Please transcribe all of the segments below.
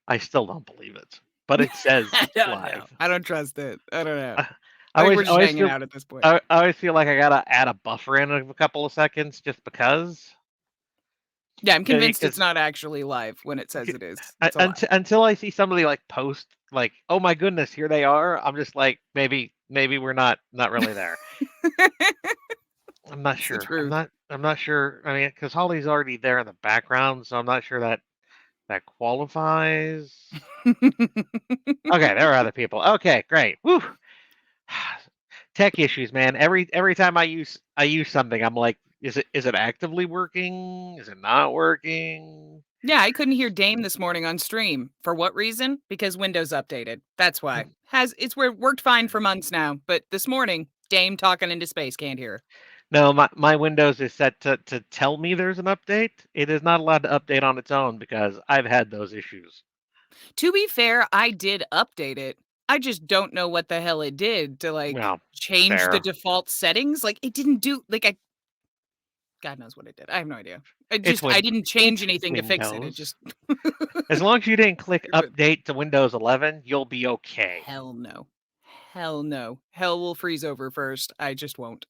I still don't believe it, but it says I don't know. live. I don't trust it. I don't know. I, I I think always, we're I just always hanging feel, out at this point. I always feel like I gotta add a buffer in of a couple of seconds just because. Yeah, I'm convinced it's Because not actually live when it says it is. It's a lie. until I see somebody like post like, oh my goodness, here they are, I'm just like, maybe we're not really there. I'm not It's the sure. truth. I'm not sure. I mean, because Holly's already there in the background, so I'm not sure that qualifies. Okay, there are other people. Okay, great. Woo. Tech issues, man. Every time I use something, I'm like, is it actively working? Is it not working? Yeah, I couldn't hear Dame this morning on stream. For what reason? Because Windows updated. That's why. Worked fine for months now, but this morning, Dame talking into space can't hear. No, my Windows is set to tell me there's an update. It is not allowed to update on its own because I've had those issues. To be fair, I did update it. I just don't know what the hell it did to Well, change the fair. default settings. Like it didn't do God knows what it did. I have no idea. It's I didn't change it's anything to fix it. It Windows. just As long as you didn't click but update to Windows 11, you'll be okay. hell no. Hell no. Hell will freeze over first. I just won't.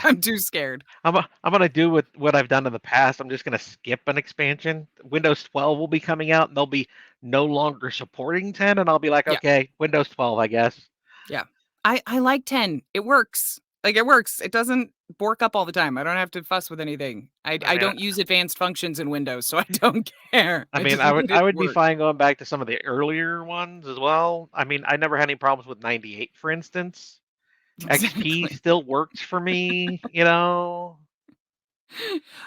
I'm too scared. I'm gonna do what I've done in the past. I'm just gonna skip an expansion. Windows 12 will be coming out, and they'll be no longer supporting 10, and I'll be like, Yeah. okay, Windows 12, I guess. Yeah. I like 10. It works. Like it works. It doesn't bork up all the time. I don't have to fuss with anything. I I mean, don't use advanced functions in Windows, so I don't care. I I mean, just I would want it I to would be work. fine going back to some of the earlier ones as well. I mean, I never had any problems with 98, for instance. XP Exactly. still works for me.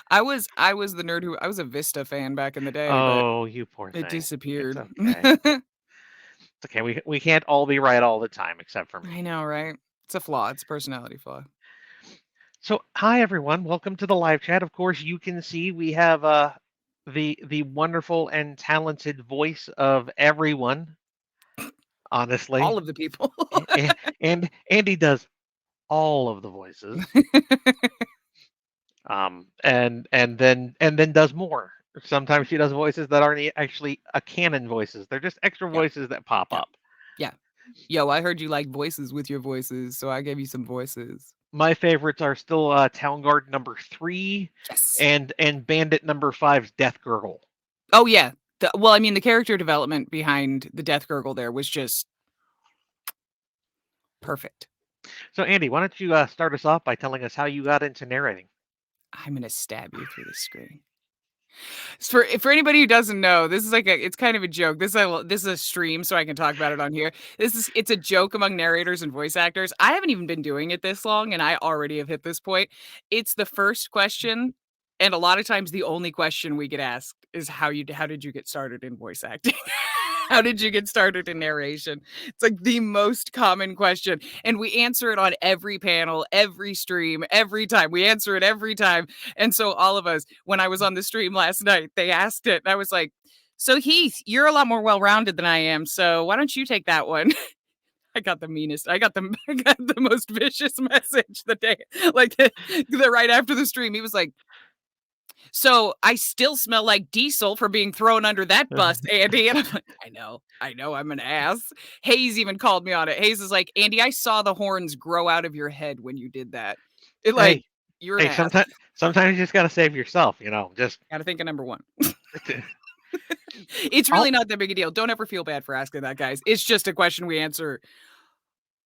I was the nerd who I was a Vista fan back in the day, but Oh, you poor it thing. It's disappeared. okay. It's okay. We can't all be right all the time, except for I me. know, right? It's a flaw. It's a personality flaw. So, hi everyone. Welcome to the live chat. Of course, you can see we have the wonderful and talented voice of everyone. All Honestly, of the people. and Andy does all of the voices. And then does more. Sometimes she does voices that aren't actually a canon voices. They're just extra Yeah. voices that pop Yeah. up. Yeah. Yo, I heard you like voices with your voices, so I gave you some voices. My favorites are still Town Guard number 3 Yes. and Bandit number 5's Death Gurgle. Oh yeah. Well, I mean, the character development behind the Death Gurgle there was just perfect. So, Andy, why don't you start us off by telling us how you got into narrating? I'm gonna stab you through the screen. For anybody who doesn't know, this is it's kind of a joke. This is a stream, so I can talk about it on here. It's a joke among narrators and voice actors. I haven't even been doing it this long, and I already have hit this point. It's the first question, and a lot of times the only question we get asked is how did you get started in voice acting? How did you get started in narration? It's like the most common question. And we answer it on every panel, every stream, every time. We answer it every time. And so all of us, when I was on the stream last night, they asked it. And I was like, so Heath, you're a lot more well-rounded than I am. So why don't you take that one? I got the meanest. I got the most vicious message the day, like the right after the stream. He was like, so I still smell like diesel for being thrown under that bus, Andy. And I'm like, I know, I'm an ass. Hayes even called me on it. Hayes is like, Andy, I saw the horns grow out of your head when you did that. It like, hey, you're an hey, ass. sometimes you just gotta save yourself. Just Gotta think of number one. It's I'll, really not that big a deal. Don't ever feel bad for asking that, guys. It's just a question we answer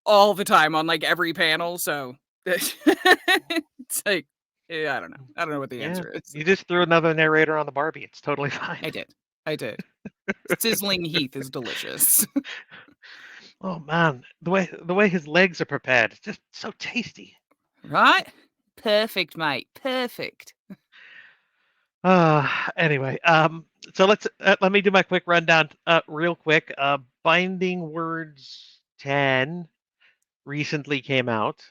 all the time on like every panel. So it's like, yeah, I don't know. I don't know what the yeah. answer is. You just threw another narrator on the Barbie. It's totally fine. I did. I did. Sizzling Heath is delicious. Oh man, the way his legs are prepared, it's just so tasty. Right? Perfect, mate. Perfect. Anyway, so let me do my quick rundown, real quick. Binding Words 10 recently came out.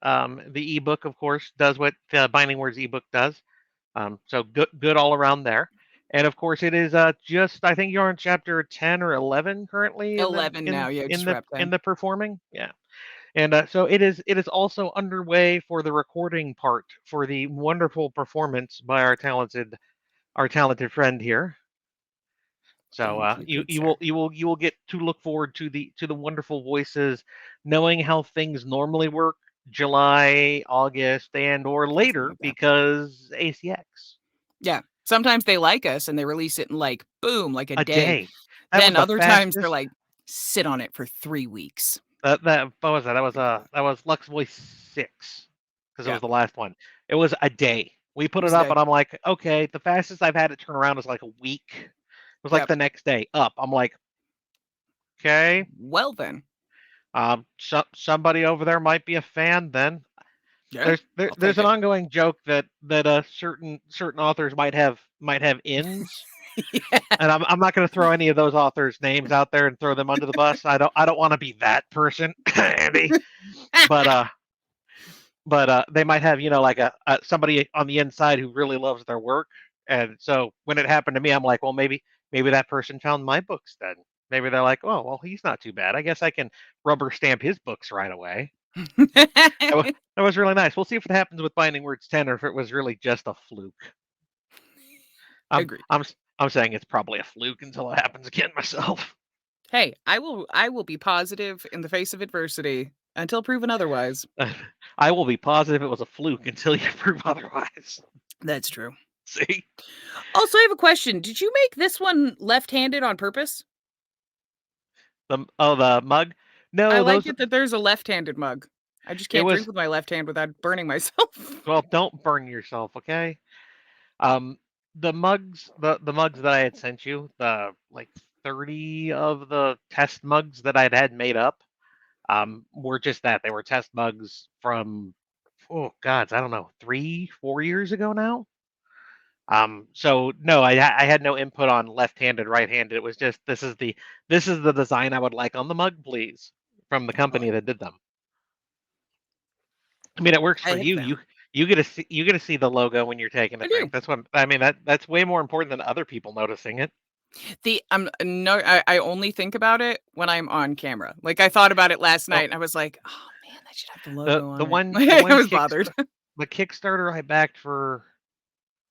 The ebook, of course, does what the Binding Words ebook does. So good all around there. And of course, it is just I think you're on chapter 10 or 11 currently 11 now. Yeah, just wrapped in 10. the performing. Yeah. And so it is also underway for the recording part for the wonderful performance by our talented friend here. So Thank you, you good sir. you will get to look forward to the wonderful voices, knowing how things normally work July, August, and or Something later like that. because ACX. Yeah. Sometimes they like us and they release it in like, boom, like a A day. day. That was Then the other times they're fastest. like, sit on it for 3 weeks. That what was that? That was Lux Voice 6 because it Yeah. was the last one. It was a day. We put It was it a up day. and I'm like, okay, the fastest I've had it turn around is like a week. It was like Yep. the next day up. I'm like, okay, Well then. somebody over there might be a fan then. Yeah. I'll There's take an it. ongoing joke that certain authors might have ins, Yeah. and I'm not going to throw any of those authors' names out there and throw them under the bus. I don't want to be that person, Andy. But they might have like a somebody on the inside who really loves their work, and so when it happened to me, I'm like, well, maybe that person found my books then. Maybe they're like, oh, well, he's not too bad. I guess I can rubber stamp his books right away. That was really nice. We'll see if it happens with Binding Words 10 or if it was really just a fluke. I'm Agreed. I'm I'm saying it's probably a fluke until it happens again myself. Hey, I will be positive in the face of adversity until proven otherwise. I will be positive it was a fluke until you prove otherwise. That's true. See? Also, I have a question. Did you make this one left-handed on purpose? The mug? I No, like those it that there's a left-handed mug. I just it can't drink was with my left hand without burning myself. well, don't burn yourself, okay? Um the mugs that I had sent you, the like 30 of the test mugs that I'd had made up, were just that. They were test mugs from, oh gods, I don't know, 3 4 years ago now. So no, I had no input on left-handed, right-handed. It was just this is the design I would like on the mug, please, from the I company like that did them. I mean, it works I for like you. them. You get to see the logo when you're taking a I do. drink. That's what I mean. That's way more important than other people noticing it. The no, I only think about it when I'm on camera. Like, I thought about it last night, Well, and I was like, "Oh, man, I should have the logo the on it." one I was bothered. the Kickstarter I backed for,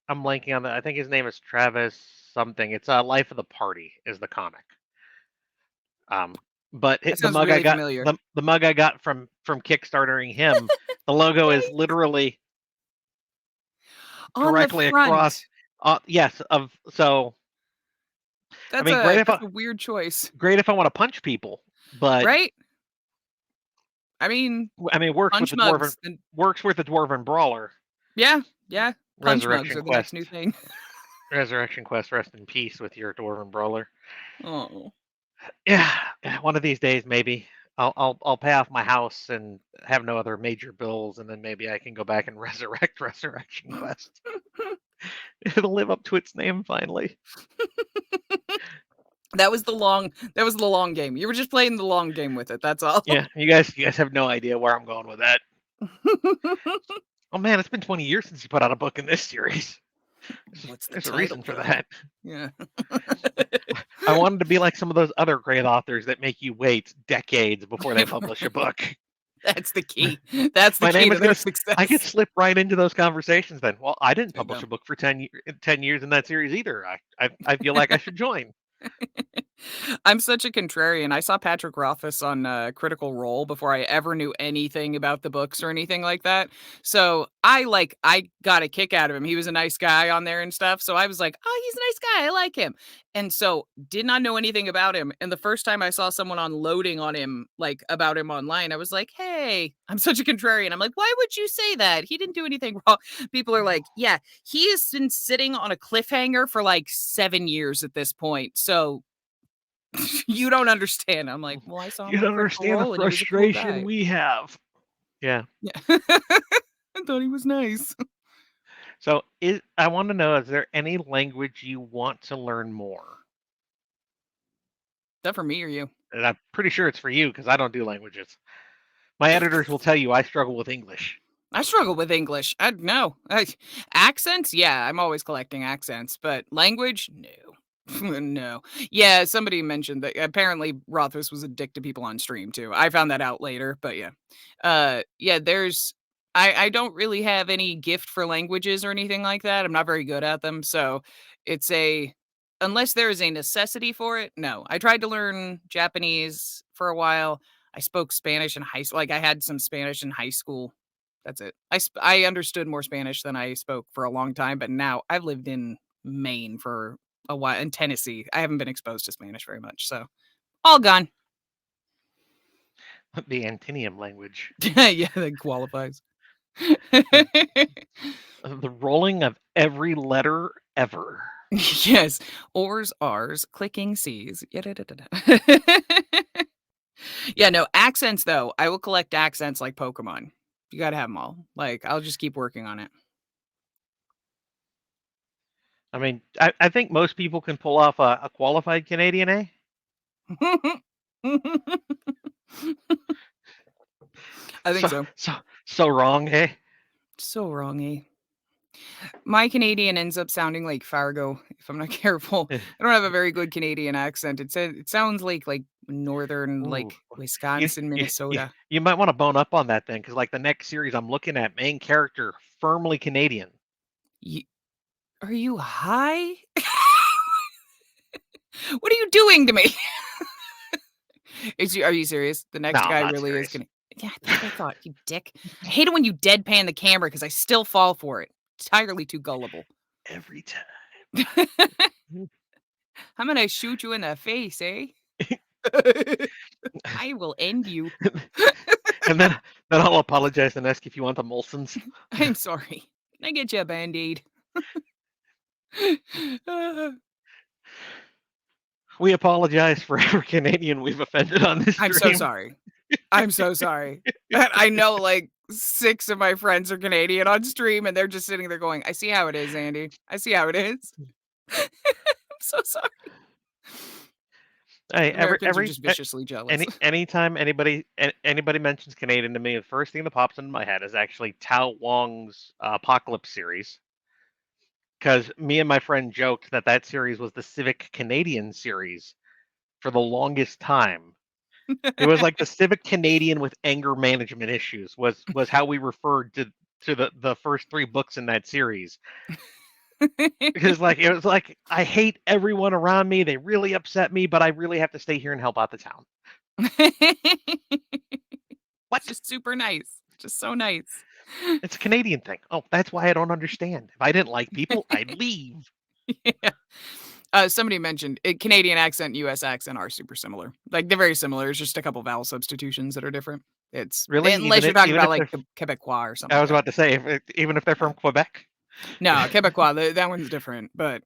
I'm blanking on that. I think his name is Travis something. It's Life of the Party is the comic. Um, but That sounds really familiar. the mug I got from Kickstartering him, the logo is Nice. literally On the directly across. front. Yes, of so. I That's mean, a weird choice, great if I want to punch people, but right? I mean, I mean, works with punch the mugs, and dwarven brawler. yeah, yeah, punch mugs Resurrection are the next Quest. new thing. Resurrection Quest. Rest in peace with your dwarven brawler. Oh. Yeah, one of these days maybe I'll pay off my house and have no other major bills, and then maybe I can go back and resurrect Resurrection Quest. It'll live up to its name finally. That was the long game. You were just playing the long game with it, that's all. Yeah, you guys have no idea where I'm going with that. Oh man, it's been 20 years since you put out a book in this series. What's the There's a title, reason for though? that. Yeah. I wanted to be like some of those other great authors that make you wait decades before they publish a book. That's the key. That's the My key name to is their gonna. I could success. slip right into those conversations then. Well, I didn't There you publish go. a book for 10 years in that series either. I feel like I should join. I'm such a contrarian. I saw Patrick Rothfuss on Critical Role before I ever knew anything about the books or anything like that. So I got a kick out of him. He was a nice guy on there and stuff. So I was like, oh, he's a nice guy. I like him. And so did not know anything about him. And the first time I saw someone unloading on him, like about him online, I was like, hey, I'm such a contrarian. I'm like, why would you say that? He didn't do anything wrong. People are like, yeah, he has been sitting on a cliffhanger for like 7 years at this point. So you don't understand. I'm like, "Well, I saw You him on don't Critical understand the Role, and he was a cool frustration guy." we have. Yeah. Yeah. I thought he was nice. So I want to know, is there any language you want to learn more? Is that for me or you? And I'm pretty sure it's for you because I don't do languages. My editors will tell you I struggle with English. I struggle with English. I no. Accents? Yeah, I'm always collecting accents, but language? No. No. Yeah, somebody mentioned that apparently Rothfuss was a dick to people on stream too. I found that out later, but yeah. Yeah, there's I don't really have any gift for languages or anything like that. I'm not very good at them, so it's a unless there is a necessity for it, no. I tried to learn Japanese for a while. I spoke Spanish in high school. Like, I had some Spanish in high school. That's it. I understood more Spanish than I spoke for a long time, but now I've lived in Maine for a while, in Tennessee. I haven't been exposed to Spanish very much, so all gone. The Antinium language. Yeah, that qualifies. The rolling of every letter ever. Yes. Ors, Rs, clicking Cs. Yeah, no, accents though. I will collect accents like Pokemon. You gotta have them all. Like, I'll just keep working on it. I mean, I think most people can pull off a qualified Canadian A. I think so. So wrong, eh? So wrongy. My Canadian ends up sounding like Fargo if I'm not careful. I don't have a very good Canadian accent. It sounds like northern, like Ooh. Wisconsin, Minnesota. You might want to bone up on that then, because like the next series I'm looking at, main character firmly Canadian. Are you high? What are you doing to me? Are you serious? The next No, I'm guy not really serious. is gonna. Yeah, that's what I thought. You dick. I hate it when you deadpan the camera because I still fall for it. Entirely too gullible. Every time. I'm gonna shoot you in the face, eh? I will end you. And then I'll apologize and ask if you want the Molsons. I'm sorry. Can I get you a Band-Aid? We apologize for every Canadian we've offended on this stream. I'm so sorry. I'm so sorry. I know like 6 of my friends are Canadian on stream and they're just sitting there going, I see how it is, Andy. I see how it is. I'm so sorry. Hey, Americans are just viciously jealous. Anytime anybody mentions Canadian to me, the first thing that pops into my head is actually Tao Wong's Apocalypse series. Because me and my friend joked that series was the Civic Canadian series for the longest time. It was like the Civic Canadian with anger management issues was how we referred to the first 3 books in that series. Because like it was like, I hate everyone around me. They really upset me, but I really have to stay here and help out the town. What? Just super nice. Just so nice. It's a Canadian thing. Oh, that's why I don't understand. If I didn't like people, I'd leave. Yeah. Somebody mentioned Canadian accent and U.S. accent are super similar. Like, they're very similar. It's just a couple vowel substitutions that are different. It's really, unless you're talking about like the Quebecois or something. I was about to say, even if they're from Quebec. No, Quebecois, that one's different. But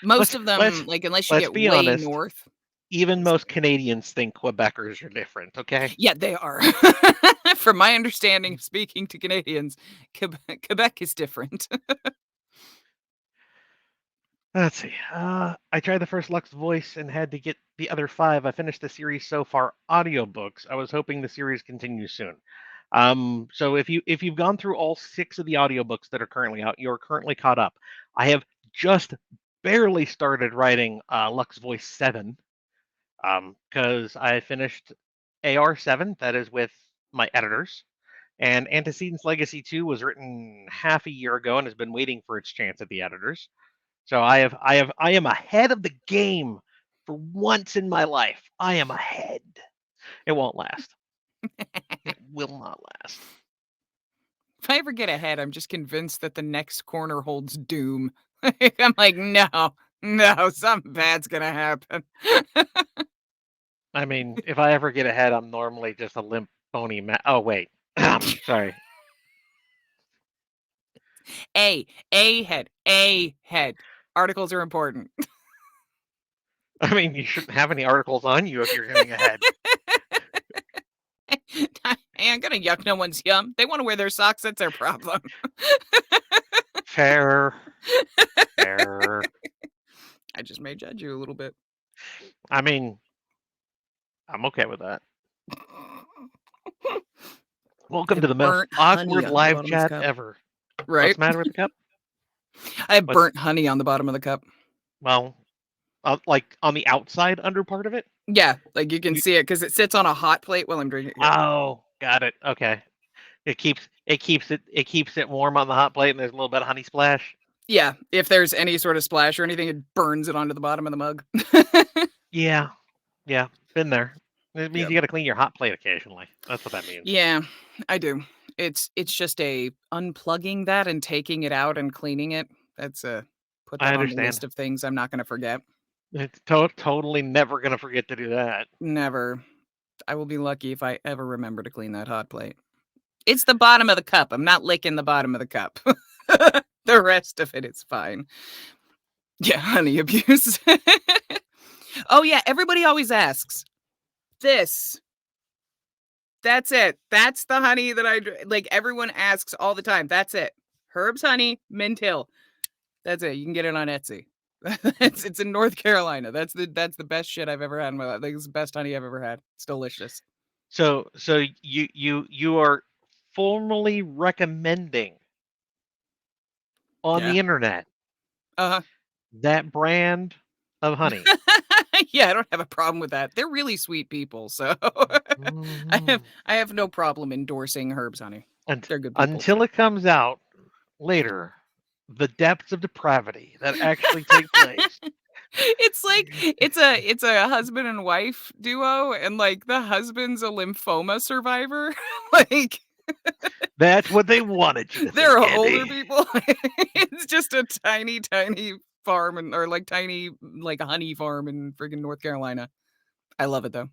most of them, like, unless you get way honest, north. Even most Canadians think Quebecers are different, okay? Yeah, they are. From my understanding of speaking to Canadians, Quebec is different. Let's see. I tried the first Lux voice and had to get the other 5. I finished the series so far audiobooks. I was hoping the series continues soon. So if you've gone through all 6 of the audiobooks that are currently out, you're currently caught up. I have just barely started writing Lux Voice 7. Because I finished AR7, that is with my editors, and Antecedents Legacy 2 was written half a year ago and has been waiting for its chance at the editors. So I am ahead of the game for once in my life. I am ahead. It won't last. It will not last. If I ever get ahead, I'm just convinced that the next corner holds doom. I'm like, no, something bad's gonna happen. I mean, if I ever get ahead, I'm normally just a limp, bony man. Oh, wait. Sorry. A head. Articles are important. I mean, you shouldn't have any articles on you if you're getting ahead. Hey, I'm gonna yuck no one's yum. They want to wear their socks. That's their problem. Fair. I just may judge you a little bit. I mean, I'm okay with that. Welcome to the most awkward live chat ever. Right? What's the matter with the cup? I have burnt honey on the bottom of the cup. Well, like on the outside under part of it? Yeah, like you can see it because it sits on a hot plate while I'm drinking it. Oh, got it. Okay. It keeps it warm on the hot plate and there's a little bit of honey splash. Yeah, if there's any sort of splash or anything, it burns it onto the bottom of the mug. Yeah, yeah, been there. It means Yeah. you got to clean your hot plate occasionally. That's what that means. Yeah, I do. It's just a unplugging that and taking it out and cleaning it. That's a put I that on the understand. list of things I'm not gonna forget. It's totally never gonna forget to do that. Never. I will be lucky if I ever remember to clean that hot plate. It's the bottom of the cup. I'm not licking the bottom of the cup. The rest of it is fine. Yeah, honey abuse. Oh, yeah, everybody always asks, "This, that's it. That's the honey that I dr" like, everyone asks all the time, "That's it. Herb's Honey, Mint Hill. That's it. You can get it on Etsy." It's in North Carolina. That's the best shit I've ever had in my life. Like, it's the best honey I've ever had. It's delicious. So you are formally recommending on Yeah. the internet Uh-huh. that brand of honey. Yeah, I don't have a problem with that. They're really sweet people, so I have Mhm. I have no problem endorsing Herb's Honey. And They're good people. until it comes out later, the depths of depravity that actually take place. It's like it's a husband and wife duo, and, like, the husband's a lymphoma survivor. Like, That's what they wanted you to they're think, older Andy. people. It's just a tiny, tiny farm and or, like, tiny, like, honey farm in friggin' North Carolina. I love it, though.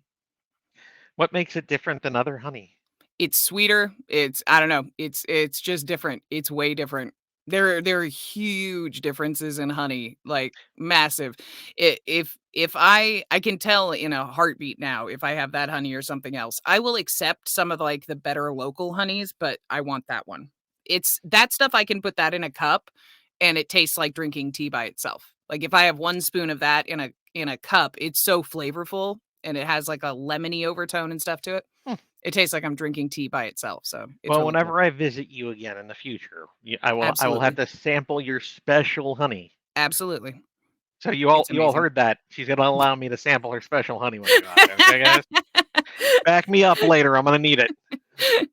What makes it different than other honey? It's sweeter. It's I don't know. It's just different. It's way different. There are huge differences in honey, like massive. If I can tell in a heartbeat now if I have that honey or something else. I will accept some of like the better local honeys, but I want that one. It's that stuff I can put that in a cup and it tastes like drinking tea by itself. Like if I have one spoon of that in a cup, it's so flavorful and it has like a lemony overtone and stuff to it. Hmm. It tastes like I'm drinking tea by itself, so it's Well, really cool. whenever I visit you again in the future, I will have Absolutely. to sample your special honey. Absolutely. So you all It's you all amazing. heard that. She's gonna allow me to sample her special honey when I go out there. Okay, guys? Back me up later. I'm gonna need it.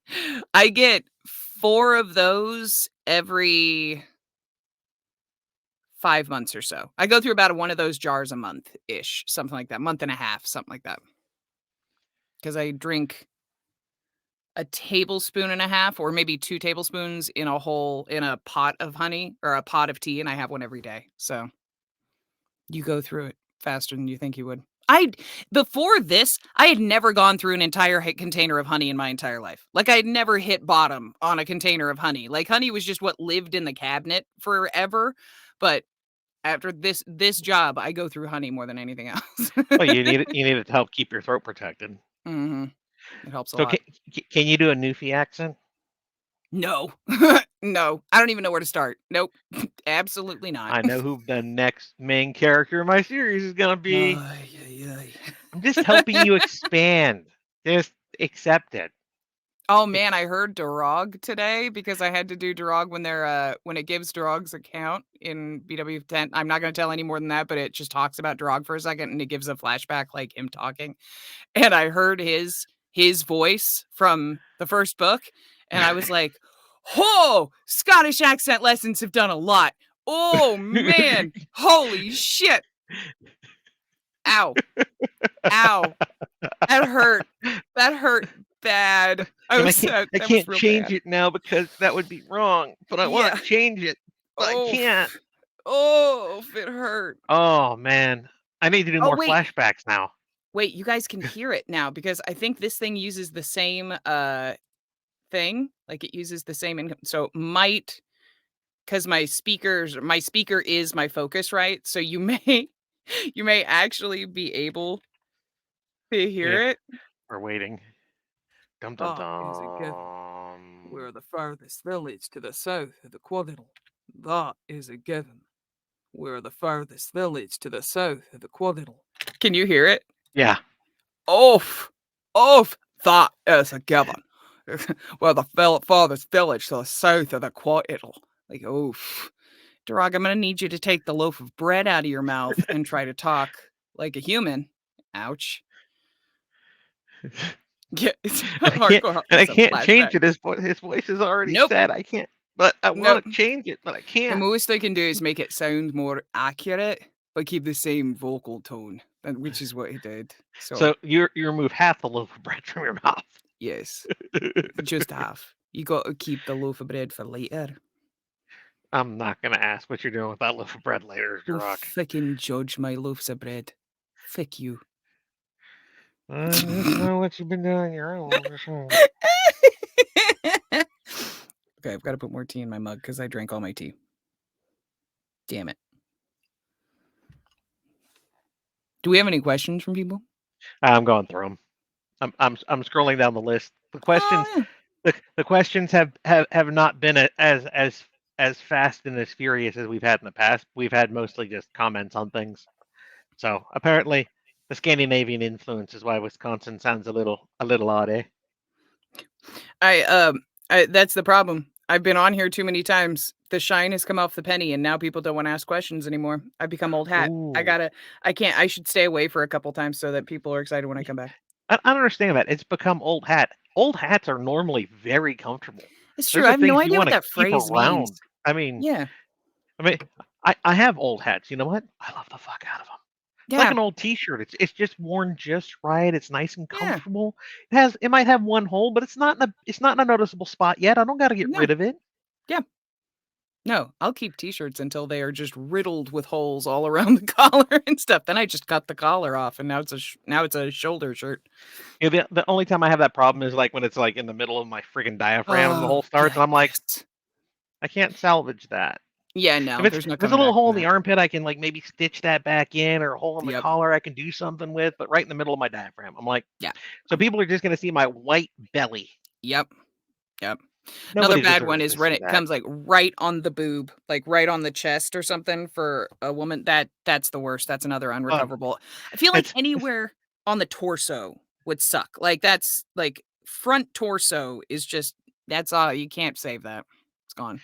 I get 4 of those every 5 months or so. I go through about one of those jars a month-ish, something like that, month and a half, something like that. Because I drink a tablespoon and a half or maybe 2 tablespoons in a pot of honey or a pot of tea, and I have one every day, so you go through it faster than you think you would. I Before this, I had never gone through an entire container of honey in my entire life. Like I had never hit bottom on a container of honey. Like honey was just what lived in the cabinet forever. But after this job, I go through honey more than anything else. Well, you need it to help keep your throat protected. Mhm. It helps a So lot. can you do a Newfie accent? No. No. I don't even know where to start. Nope. Absolutely not. I know who the next main character in my series is gonna be. Ay, ay, ay. I'm just helping you expand. Just accept it. Oh man, I heard Durog today because I had to do Durog when it gives Durog's account in BW10. I'm not gonna tell any more than that, but it just talks about Durog for a second and it gives a flashback like him talking. And I heard his voice from the first book, and I was like, "Oh, Scottish accent lessons have done a lot. Oh man, holy shit. Ow. Ow. That hurt. That hurt bad. And I can't I That was can't real change bad. it now because that would be wrong. But I want Yeah. to change it. But I Oh, can't. oh, it hurt. Oh man. I need to do Oh, more wait. flashbacks now. Wait, you guys can hear it now because I think this thing uses the same, thing. Like, it uses the same income so it might 'cause my speaker is my focus, right? So you may you may actually be able to Yeah, hear it. we're waiting. Dum dum That is a given. dum. We're the farthest village to the south of the Quadriddle. That is a given. We're the farthest village to the south of the Quadriddle. Can you hear it? Yeah. Oof. Oof. That is a given. We're the farthest village to the south of the Quadriddle. Like, oof. Durag, I'm gonna need you to take the loaf of bread out of your mouth and try to talk like a human. Ouch. Yeah, it's And I can't hardcore. and I It's a can't flashback. change it. His voice is already Nope. set. I can't. but I No. want to change it, but I The can't. most I can do is make it sound more accurate, but keep the same vocal tone, which is what he did. So you remove half the loaf of bread from your mouth. Yes, just half. You got to keep the loaf of bread for later. I'm not gonna ask what you're doing with that loaf of bread later, Don't Jirok. fucking judge my loaves of bread. Fuck you. I just know what you've been doing your own. Okay, I've got to put more tea in my mug because I drank all my tea. Damn it. Do we have any questions from people? I'm going through them. I'm scrolling down the list. The questions Oh, yeah. the questions have not been as fast and as furious as we've had in the past. We've had mostly just comments on things. So apparently, the Scandinavian influence is why Wisconsin sounds a little odd, eh? That's the problem. I've been on here too many times. The shine has come off the penny, and now people don't want to ask questions anymore. I've become old hat. Ooh. I should stay away for a couple times so that people are excited when I come back. I don't understand that. It's become old hat. Old hats are normally very comfortable. It's Those true. are I have no things you idea what wanna that keep phrase around. means. I mean, Yeah. I have old hats. You know what? I love the fuck out of them. It's like Yeah. an old T-shirt. It's just worn just right. It's nice and Yeah. comfortable. It might have one hole, but it's not in a noticeable spot yet. I don't got to get No. rid of it. Yeah. No, I'll keep t-shirts until they are just riddled with holes all around the collar and stuff. Then I just cut the collar off, and now it's a shoulder shirt. You know, the only time I have that problem is like when it's like in the middle of my friggin' diaphragm and the hole starts, and I'm like, goodness. I can't salvage that. Yeah, no, If there's no it's a coming little back hole from in the that. armpit, I can like maybe stitch that back in, or a hole in the Yep. collar I can do something with, but right in the middle of my diaphragm, I'm like, Yeah. So people are just gonna see my white belly. Yep. Nobody Another bad deserves one to is when see it that. comes like right on the boob, like right on the chest or something for a woman. That's the worst. That's another unrecoverable. I feel like it's- anywhere on the torso would suck. Like that's like front torso is just that's all you can't save that. It's gone.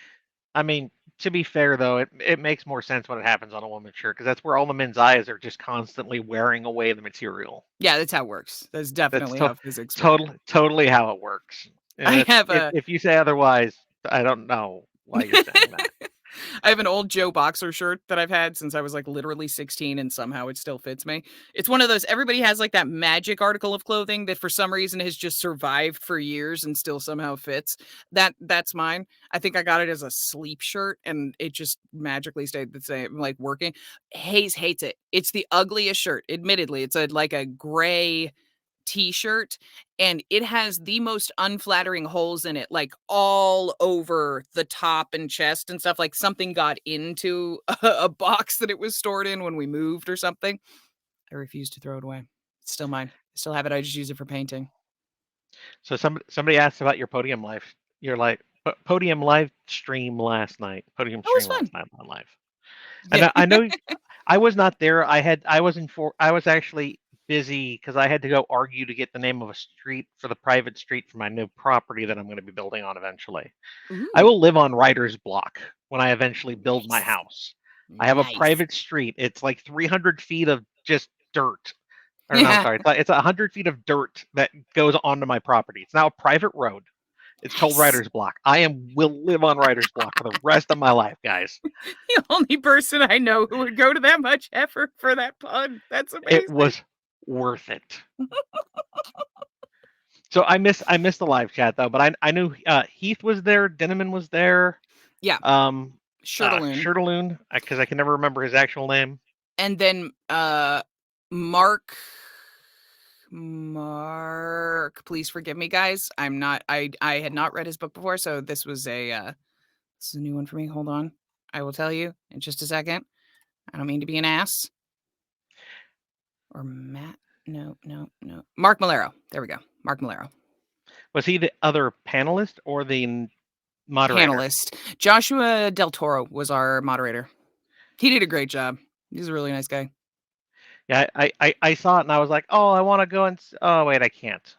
I mean, to be fair though, it makes more sense when it happens on a woman's shirt because that's where all the men's eyes are just constantly wearing away the material. Yeah, that's how it works. That's definitely how physics works. Totally how it works. I have if you say otherwise, I don't know why you're saying that. I have an old Joe boxer shirt that I've had since I was like literally 16 and somehow it still fits me. It's one of those, everybody has like that magic article of clothing that for some reason has just survived for years and still somehow fits. That's mine. I think I got it as a sleep shirt and it just magically stayed the same, like working. Hayes hates it. It's the ugliest shirt. Admittedly, it's like a gray t-shirt and it has the most unflattering holes in it, like all over the top and chest and stuff, like something got into a box that it was stored in when we moved or something. I refuse to throw it away. It's still mine. I still have it. I just use it for painting. So somebody asked about your podium live. You're like podium live stream last night. Podium That was stream last fun. night on live. Yeah. And I know I was not there. I was actually busy because I had to go argue to get the name of a street for the private street for my new property that I'm going to be building on eventually. I Ooh, will live on writer's block when I eventually build my nice. house. I have a Nice. private street. It's like 300 feet of just dirt. Or no, I'm sorry. It's 100 feet of dirt that goes onto my property. It's now a private road. It's called Nice. Writer's Block. Will live on Writer's Block for the rest of my life, guys. The only person I know who would go to that much effort for that pun. That's amazing. It was worth it. So I missed the live chat though, but I knew Heath was there, Denneman was there. Yeah. Shirtaloon. Shirtaloon, because I can never remember his actual name. And then Mark, please forgive me, guys. I had not read his book before, so this was a new one for me. Hold on. I will tell you in just a second. I don't mean to be an ass. Or Matt. No. Mark Malero. There we go. Mark Malero. Was he the other panelist or the moderator? Panelist. Joshua Del Toro was our moderator. He did a great job. He's a really nice guy. Yeah, I saw it and I was like, oh, I want to go and. Oh wait, I can't.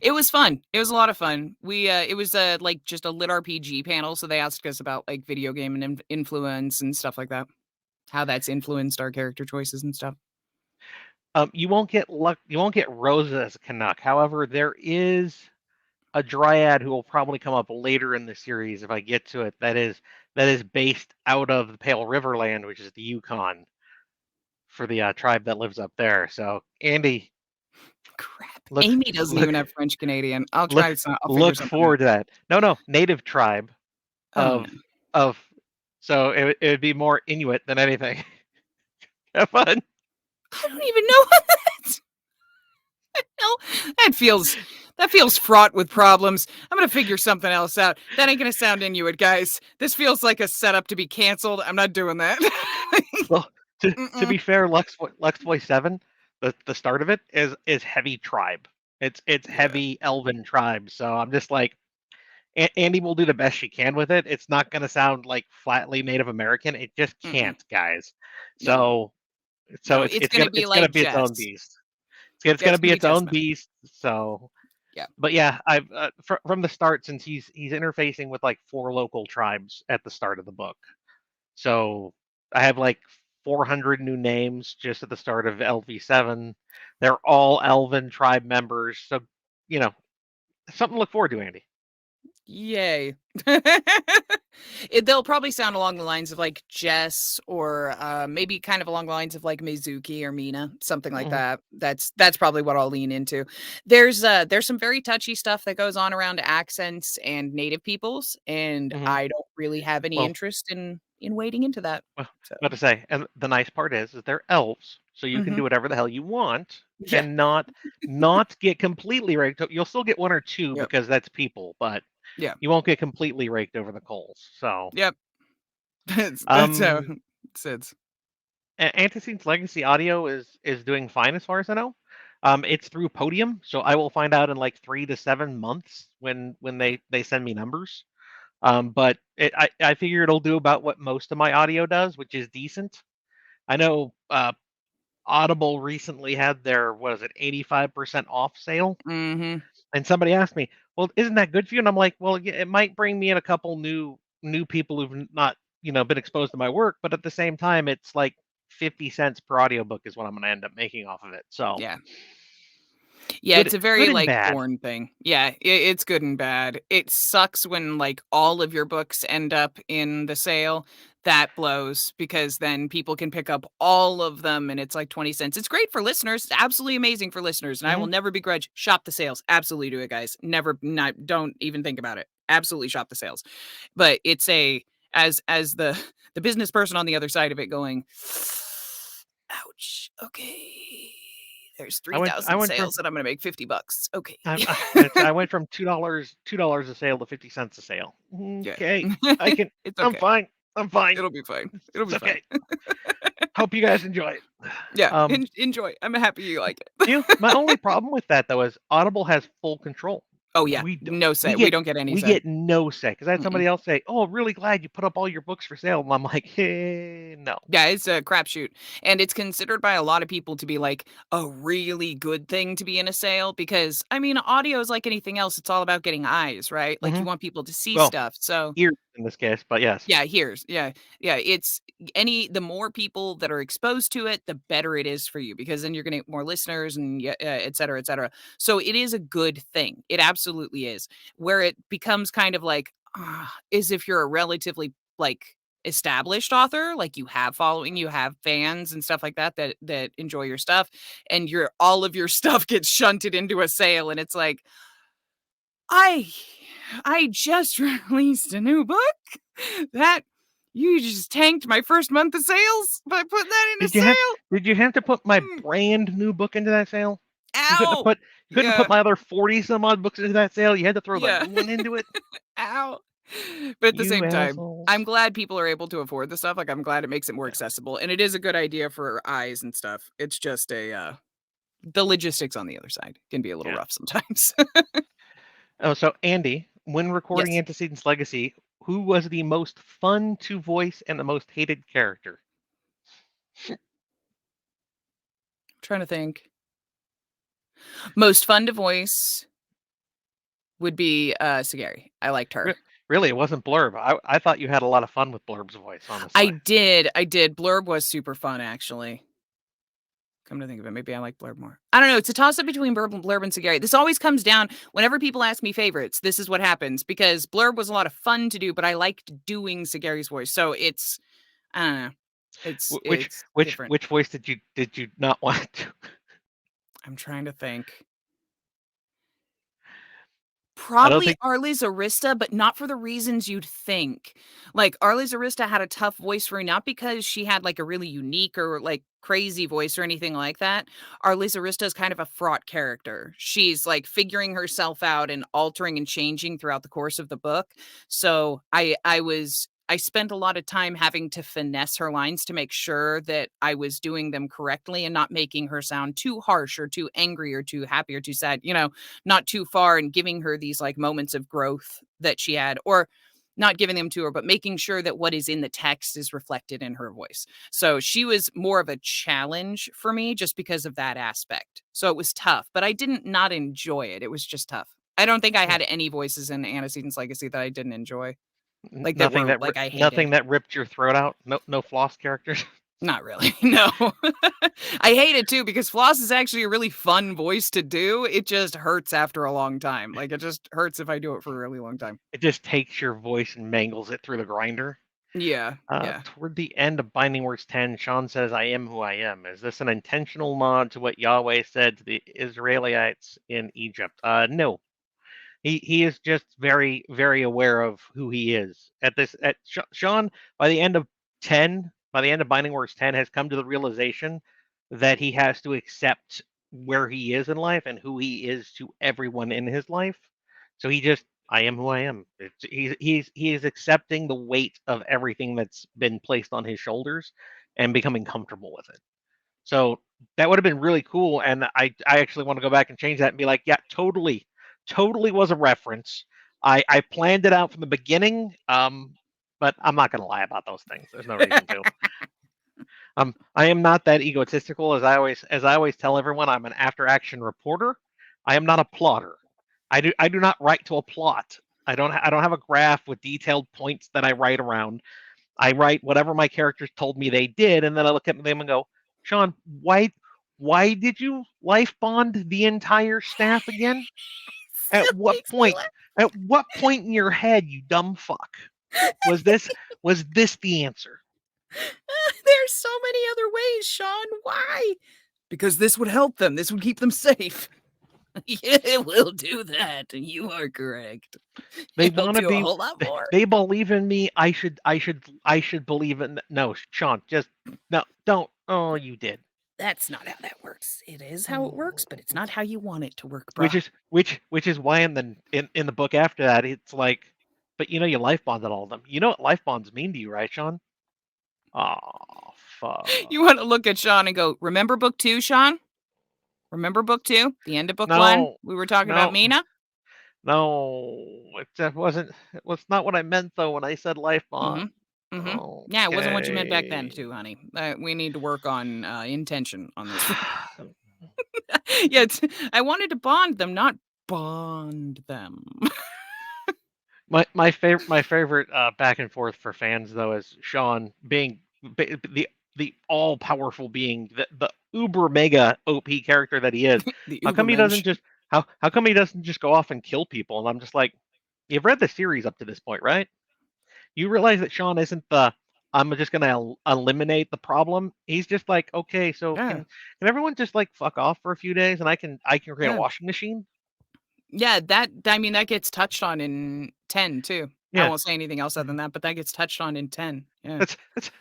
It was fun. It was a lot of fun. We it was like just a lit RPG panel, so they asked us about like video game and influence and stuff like that. How that's influenced our character choices and stuff. You won't get Rosa as a Canuck. However, there is a dryad who will probably come up later in the series if I get to it. That is based out of the Pale River land, which is the Yukon, for the tribe that lives up there. So Andy, Crap. look Amy doesn't look even have French Canadian. I'll look try some. I'll figure look something out. forward to that. No, native tribe Oh of no. of. So it would be more Inuit than anything. Have fun. I don't even know what that's. No, that feels fraught with problems. I'm gonna figure something else out. That ain't gonna sound Inuit, guys. This feels like a setup to be canceled. I'm not doing that. Well, to Mm-mm. be fair, Lux Voice 7, the start of it is heavy tribe. It's Yeah. heavy elven tribe. So I'm just like, Andy will do the best she can with it. It's not going to sound like flatly Native American. It just Mm-mm. can't, guys. No. So It's gonna be it's gonna like be its own Jess. beast. It's Yeah, gonna it's be gonna be its own Jessamine. beast. So, Yeah. but yeah, I've from the start, since he's interfacing with like 4 local tribes at the start of the book. So I have like 400 new names just at the start of LV7. They're all Elven tribe members. So, you know, something to look forward to, Andy. Yay. They'll probably sound along the lines of like Jess or maybe kind of along the lines of like Mizuki or Mina, something like Mhm. that. That's probably what I'll lean into. There's some very touchy stuff that goes on around accents and native peoples, and Mhm. I don't really have any Well, interest in wading into that. well, So what to say, and the nice part is they're elves, so you can Mhm. do whatever the hell you want Yeah. and not get completely raked. You'll still get 1 or 2 Yep. because that's people, but Yeah. you won't get completely raked over the coals. So, Yep. That's how um, it sits. Antecine's Legacy Audio is doing fine as far as I know. It's through Podium, so I will find out in like 3 to 7 months when they send me numbers. But I figure it'll do about what most of my audio does, which is decent. I know Audible recently had their, what is it, 85% off sale, Mm-hmm. and somebody asked me, "Well, isn't that good for you?" And I'm like, "Well, yeah, it might bring me in a couple new people who've not, been exposed to my work, but at the same time, it's like 50 cents per audiobook is what I'm going to end up making off of it." So, Yeah. Yeah, it's good a very, good and like, bad. thorn thing. Yeah, it's good and bad. It sucks when, like, all of your books end up in the sale. That blows because then people can pick up all of them and it's like 20 cents. It's great for listeners. It's absolutely amazing for listeners, and I will Mhm. never begrudge shop the sales. Absolutely do it, guys. Never not don't even think about it. Absolutely shop the sales. But it's a as the business person on the other side of it going, "Ouch. Okay. There's I 3,000 went from sales and I'm gonna make $50. Okay." I went from $2 a sale to 50 cents a sale. Yeah. Okay, I can. It's I'm okay. fine. I'm fine. It'll be fine. It'll It's be fine. okay. Hope you guys enjoy it. Yeah, Um, enjoy. I'm happy you like it. my only problem with that though is Audible has full control. Oh, yeah. We do, No we say. We get don't get any we say. get no say because I had Mm-mm. somebody else say, "Oh, really glad you put up all your books for sale," and I'm like, "Hey, no." Yeah, it's a crapshoot, and it's considered by a lot of people to be, like, a really good thing to be in a sale because, I mean, audio is like anything else, it's all about getting eyes, right? Like, you Hmm. want people to see Well, stuff, so ears in this case, but yes. yeah, it's the more people that are exposed to it, the better it is for you because then you're gonna get more listeners and yeah, et cetera, et cetera. So it is a good thing. It absolutely is. Where it becomes kind of like, is if you're a relatively like established author, like you have following, you have fans and stuff like that enjoy your stuff, and your all of your stuff gets shunted into a sale, and it's like, I I just released a new book that you just tanked my first month of sales by putting that in a Did you have sale. Did you have to put my Mm, brand new book into that sale? You couldn't have ow. put you couldn't put Yeah, my other 40 some odd books into that sale. You had to throw the yeah. new one into it. Ow. But at the You same time, I'm assholes. glad people are able to afford the stuff. Like, I'm glad it makes it more accessible, and it is a good idea for eyes and stuff. It's just the logistics on the other side can be a little Yeah. rough sometimes. Oh, so Andy, when recording Yes. Antecedents Legacy, who was the most fun to voice and the most hated character? Trying to think. Most fun to voice would be, Sagari. I liked her. Re- Really, it wasn't Blurb. I thought you had a lot of fun with Blurb's voice, honestly. I did. Blurb was super fun, actually. Come to think of it, maybe I like Blurb more. I don't know. It's a toss up between Blurb and Sagari. This always comes down whenever people ask me favorites. This is what happens because Blurb was a lot of fun to do, but I liked doing Sagari's voice. So it's, I don't know. It's different. Which voice did you not want to? I'm trying to think. I don't Probably think Arliss Arista, but not for the reasons you'd think. Like Arliss Arista had a tough voice for me, not because she had like a really unique or like crazy voice or anything like that. Arliss Arista is kind of a fraught character. She's like figuring herself out and altering and changing throughout the course of the book. So I spent a lot of time having to finesse her lines to make sure that I was doing them correctly and not making her sound too harsh or too angry or too happy or too sad, not too far, and giving her these like moments of growth that she had, or not giving them to her, but making sure that what is in the text is reflected in her voice. So she was more of a challenge for me just because of that aspect. So it was tough, but I didn't not enjoy it. It was just tough. I don't think I had any voices in Antecedent's Legacy that I didn't enjoy. Like that nothing were that like I nothing hated. that ripped your throat out. No floss characters. Not really. No. I hate it too because Floss is actually a really fun voice to do. It just hurts after a long time. Like it just hurts if I do it for a really long time. It just takes your voice and mangles it through the grinder. Yeah. Yeah. Toward the end of Binding Words 10, Sean says, "I am who I am." Is this an intentional nod to what Yahweh said to the Israelites in Egypt? No. He is just very, very aware of who he is. Sean, by the end of Binding Words 10, has come to the realization that he has to accept where he is in life and who he is to everyone in his life. So I am who I am. He is accepting the weight of everything that's been placed on his shoulders and becoming comfortable with it. So that would have been really cool, and I actually want to go back and change that and be like, yeah, totally was a reference. I planned it out from the beginning, but I'm not going to lie about those things. There's no reason to. I am not that egotistical, as I always tell everyone. I'm an after-action reporter. I am not a plotter. I do not write to a plot. I don't have a graph with detailed points that I write around. I write whatever my characters told me they did, and then I look at them and go, Sean, why did you life bond the entire staff again? At what point? At what point in your head, you dumb fuck, was this the answer? There's so many other ways, Sean. Why? Because this would help them. This would keep them safe. Yeah, it will do that. You are correct. They It'll want to do be a whole lot more. They believe in me. I should believe in. No, Sean, just no, don't. Oh, you did. That's not how that works. It is how it works, but it's not how you want it to work, bro. Which is why in the book after that, it's like, but you life bonded all of them. You know what life bonds mean to you, right, Sean? Oh, fuck. You want to look at Sean and go, remember book 2, Sean? Remember book 2? The end of book 1? We were talking about Mina? No, it was not what I meant though when I said life bond. Mm-hmm. Mm-hmm. Yeah, it wasn't what you meant back then too, honey. We need to work on intention on this. Yeah, I wanted to bond them, not bond them. My favorite back and forth for fans though is Sean being the all powerful being, the uber mega OP character that he is. How come he doesn't just go off and kill people? And I'm just like, you've read the series up to this point, right? You realize that Sean isn't I'm just gonna eliminate the problem. He's just like, okay, so can everyone just like fuck off for a few days and I can create a washing machine? Yeah, that gets touched on in 10 too. Yeah. I won't say anything else other than that, but that gets touched on in 10. Yeah.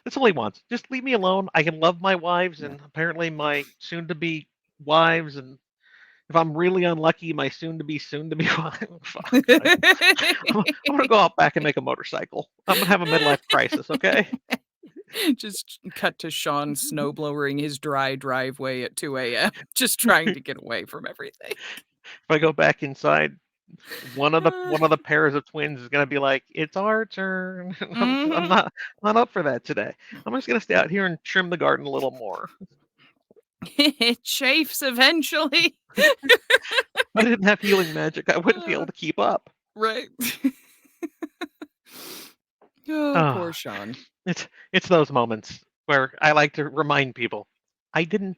That's all he wants. Just leave me alone. I can love my wives and apparently my soon to be wives, and if I'm really unlucky, my soon to be wife. Fuck. I'm gonna go out back and make a motorcycle. I'm gonna have a midlife crisis, okay? Just cut to Sean snowblowering his dry driveway at 2 a.m. just trying to get away from everything. If I go back inside, one of the pairs of twins is gonna be like, "It's our turn." I'm not up for that today. I'm just gonna stay out here and trim the garden a little more. It chafes eventually. I didn't have healing magic. I wouldn't be able to keep up. Right. Oh, poor Sean. It's those moments where I like to remind people, I didn't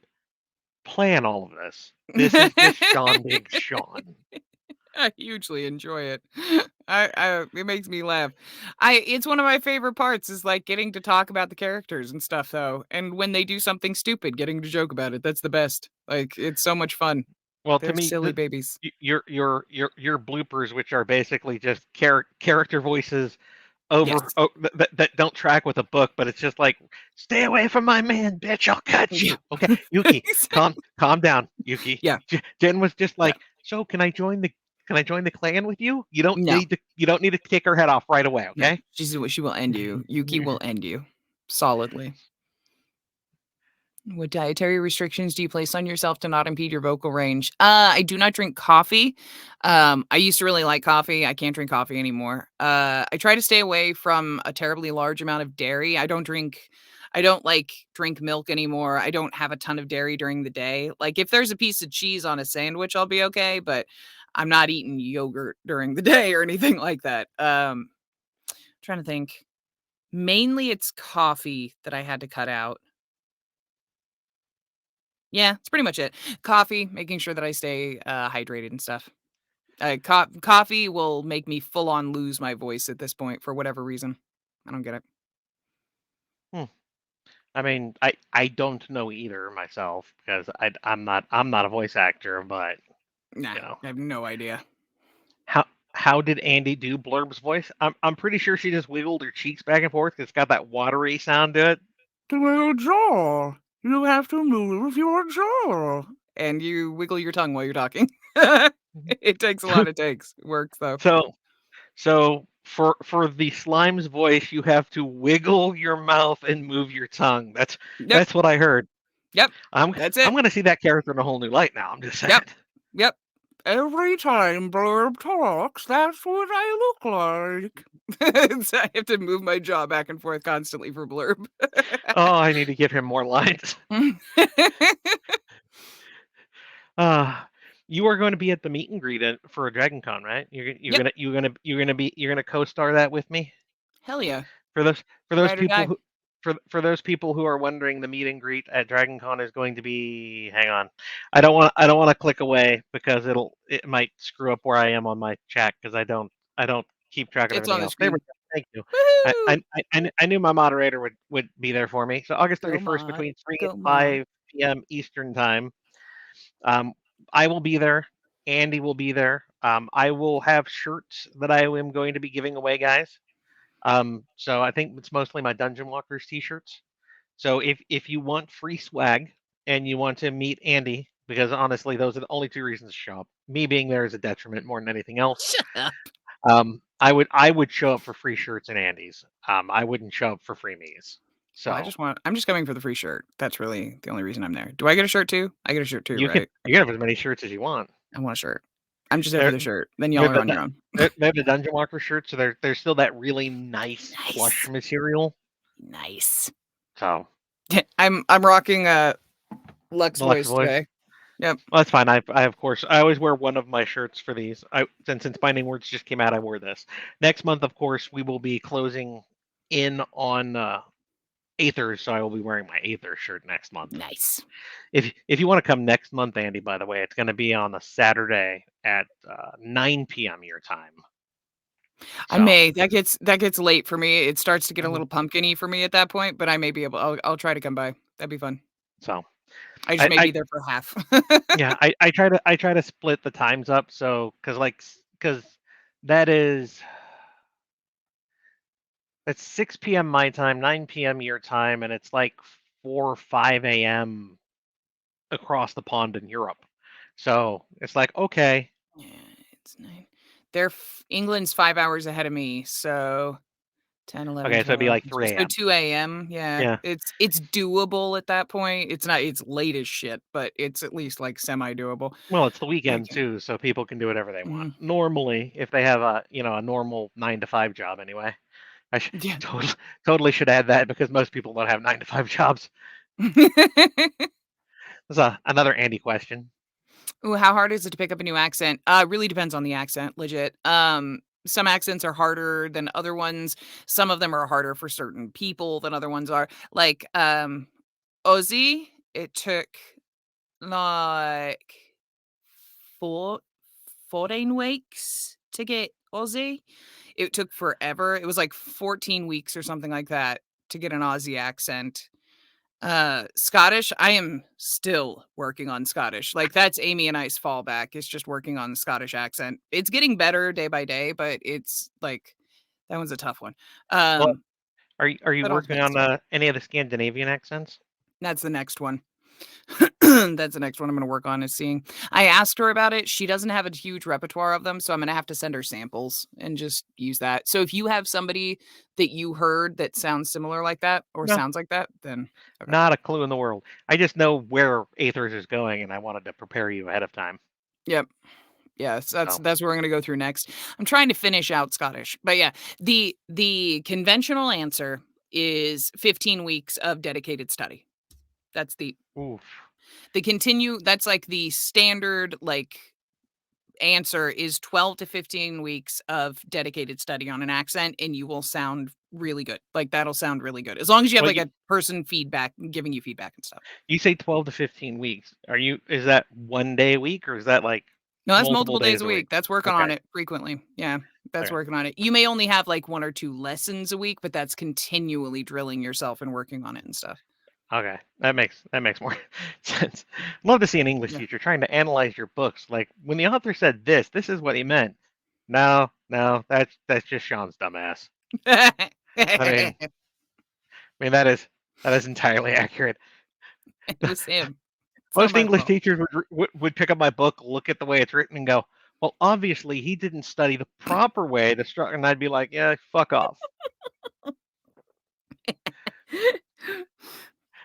plan all of this. This is just Sean being Sean. I hugely enjoy it. It makes me laugh. It's one of my favorite parts is like getting to talk about the characters and stuff though. And when they do something stupid, getting to joke about it. That's the best. Like it's so much fun. Well, to They're me, silly babies. your bloopers, which are basically just character voices Yes. that don't track with a book, but it's just like, stay away from my man, bitch! I'll cut you. Yeah. Okay, Yuki, calm down, Yuki. Yeah. Jen was just Yeah. like, so can I join the clan with you? You don't No. need to kick her head off right away, No. okay? She will end you. Yuki will end you solidly. What dietary restrictions do you place on yourself to not impede your vocal range? I do not drink coffee. I used to really like coffee. I can't drink coffee anymore. I try to stay away from a terribly large amount of dairy. I don't like drink milk anymore. I don't have a ton of dairy during the day. Like if there's a piece of cheese on a sandwich, I'll be okay, but I'm not eating yogurt during the day or anything like that. Trying to think. Mainly it's coffee that I had to cut out. Yeah, that's pretty much it. Coffee, making sure that I stay hydrated and stuff. Coffee will make me full on lose my voice at this point for whatever reason. I don't get it. I mean, I don't know either myself because I'm not a voice actor, but Nah, you know. I have no idea. How did Andy do Blurb's voice? I'm pretty sure she just wiggled her cheeks back and forth 'cause it's got that watery sound to it. The little jaw. You have to move your jaw. And you wiggle your tongue while you're talking. It takes a lot of takes. It works though. So for the slime's voice, you have to wiggle your mouth and move your tongue. That's what I heard. Yep. I'm That's it. gonna see that character in a whole new light now. I'm just saying. Yep. Every time Blurb talks, that's what I look like. So I have to move my jaw back and forth constantly for Blurb. Oh, I need to give him more lines. You are going to be at the meet and greet for a Dragon Con, right? You're gonna co-star that with me. Hell yeah. For those Ride or people die. who for those people who are wondering, the meet and greet at Dragon Con is going to be. Hang on, I don't want to click away because it might screw up where I am on my chat because I don't keep track of It's everything on the else. There we screen. go. Thank you. Woohoo! I knew my moderator would be there for me. So August Go 31st mod, between 3 go and mod. 5 p.m. Eastern time. I will be there. Andy will be there. I will have shirts that I am going to be giving away, guys. So I think it's mostly my Dungeon Walkers t-shirts. So if you want free swag and you want to meet Andy, because honestly, those are the only two reasons to shop. Me being there is a detriment more than anything else. Shut up. I would show up for free shirts and Andy's. I wouldn't show up for free me's. So Well, I'm just coming for the free shirt. That's really the only reason I'm there. Do I get a shirt too? I get a shirt too, you right? can have as many shirts as you want. I want a shirt. I'm just there for the shirt. Then y'all they're are on your own. They're the Dungeon Walker shirts, so they're still that really nice plush material. Nice. So I'm rocking Lux the Lux voice today. Yep. Well, that's fine. I of course I always wear one of my shirts for these. Since Binding Words just came out, I wore this. Next month, of course, we will be closing in on Aethers, so I will be wearing my Aether shirt next month. Nice. If you want to come next month, Andy, by the way, it's going to be on a Saturday at 9 p.m. your time. I may. That gets late for me. It starts to get a little pumpkin-y for me at that point, but I may be able. I'll try to come by. That'd be fun. So I just may be there for half. Yeah, I try to split the times up, so because that's 6 p.m. my time, 9 p.m. your time, and it's like 4 or 5 a.m. across the pond in Europe. So it's like, okay. Yeah, it's 9. England's 5 hours ahead of me, so 10, 11. Okay, so it'd be like 3 So a.m. 2 a.m. Yeah. It's doable at that point. It's late as shit, but it's at least like semi-doable. Well, it's the weekend too, so people can do whatever they want. Normally, if they have a normal 9 to 5 job anyway. I totally should add that because most people don't have 9 to 5 jobs. That's another Andy question. Ooh, how hard is it to pick up a new accent? Really depends on the accent, legit. Some accents are harder than other ones. Some of them are harder for certain people than other ones are. Like Aussie, it took like 4 14 weeks to get Aussie. It took forever. It was like 14 weeks or something like that to get an Aussie accent. Scottish, I am still working on Scottish. Like, that's Amy and I's fallback. It's just working on the Scottish accent. It's getting better day by day, but it's like that one's a tough one. Well, are you But all working depends. on any of the Scandinavian accents? That's the next one. That's the next one I'm gonna work on is seeing. I asked her about it. She doesn't have a huge repertoire of them, so I'm gonna have to send her samples and just use that. So if you have somebody that you heard that sounds similar like that or No, sounds like that, then okay. not a clue in the world. I just know where Aethers is going, and I wanted to prepare you ahead of time. Yep. Yes, So, that's what we're gonna go through next. I'm trying to finish out Scottish. But yeah, the conventional answer is 15 weeks of dedicated study. That's oof. that's like the standard like answer is 12 to 15 weeks of dedicated study on an accent and you will sound really good. Like that'll sound really good. As long as you have Well, like a person feedback giving you feedback and stuff. you say 12 to 15 weeks. Is that one day a week, or is that like No, that's multiple multiple days days a a week? week. That's working on Okay. it frequently. Yeah, that's Okay. working on it. You may only have like 1 or 2 lessons a week, but that's continually drilling yourself and working on it and stuff. Okay. That makes more sense. Love to see an English Yeah. teacher trying to analyze your books. Like when the author said this is what he meant. No, that's just Sean's dumbass. I mean that is entirely accurate. It was him. It's not Most my English fault. teachers would pick up my book, look at the way it's written, and go, "Well, obviously he didn't study the proper way to structure." And I'd be like, "Yeah, fuck off."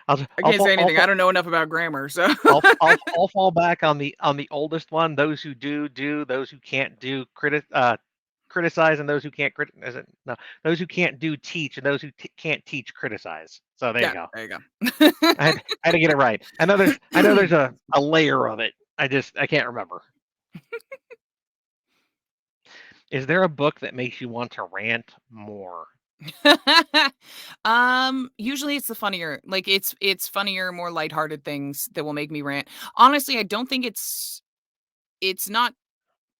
I'll I I'll can't say fall, I'll anything. I fall, don't know enough about grammar, so I'll fall back on the oldest one. Those who do, those who can't do, criticize, and those who can't criticize. No, those who can't do teach, and those who can't teach criticize. So there you yeah, go. there you I had to get it right. I know there's a layer of it. I can't remember. Is there a book that makes you want to rant more? go. Usually it's the funnier, like it's funnier, more lighthearted things that will make me rant. Honestly, I don't think it's not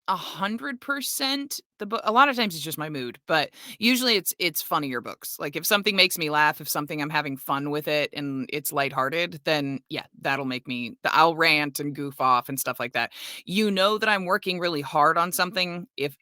100% the book. A lot of times it's just my mood, but usually it's funnier books. Like if something makes me laugh, if something I'm having fun with it and it's lighthearted, then yeah, that'll make me. I'll rant and goof off and stuff like that. You know that I'm working really hard on something. If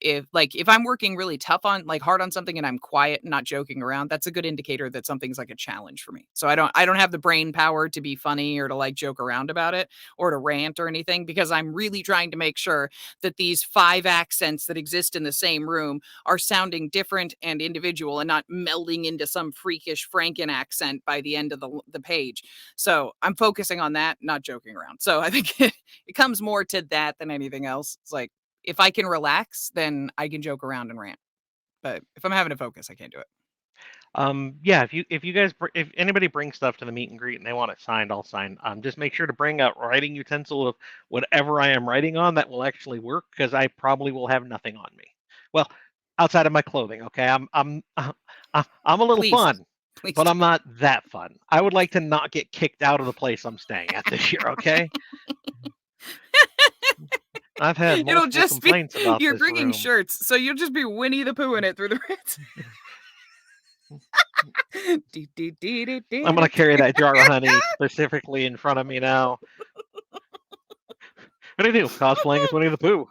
I'm working really tough on like hard on something and I'm quiet and not joking around, that's a good indicator that something's like a challenge for me. So I don't have the brain power to be funny or to like joke around about it or to rant or anything because I'm really trying to make sure that these 5 accents that exist in the same room are sounding different and individual and not melding into some freakish Franken accent by the end of the page. So I'm focusing on that, not joking around. So I think it comes more to that than anything else. It's like if I can relax, then I can joke around and rant. But if I'm having to focus, I can't do it. Yeah, if anybody brings stuff to the meet and greet and they want it signed, I'll sign. Just make sure to bring a writing utensil of whatever I am writing on that will actually work, because I probably will have nothing on me. Well, outside of my clothing, okay. I'm a little Please, fun, please. but I'm not that fun. I would like to not get kicked out of the place I'm staying at this year, okay? I've had It'll multiple just be complaints about you're this bringing room. shirts, so you'll just be Winnie the Pooh in it through the rest. I'm gonna carry that jar of honey specifically in front of me now. What do you do? Cosplaying as Winnie the Pooh.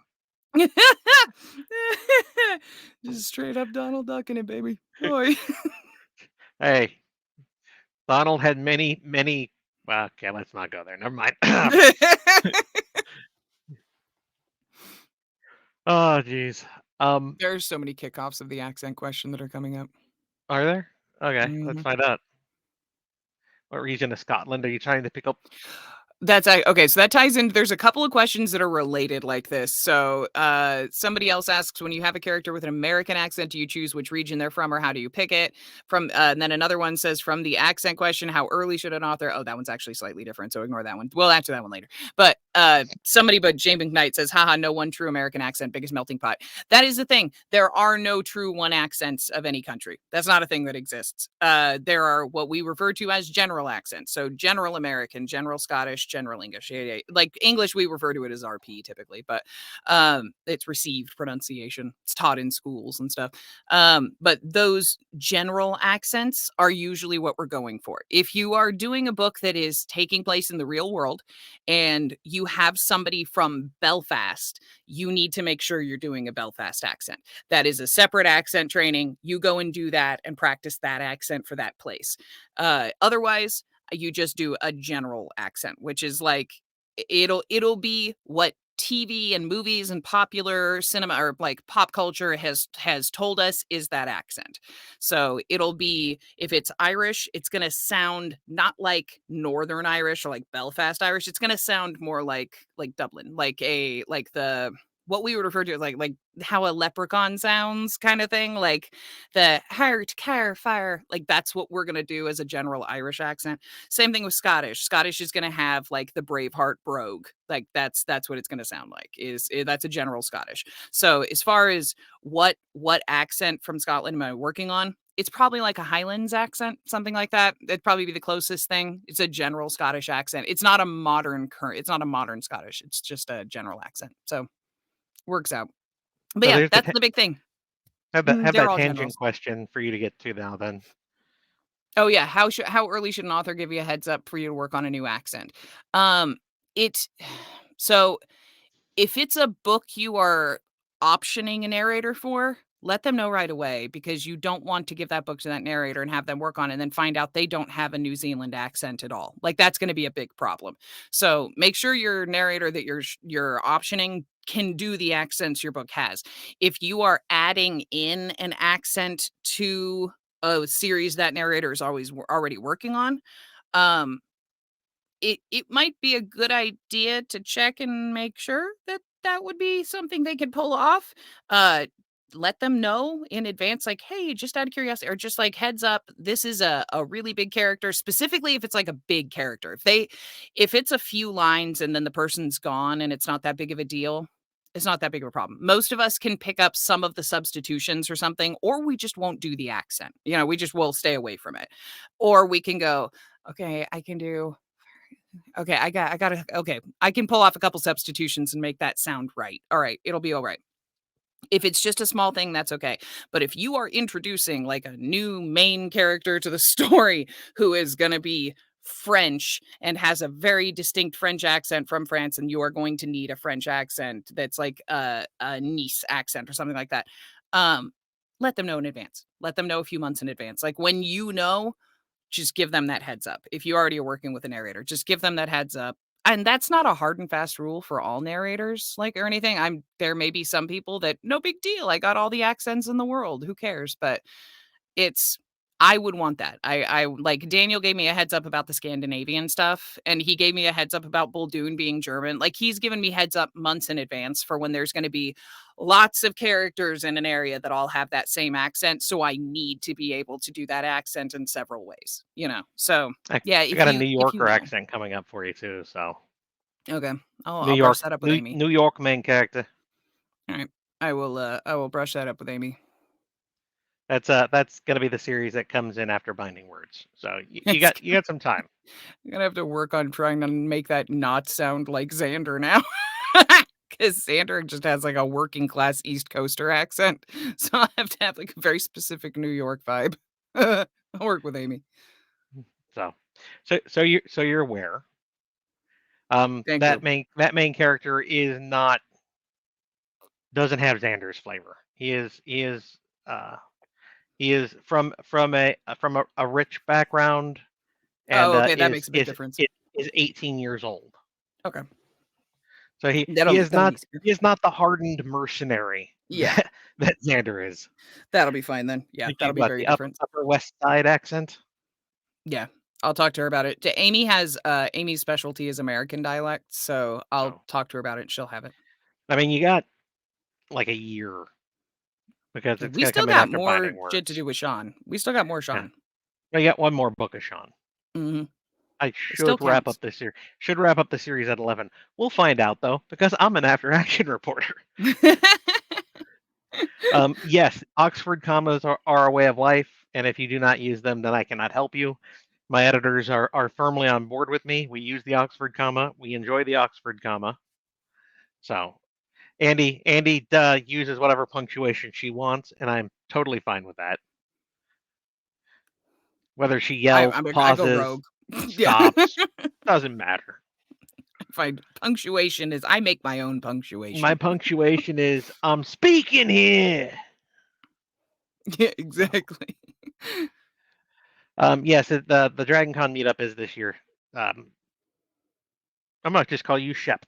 Just straight up Donald Duck in it, baby. Boy. Hey, Donald had many. Well, okay, let's not go there. Never mind. Oh, geez. There's so many kickoffs of the accent question that are coming up. Are there? Okay, let's Mhm. find out. What region of Scotland are you trying to pick up? Okay, so that ties in. There's a couple of questions that are related like this. So somebody else asks, when you have a character with an American accent, do you choose which region they're from or how do you pick it? And then another one says, from the accent question, how early should an author? Oh, that one's actually slightly different, so ignore that one. We'll answer that one later. But somebody but Jane McKnight says, haha, no one true American accent, biggest melting pot. That is the thing. There are no true one accents of any country. That's not a thing that exists. There are what we refer to as general accents. So general American, general Scottish, general English. Yeah. Like English, we refer to it as RP typically, but it's received pronunciation. It's taught in schools and stuff. But those general accents are usually what we're going for. If you are doing a book that is taking place in the real world and you have somebody from Belfast, you need to make sure you're doing a Belfast accent. That is a separate accent training. You go and do that and practice that accent for that place. Otherwise, you just do a general accent, which is like it'll be what TV and movies and popular cinema or like pop culture has told us is that accent. So it'll be, if it's Irish, it's going to sound not like Northern Irish or like Belfast Irish. It's going to sound more like Dublin, like the what we would refer to as like how a leprechaun sounds kind of thing, like the heart car fire, like that's what we're going to do as a general Irish accent. Same thing with Scottish. Scottish is going to have like the Braveheart brogue, like that's what it's going to sound like, that's a general Scottish. So as far as what accent from Scotland am I working on, it's probably like a Highlands accent, something like that. It'd probably be the closest thing. It's a general Scottish accent. It's not a modern Scottish. It's just a general accent. So works out. But So yeah, there's that's the big thing. have They're that all tangent generals. question for you to get to now. Then Oh yeah, how early should an author give you a heads up for you to work on a new accent? It so if it's a book you are optioning a narrator for, let them know right away, because you don't want to give that book to that narrator and have them work on it and then find out they don't have a New Zealand accent at all. Like that's going to be a big problem. So make sure your narrator that you're optioning can do the accents your book has. If you are adding in an accent to a series that narrator is already working on, um, it might be a good idea to check and make sure that that would be something they could pull off. Let them know in advance, like, hey, just out of curiosity, or just like heads up, this is a really big character, specifically if it's like a big character. If it's a few lines and then the person's gone and it's not that big of a deal, it's not that big of a problem. Most of us can pick up some of the substitutions or something, or we just won't do the accent. We just will stay away from it. Or we can go, okay, I can do okay, I can pull off a couple substitutions and make that sound right. All right, it'll be all right. If it's just a small thing, that's okay. But if you are introducing like a new main character to the story who is going to be French and has a very distinct French accent from France, and you are going to need a French accent that's like a Nice accent or something like that, let them know in advance. Let them know a few months in advance. Like when just give them that heads up. If you already are working with a narrator, just give them that heads up. And that's not a hard and fast rule for all narrators, like, or anything. There may be some people that no big deal. I got all the accents in the world. Who cares? But I would want that. I like Daniel gave me a heads up about the Scandinavian stuff, and he gave me a heads up about Buldoon being German. Like he's given me heads up months in advance for when there's going to be lots of characters in an area that all have that same accent. So I need to be able to do that accent in several ways, So yeah, I got a New Yorker accent coming up for you too. So okay, I'll brush that up with Amy. New York main character. All right, I will brush that up with Amy. That's gonna be the series that comes in after Binding Words. So you got some time. I'm gonna have to work on trying to make that not sound like Xander now. Because Xander just has like a working class East Coaster accent. So I have to have like a very specific New York vibe. I'll work with Amy. So you're aware. That main character doesn't have Xander's flavor. He is from a rich background, and that makes a big difference. Is 18 years old. Okay. So he is not the hardened mercenary. Yeah, that Xander is. That'll be fine then. Yeah, that'll be very different. Upper West Side accent. Yeah, I'll talk to her about it. Amy's specialty is American dialect, so I'll talk to her about it. And she'll have it. I mean, you got like a year. Because we still got more shit to do with Sean. We still got more Sean. Yeah. I got one more book of Sean. Mm-hmm. I should wrap up this series. Should wrap up the series at 11. We'll find out though, because I'm an after action reporter. Yes, Oxford commas are a way of life, and if you do not use them, then I cannot help you. My editors are firmly on board with me. We use the Oxford comma. We enjoy the Oxford comma. So Andy uses whatever punctuation she wants, and I'm totally fine with that. Whether she yells, I go pauses, rogue. Yeah. stops, doesn't matter. Fine. Punctuation is I make my own punctuation. My punctuation is I'm speaking here. Yeah, exactly. Yes, the Dragon Con meetup is this year. I'm gonna just call you Shep.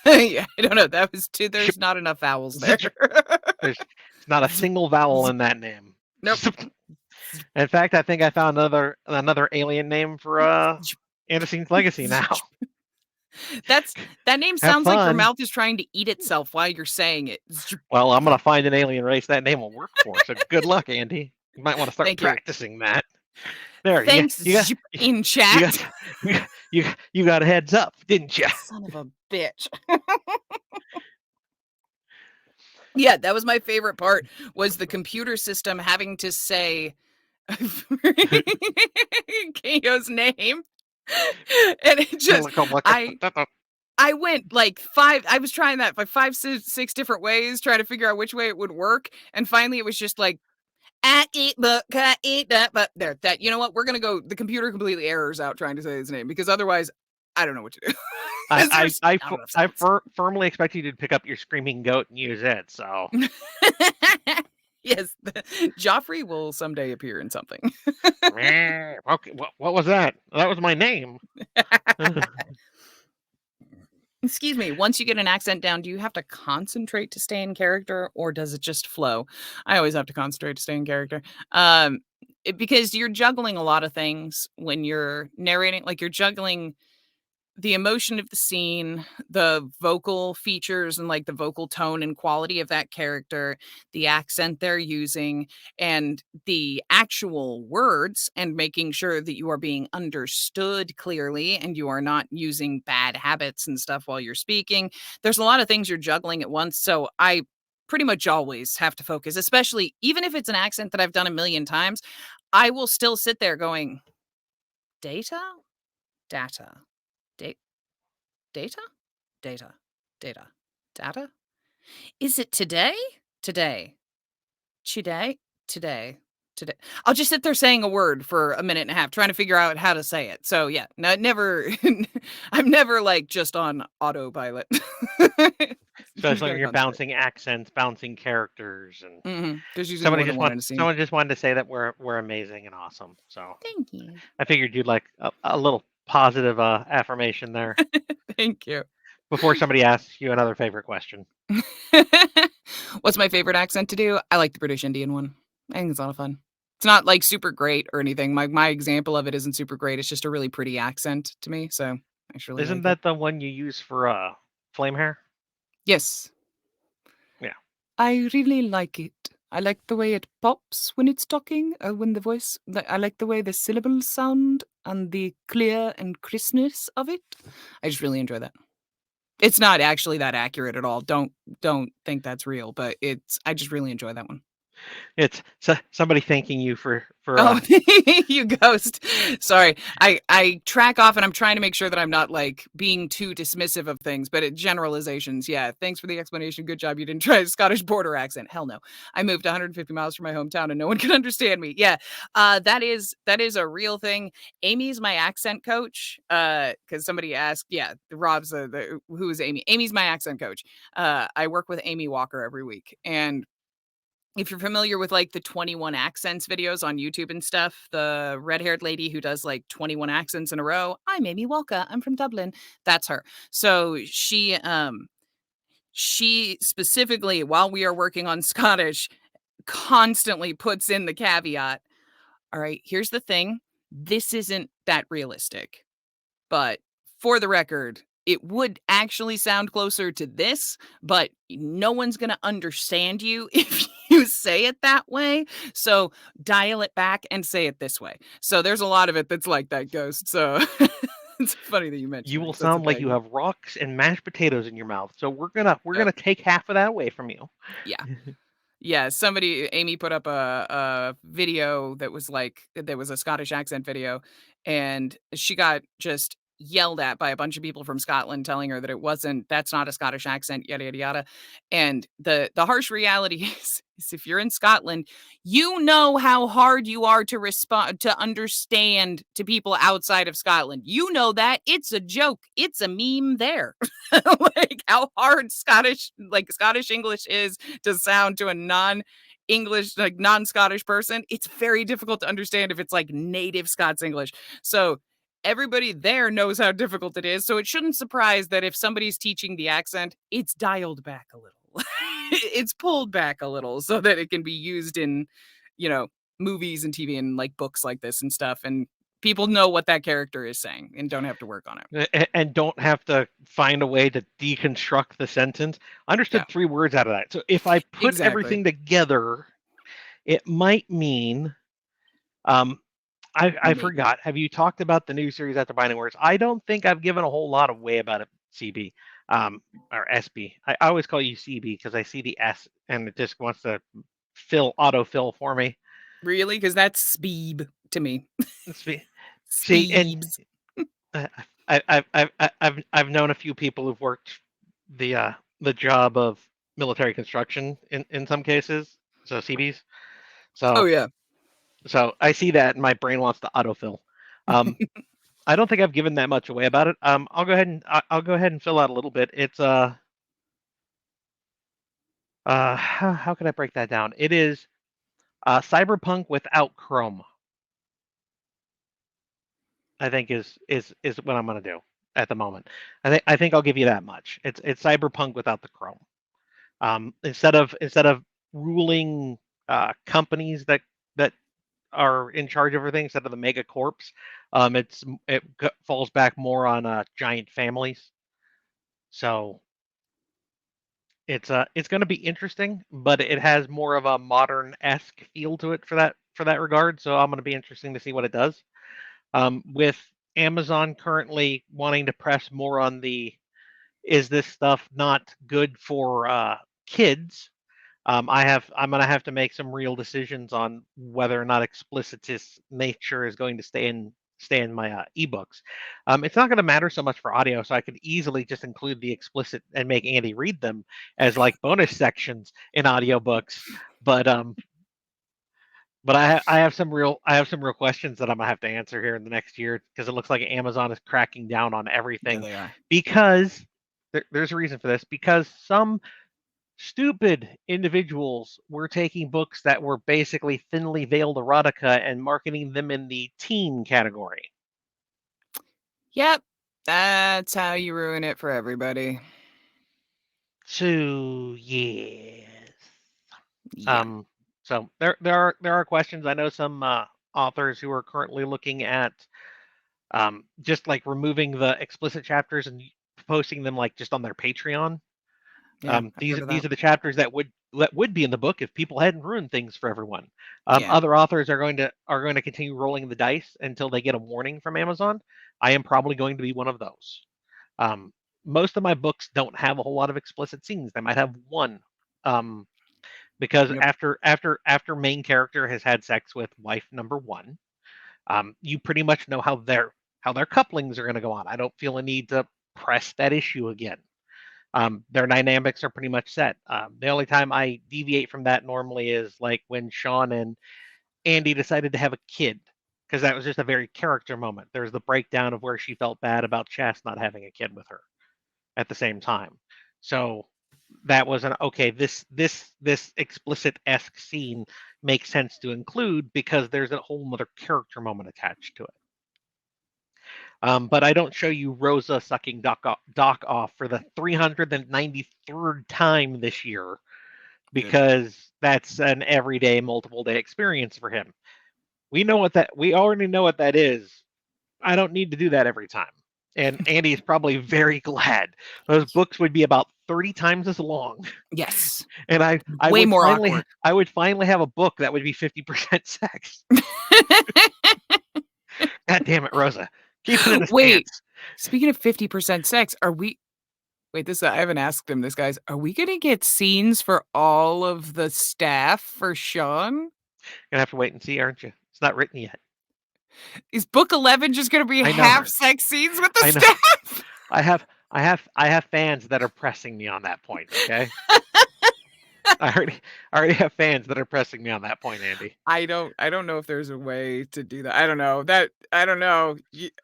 Yeah, I don't know. That was too. There's not enough vowels there. There's not a single vowel in that name. Nope. In fact, I think I found another alien name for Anticine's Legacy now. That name sounds like your mouth is trying to eat itself while you're saying it. Well, I'm gonna find an alien race that name will work for. So good luck, Andy. You might want to start practicing that. There. Thanks, in chat. You got a heads up, didn't you? Son of a bitch. Yeah, that was my favorite part. Was the computer system having to say Keio's name, and it just I went like I was trying that by 5, 6 different ways, trying to figure out which way it would work, and finally it was just like I eat but there. That you know what? We're gonna go. The computer completely errors out trying to say his name because otherwise, I don't know what to do. I firmly expect you to pick up your screaming goat and use it. So yes, Joffrey will someday appear in something. Okay, what was that? That was my name. Excuse me, once you get an accent down, do you have to concentrate to stay in character or does it just flow? I always have to concentrate to stay in character. Because you're juggling a lot of things when you're narrating, like you're juggling the emotion of the scene, the vocal features and like the vocal tone and quality of that character, the accent they're using, and the actual words, and making sure that you are being understood clearly and you are not using bad habits and stuff while you're speaking. There's a lot of things you're juggling at once. So I pretty much always have to focus, especially even if it's an accent that I've done a million times, I will still sit there going, data. Is it today? Today. I'll just sit there saying a word for a minute and a half, trying to figure out how to say it. So yeah, never. I'm never like just on autopilot. Especially when you're bouncing accents, bouncing characters, and someone just wanted to say that we're amazing and awesome. So thank you. I figured you'd like a little positive affirmation there. Thank you. Before somebody asks you another favorite question. What's my favorite accent to do? I like the British Indian one. I think it's a lot of fun. It's not like super great or anything. My example of it isn't super great. It's just a really pretty accent to me. So actually, isn't that the one you use for flame hair? Yes. Yeah. I really like it. I like the way it pops when it's talking, when the voice. I like the way the syllables sound and the clear and crispness of it. I just really enjoy that. It's not actually that accurate at all. Don't think that's real, but I just really enjoy that one. It's somebody thanking you for oh, you ghost. Sorry. I track off and I'm trying to make sure that I'm not like being too dismissive of things, but generalizations. Yeah. Thanks for the explanation. Good job. You didn't try a Scottish border accent. Hell no. I moved 150 miles from my hometown and no one can understand me. Yeah. That is a real thing. Amy's my accent coach. Cause somebody asked, yeah, Rob's who is Amy? Amy's my accent coach. I work with Amy Walker every week, and if you're familiar with like the 21 accents videos on YouTube and stuff, the red-haired lady who does like 21 accents in a row, I'm Amy Walker, I'm from Dublin. That's her. So she specifically, while we are working on Scottish, constantly puts in the caveat. All right, here's the thing. This isn't that realistic. But for the record, it would actually sound closer to this, but no one's going to understand you if you say it that way. So dial it back and say it this way. So there's a lot of it that's like that, Ghost. So it's funny that you mentioned. You will sound like you have rocks and mashed potatoes in your mouth. So we're gonna take half of that away from you. Yeah. Yeah, Amy put up a video that was like there was a Scottish accent video, and she got just yelled at by a bunch of people from Scotland telling her that that's not a Scottish accent, yada yada yada. And the harsh reality is if you're in Scotland, you know how hard you are to respond to understand to people outside of Scotland. You know that it's a joke. It's a meme there. Like how hard Scottish English is to sound to a non-English, like non-Scottish person. It's very difficult to understand if it's like native Scots English. So everybody there knows how difficult it is. So it shouldn't surprise that if somebody's teaching the accent, it's dialed back a little. It's pulled back a little so that it can be used in, movies and TV and like books like this and stuff. And people know what that character is saying and don't have to work on it. And don't have to find a way to deconstruct the sentence. I understood 3 words out of that. So if I put everything together, it might mean, I forgot. Have you talked about the new series After Binding Words? I don't think I've given a whole lot away about it, CB, or SB. I always call you CB because I see the S and it just wants to autofill for me. Really? Because that's Speeb to me. See, and I've known a few people who've worked the job of military construction in some cases, so CBs. So yeah. So I see that and my brain wants to autofill. I don't think I've given that much away about it. I'll go ahead and fill out a little bit. It's how can I break that down? It is cyberpunk without Chrome. I think is what I'm gonna do at the moment. I think I'll give you that much. It's cyberpunk without the Chrome. Instead of ruling companies that are in charge of everything, instead of the mega corps, it falls back more on giant families. So it's going to be interesting, but it has more of a modern-esque feel to it for that regard. So I'm going to be interesting to see what it does. With Amazon currently wanting to press more on is this stuff not good for kids? I'm going to have to make some real decisions on whether or not explicitist nature is going to stay in my ebooks. It's not going to matter so much for audio, so I could easily just include the explicit and make Andy read them as like bonus sections in audiobooks. But I have some real questions that I'm gonna have to answer here in the next year because it looks like Amazon is cracking down on everything. Yeah, they are. Because there's a reason for this. Because some stupid individuals were taking books that were basically thinly veiled erotica and marketing them in the teen category. Yep, that's how you ruin it for everybody. So yes. Yeah. So there are questions. I know some authors who are currently looking at just like removing the explicit chapters and posting them like just on their Patreon. Yeah, these are the chapters that would be in the book if people hadn't ruined things for everyone. Yeah. Other authors are going to continue rolling the dice until they get a warning from Amazon. I am probably going to be one of those. Most of my books don't have a whole lot of explicit scenes. They might have one. Because after main character has had sex with wife number 1, you pretty much know how their couplings are going to go on. I don't feel a need to press that issue again. Their dynamics are pretty much set. The only time I deviate from that normally is like when Sean and Andy decided to have a kid, because that was just a very character moment. There's the breakdown of where she felt bad about Chess not having a kid with her at the same time. So that was okay. This explicit-esque scene makes sense to include because there's a whole other character moment attached to it. But I don't show you Rosa sucking Doc off for the 393rd time this year because that's an everyday, multiple-day experience for him. We already know what that is. I don't need to do that every time. And Andy's probably very glad. Those books would be about 30 times as long. Yes. And I would finally have a book that would be 50% sex. God damn it, Rosa. Keep it in a Wait, stance. Speaking of 50% sex, are we Wait, this I haven't asked him this, guys. Are we gonna get scenes for all of the staff for Sean? Gonna have to wait and see, aren't you? It's not written yet. Is book 11 just gonna be I know. half sex scenes with the I know. staff? I have fans that are pressing me on that point. Okay. I already have fans that are pressing me on that point, Andy. I don't know if there's a way to do that. I don't know. I don't know.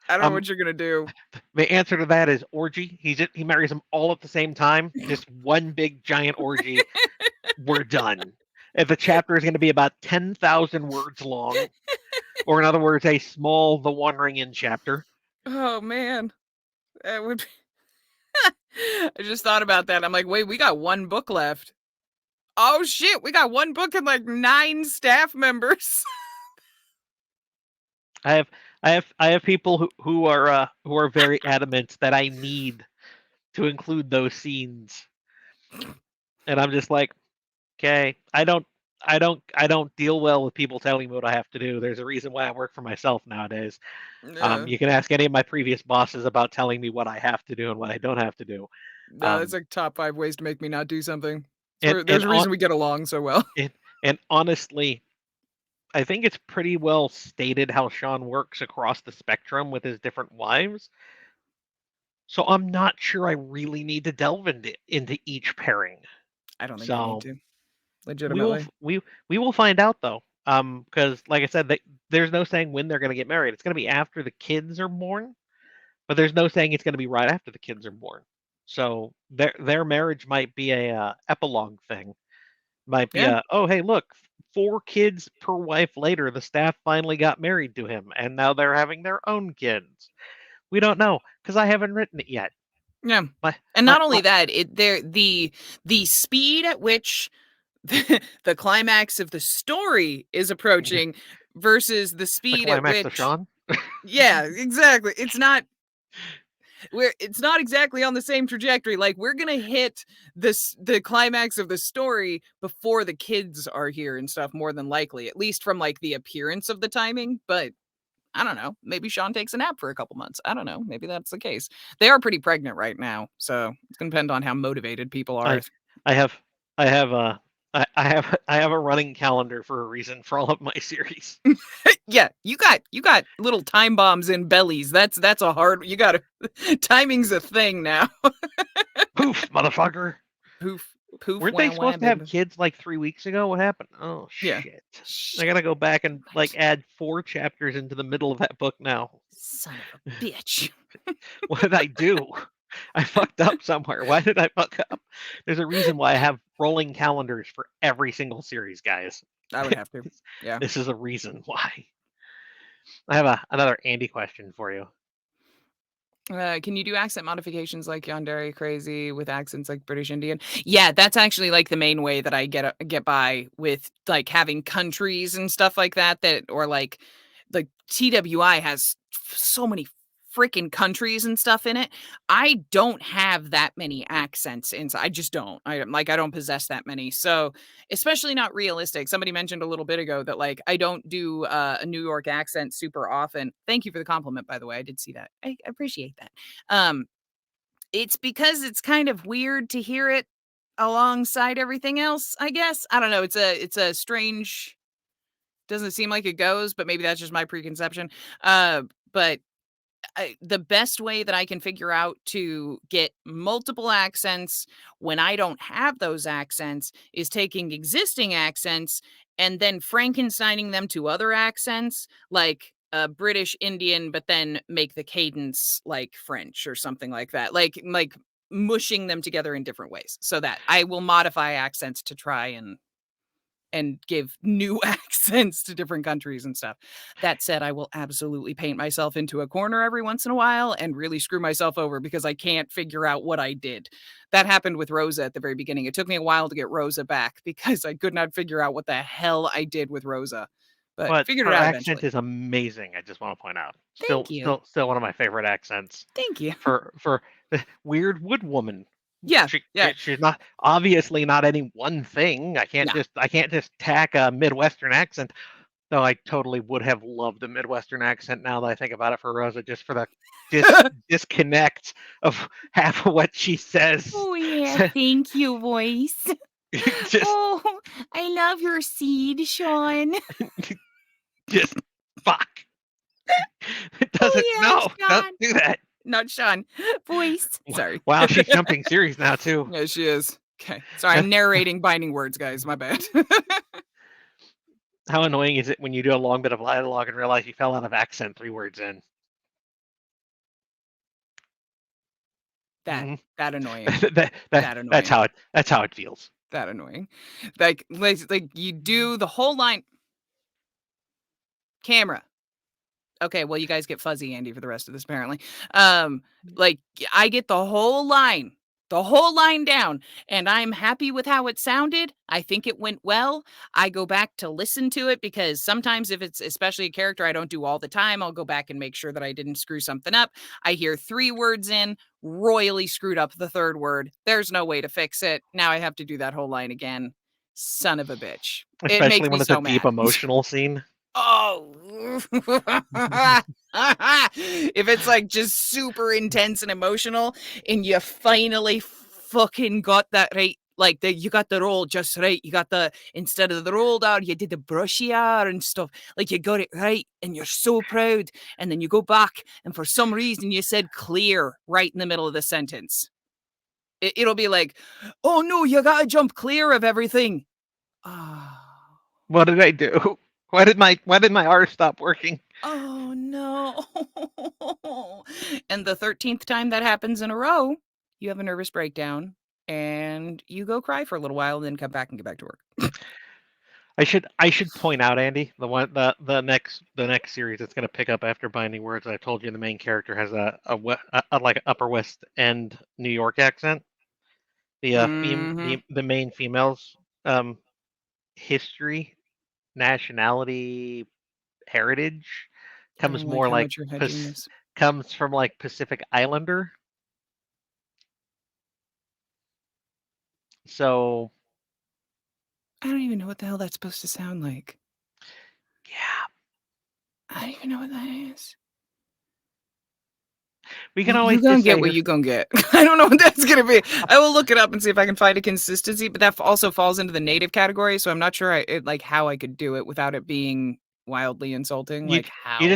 I don't know what you're gonna do. The answer to that is orgy. He marries them all at the same time. Just one big giant orgy. We're done. If the chapter is going to be about 10,000 words long, or in other words, a small The Wandering Inn chapter. Oh man, that would. I just thought about that. I'm like, wait, we got one book left. Oh shit, we got one book and like 9 staff members. I have people who are very adamant that I need to include those scenes, and I'm just like, okay, I don't deal well with people telling me what I have to do. There's a reason why I work for myself nowadays. Yeah. You can ask any of my previous bosses about telling me what I have to do and what I don't have to do. No, it's like top 5 ways to make me not do something. And- There's and a reason we get along so well. And honestly, I think it's pretty well stated how Sean works across the spectrum with his different wives. So I'm not sure I really need to delve into each pairing. I don't think I need So to. Legitimately. we will find out though. Because like I said, there's no saying when they're going to get married. It's going to be after the kids are born, but there's no saying it's going to be right after the kids are born. So their marriage might be a epilogue thing. Might be Yeah. oh hey look, 4 kids per wife later, the staff finally got married to him, and now they're having their own kids. We don't know because I haven't written it yet. Yeah. My- And not my- only my- that, the speed at which the climax of the story is approaching versus the the speed at climax of which Sean. Yeah, exactly. It's not exactly on the same trajectory. Like we're gonna hit the climax of the story before the kids are here and stuff, more than likely, at least from like the appearance of the timing. But I don't know. Maybe Sean takes a nap for a couple months. I don't know. Maybe that's the case. They are pretty pregnant right now, so it's gonna depend on how motivated people are. I have a running calendar for a reason for all of my series. Yeah, you got little time bombs in bellies. That's a hard. You got to timing's a thing now. Poof, motherfucker. Poof, poof. Weren't they wah, supposed wah, to have baby. kids like 3 weeks ago? What happened? Oh Yeah. shit! I gotta go back and like add 4 chapters into the middle of that book now. Son of a bitch. What did I do? I fucked up somewhere. Why did I fuck up? There's a reason why I have rolling calendars for every single series, guys. I would have to. Yeah. This is a reason why. I have another Andy question for you. Can you do accent modifications like Yandere Crazy with accents like British Indian? Yeah, that's actually like the main way that I get by with like having countries and stuff like that. Or like TWI has so many freaking countries and stuff in it. I don't have that many accents inside. I just don't. I don't possess that many. So especially not realistic. Somebody mentioned a little bit ago that like I don't do a New York accent super often. Thank you for the compliment, by the way. I did see that. I appreciate that. It's because it's kind of weird to hear it alongside everything else, I guess. I don't know. It's a strange, doesn't seem like it goes, but maybe that's just my preconception. But the best way that I can figure out to get multiple accents when I don't have those accents is taking existing accents and then Frankensteining them to other accents, like British Indian, but then make the cadence like French or something like that. Like mushing them together in different ways so that I will modify accents to try and give new accents to different countries and stuff. That said, I will absolutely paint myself into a corner every once in a while and really screw myself over because I can't figure out what I did. That happened with Rosa at the very beginning. It took me a while to get Rosa back because I could not figure out what the hell I did with Rosa. But figured her it out accent eventually. is amazing. I just want to point out. Thank you. Still one of my favorite accents. Thank you. For the weird wood woman. Yeah. She's not obviously not any one thing. I can't just tack a Midwestern accent Though I totally would have loved a Midwestern accent now that I think about it for Rosa, just for the disconnect of half of what she says. Oh yeah, thank you, voice. just Oh, I love your seed, Sean. just fuck. It doesn't yeah, no, Sean. don't do that. Not Sean. Voice. Sorry. Wow, she's jumping series now too. Yeah, she is. Okay. Sorry, I'm narrating Binding Words, guys. My bad. How annoying is it when you do a long bit of dialogue and realize you fell out of accent 3 words in? That annoying. That's annoying. how it feels. That annoying. Like you do the whole line. Camera. Okay, well, you guys get fuzzy, Andy, for the rest of this, apparently. Like, I get the whole line down, and I'm happy with how it sounded. I think it went well. I go back to listen to it because sometimes if it's especially a character I don't do all the time, I'll go back and make sure that I didn't screw something up. I hear 3 words in, royally screwed up the 3rd word. There's no way to fix it. Now I have to do that whole line again. Son of a bitch. It Especially makes when me it's so a deep mad. emotional scene. Oh, if it's like just super intense and emotional and you finally fucking got that right, like you got the roll just right, you got the, instead of the rolled R, you did the brushy R and stuff, like you got it right and you're so proud, and then you go back and for some reason you said clear right in the middle of the sentence. It'll be like, oh no, you gotta jump clear of everything. What did I do? Why did my R stop working? Oh no. And the 13th time that happens in a row, you have a nervous breakdown and you go cry for a little while and then come back and get back to work. I should point out, Andy, the next series that's going to pick up after Binding Words. I told you the main character has a like Upper West End New York accent. The main female's history, nationality, heritage comes more like comes from like Pacific Islander. So I don't even know what the hell that's supposed to sound like. Yeah. I don't even know what that is. We can always you gonna get what you gonna get. I don't know what that's gonna be. I will look it up and see if I can find a consistency, but that also falls into the native category, so I'm not sure how I could do it without it being wildly insulting. How? You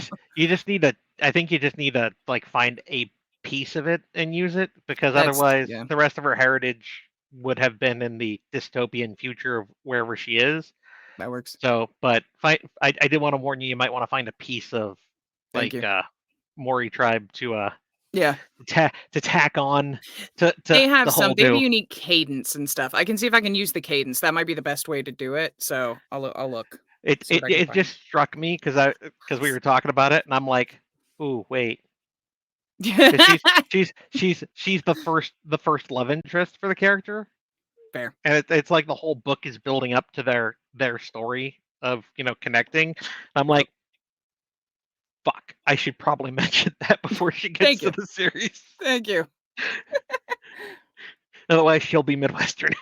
just need to. I think you just need to like find a piece of it and use it, because otherwise the rest of her heritage would have been in the dystopian future of wherever she is. That works. So, but I did want to warn you. You might want to find a piece of Mori tribe to tack on to they have they have a unique cadence and stuff. I can see if I can use the cadence. That might be the best way to do it. So I'll look. It just struck me because we were talking about it and I'm like, ooh, wait. she's the first love interest for the character. Fair. And it's like the whole book is building up to their story of connecting. I'm like, fuck, I should probably mention that before she gets to the series. Thank you. Otherwise, she'll be Midwestern.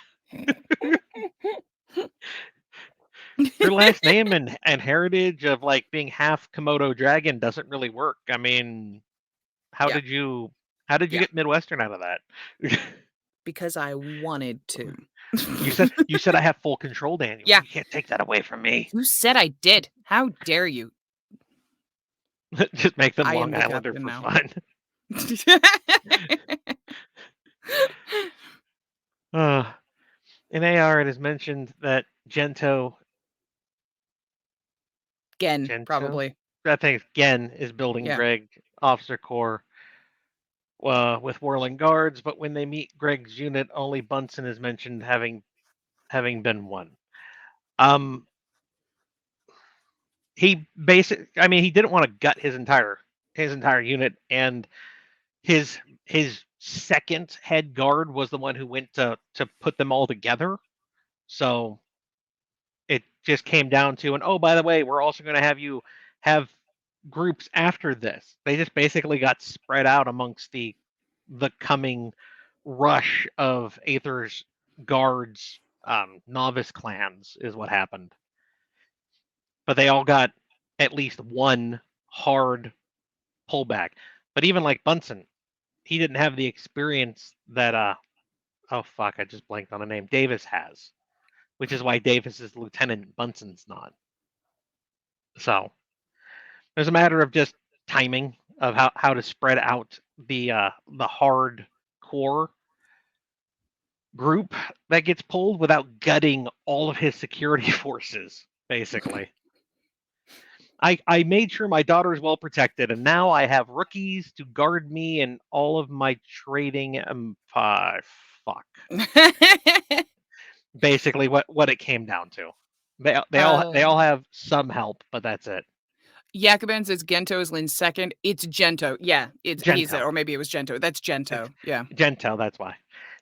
Her last name and heritage of like being half Komodo dragon doesn't really work. I mean, how did you get Midwestern out of that? Because I wanted to. You said I have full control, Daniel. Yeah. You can't take that away from me. You said I did. How dare you? Just make them Long Islander for fun. In AR, it is mentioned that Gento, probably. I think Gen is building Greg Officer Corps with whirling guards, but when they meet Greg's unit, only Bunsen is mentioned having been one. He didn't want to gut his entire unit, and his second head guard was the one who went to put them all together. So it just came down to, and oh, by the way, we're also going to have you have groups after this. They just basically got spread out amongst the coming rush of Aether's guards, novice clans is what happened. but they all got at least one hard pullback. But even like Bunsen, he didn't have the experience that oh fuck, I just blanked on a name. Davis has, which is why Davis is lieutenant, Bunson's not. So there's a matter of just timing of how to spread out the hard core group that gets pulled without gutting all of his security forces, basically. I made sure my daughter is well protected, and now I have rookies to guard me and all of my trading. Fuck. Basically, what it came down to. They all have some help, but that's it. Yakuben says Gento is Lynn's second. It's Gento. Yeah, he's Gento. or maybe it was Gento. That's Gento. Yeah. Gento, that's why.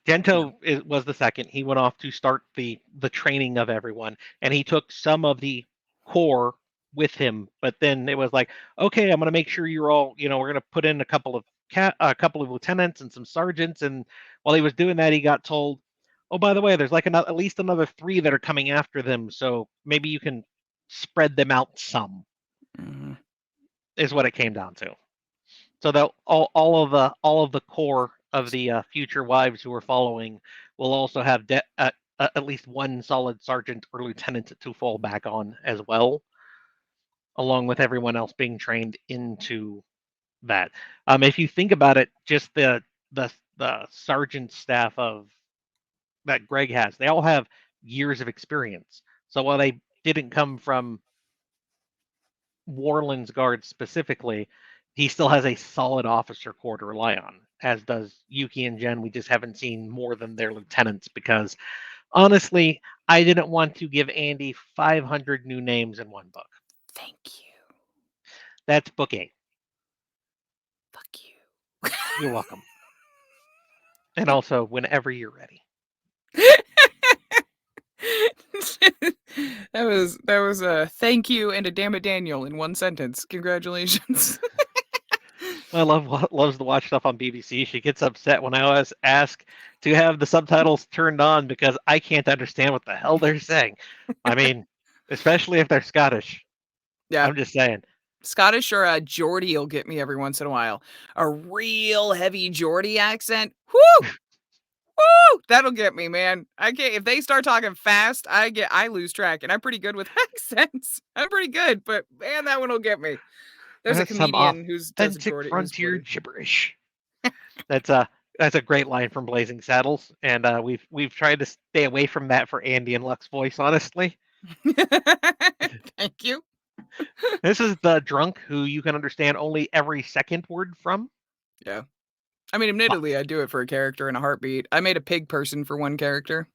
Gento was the second. He went off to start the training of everyone, and he took some of the core with him. But then it was like, okay, I'm going to make sure you're all, we're going to put in a couple of lieutenants and some sergeants. And while he was doing that, he got told, oh, by the way, there's like at least another 3 that are coming after them, so maybe you can spread them out some. Mm-hmm. Is what it came down to. So that all of the core of the future wives who are following will also have at least one solid sergeant or lieutenant to fall back on as well, along with everyone else being trained into that. If you think about it, just the sergeant staff of that Greg has, they all have years of experience. So while they didn't come from Warland's guard specifically, he still has a solid officer corps to rely on, as does Yuki and Jen. We just haven't seen more than their lieutenants because, honestly, I didn't want to give Andy 500 new names in one book. Thank you. That's book 8. Fuck you. You're welcome. And also, whenever you're ready. that was a thank you and a damn it Daniel in one sentence. Congratulations. My love loves to watch stuff on BBC. She gets upset when I always ask to have the subtitles turned on because I can't understand what the hell they're saying. I mean, especially if they're Scottish. Yeah, I'm just saying. Scottish or a Geordie will get me every once in a while. A real heavy Geordie accent. Whoo! Woo! That'll get me, man. I can't. If they start talking fast, I lose track, and I'm pretty good with accents. I'm pretty good, but man, that one will get me. There's a comedian who's does Geordie, frontier gibberish. That's a great line from Blazing Saddles, and we've tried to stay away from that for Andy and Luck's voice, honestly. Thank you. This is the drunk who you can understand only every second word from. Yeah. I mean, admittedly, I do it for a character in a heartbeat. I made a pig person for one character.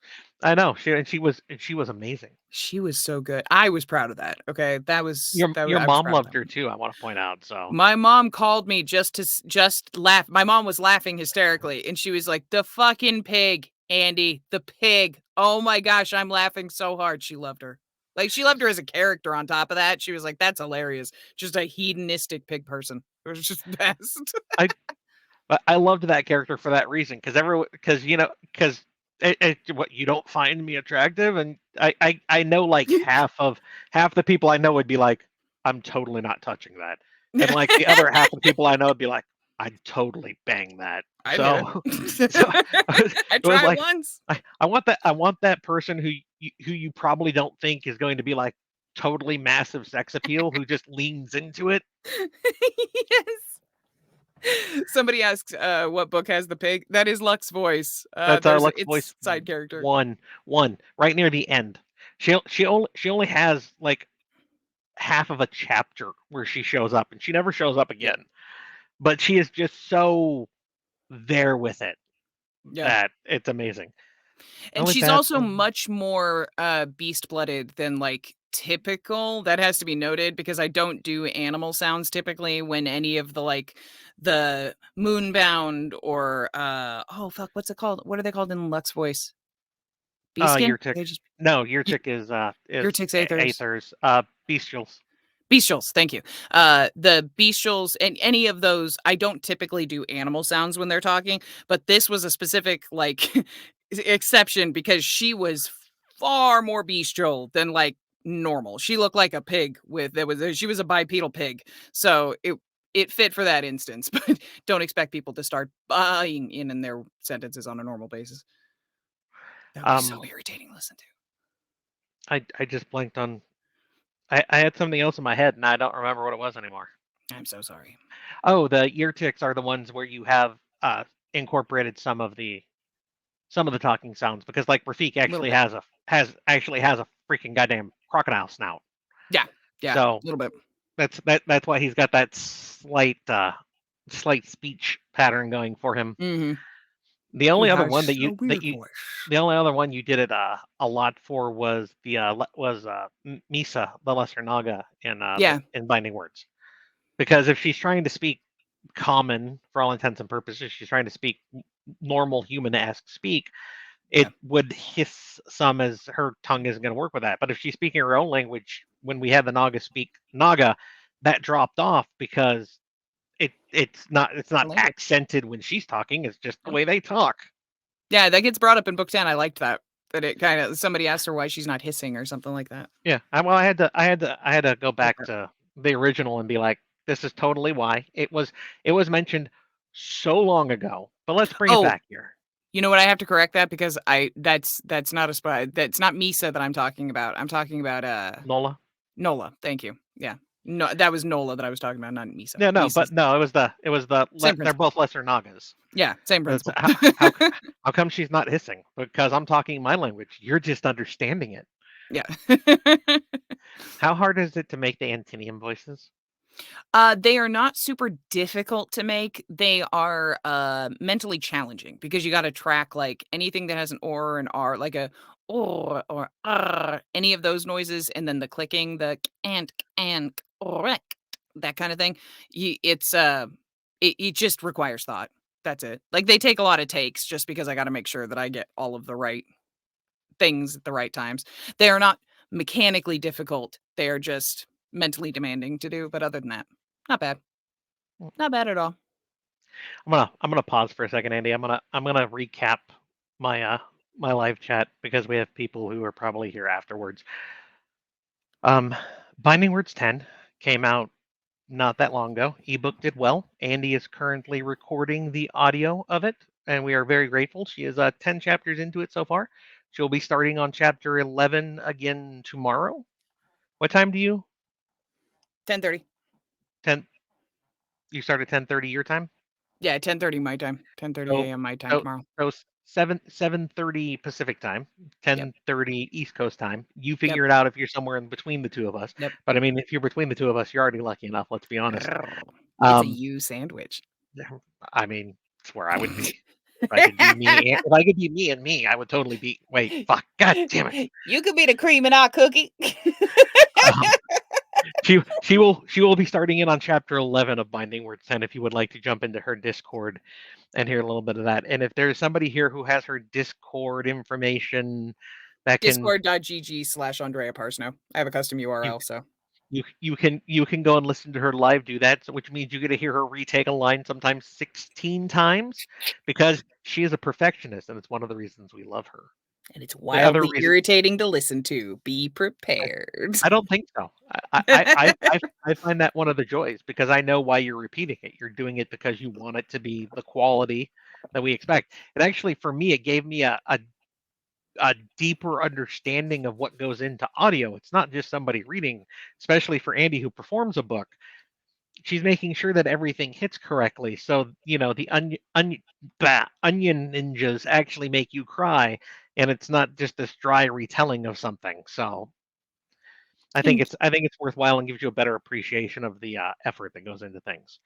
I know. She was amazing. She was so good. I was proud of that. Okay, that was your mom loved her too. I want to point out. So my mom called me just to laugh. My mom was laughing hysterically, and she was like, "The fucking pig, Andy, the pig." Oh my gosh, I'm laughing so hard. She loved her. Like she loved her as a character. On top of that, she was like, "That's hilarious." Just a hedonistic pig person. It was just best. I loved that character for that reason because what, you don't find me attractive, and I know like half the people I know would be like, I'm totally not touching that, and like the other half of the people I know would be like, I'd totally bang that. I tried like, once. I want that person who you probably don't think is going to be like totally massive sex appeal who just leans into it. Yes. Somebody asks, what book has the pig? That is Luck's voice. That's our Luck's voice side character. One, right near the end. She only has like half of a chapter where she shows up, and she never shows up again. But she is just so there with it that it's amazing. And she's also much more beast-blooded than like typical. That has to be noted because I don't do animal sounds typically when any of the like the Moonbound or what's it called? What are they called in Luck's voice? Yurtik. No, Yurtik is Yurtik's Aethers. Bestials. Bestials, thank you. The Bestials and any of those, I don't typically do animal sounds when they're talking, but this was a specific like exception because she was far more bestial than like normal. She looked like a pig she was a bipedal pig. So it fit for that instance, but don't expect people to start buying in their sentences on a normal basis. That would be so irritating to listen to. I just blanked on. I had something else in my head, and I don't remember what it was anymore. I'm so sorry. Oh, the ear ticks are the ones where you have incorporated some of the talking sounds, because like Rafik actually bit. has a freaking goddamn crocodile snout. Yeah, So a little bit. that's why he's got that slight speech pattern going for him. Mm-hmm. The only He other has one that a you weird voice. the only other one you did it a lot for was Misa, the Lesser Naga, Yeah. in Binding Words, because if she's trying to speak common for all intents and purposes, she's trying to speak normal human-esque speak, it would hiss some, as her tongue isn't going to work with that. But if she's speaking her own language, when we had the Naga speak Naga, that dropped off because it's not Language. accented when she's talking. It's just the way they talk. Yeah, that gets brought up in book 10. I liked that it kind of somebody asked her why she's not hissing or something like that. Yeah, I had to go back to the original and be like, this is totally why it was mentioned so long ago. But let's bring it back here. You know what? I have to correct that because that's not a spy. That's not Misa that I'm talking about. I'm talking about Nola. Nola. Thank you. Yeah. No, that was Nola that I was talking about, not Misa. No, Misa's but no, it was they're both lesser Nagas. Yeah, same principle. How come she's not hissing? Because I'm talking my language. You're just understanding it. Yeah. How hard is it to make the Antinium voices? They are not super difficult to make. They are mentally challenging because you got to track like anything that has an or an r, like a or any of those noises, and then the clicking, the and that kind of thing. It just requires thought. That's it. Like they take a lot of takes just because I got to make sure that I get all of the right things at the right times. They are not mechanically difficult. They are just mentally demanding to do, but other than that, not bad. Not bad at all. I'm gonna pause for a second, Andy. I'm gonna recap my my live chat because we have people who are probably here afterwards. Binding Words 10 came out not that long ago. Ebook did well. Andy is currently recording the audio of it, and we are very grateful. She is 10 chapters into it so far. She'll be starting on chapter 11 again tomorrow. What time do you? 10:30. 10. You start at 10:30 your time? Yeah, 10:30 my time. 10:30 a.m. my time tomorrow. So 7:30 Pacific time, 10:30 East Coast time. You figure it out if you're somewhere in between the two of us. Yep. But I mean, if you're between the two of us, you're already lucky enough. Let's be honest. It's a U sandwich. I mean, it's where I would be. If I could be me, if I could be me and me, I would totally be. Wait, fuck, god damn it! You could be the cream and our cookie. She will be starting in on chapter 11 of Binding Words 10 if you would like to jump into her Discord and hear a little bit of that. And if there's somebody here who has her Discord information, that can Discord.gg/Andrea Parsno. I have a custom URL, so you can go and listen to her live do that, which means you get to hear her retake a line sometimes 16 times because she is a perfectionist, and it's one of the reasons we love her. And it's wildly irritating to listen to. Be prepared. I don't think so. I find that one of the joys because I know why you're repeating it. You're doing it because you want it to be the quality that we expect. And actually, for me, it gave me a deeper understanding of what goes into audio. It's not just somebody reading, especially for Andy who performs a book. She's making sure that everything hits correctly. So, the onion ninjas actually make you cry, and it's not just this dry retelling of something. So I think it's worthwhile and gives you a better appreciation of the effort that goes into things.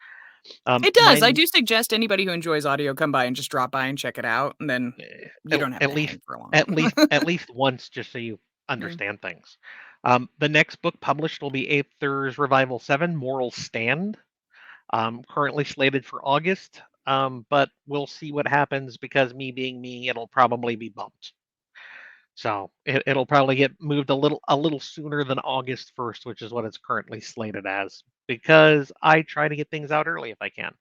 It does. I do suggest anybody who enjoys audio come by and just drop by and check it out, and then you don't have to hang for a long time. at least once, just so you understand things. The next book published will be Aether's Revival 7, Moral Stand. Currently slated for August, but we'll see what happens because me being me, it'll probably be bumped. So it'll probably get moved a little sooner than August 1st, which is what it's currently slated as, because I try to get things out early if I can.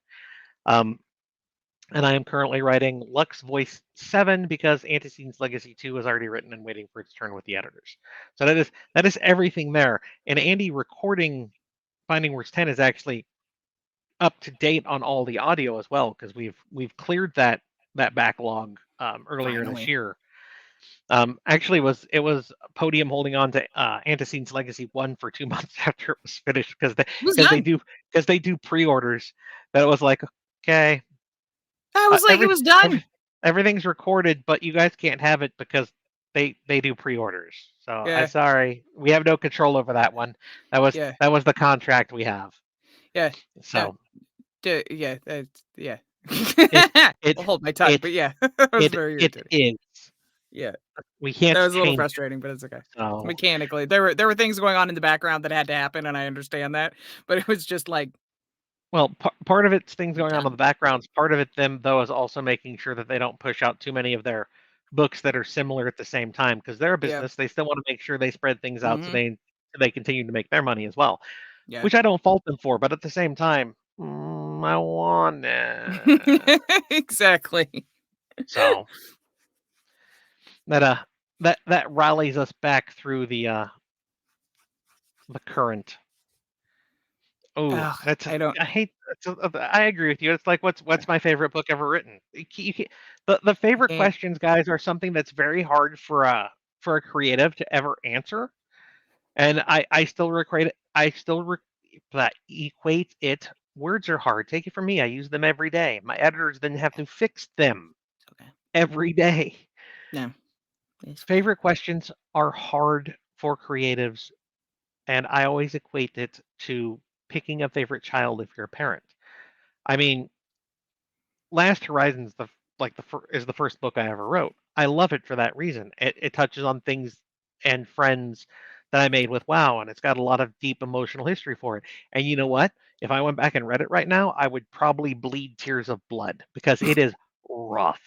and I am currently writing Lux Voice 7 because Antecenes Legacy 2 is already written and waiting for its turn with the editors. So that is everything there. And Andy recording Binding Words 10 is actually up to date on all the audio as well because we've cleared that backlog earlier this Finally. year. Actually, it was Podium holding on to Antecenes Legacy 1 for 2 months after it was finished because It was they do pre-orders. That it was like, okay, I was like, it was done. everything's recorded, but you guys can't have it because they do pre-orders. So Yeah. I'm sorry, we have no control over that one. That was Yeah. the contract we have. Yeah. So Yeah. Yeah. it I'll hold my tongue, it but yeah, that was very it irritating. is. Yeah, We can't that was a little change it. frustrating, but it's okay. So Mechanically, there were things going on in the background that had to happen, and I understand that. But it was just like, well, part of it's things going on in done. the backgrounds. Part of it, them though, is also making sure that they don't push out too many of their books that are similar at the same time because they're a Yeah. business. They still want to make sure they spread things out so Mhm. they continue to make their money as well, Yeah. which I don't fault them for. But at the same time, I want it. Exactly. So that rallies us back through the current. Oh, Ugh, that's I don't. I hate. I agree with you. It's like what's my favorite book ever written? The favorite Can't. questions, guys, are something that's very hard for a creative to ever answer, and I still recreate it. That equate it. Words are hard. Take it from me. I use them every day. My editors then have to fix them Okay. every day. No. It's Favorite questions are hard for creatives, and I always equate it to picking a favorite child if you're a parent. I mean, Last Horizon's is the first book I ever wrote. I love it for that reason. It touches on things and friends that I made with WoW, and it's got a lot of deep emotional history for it. And you know what? If I went back and read it right now, I would probably bleed tears of blood because it is rough.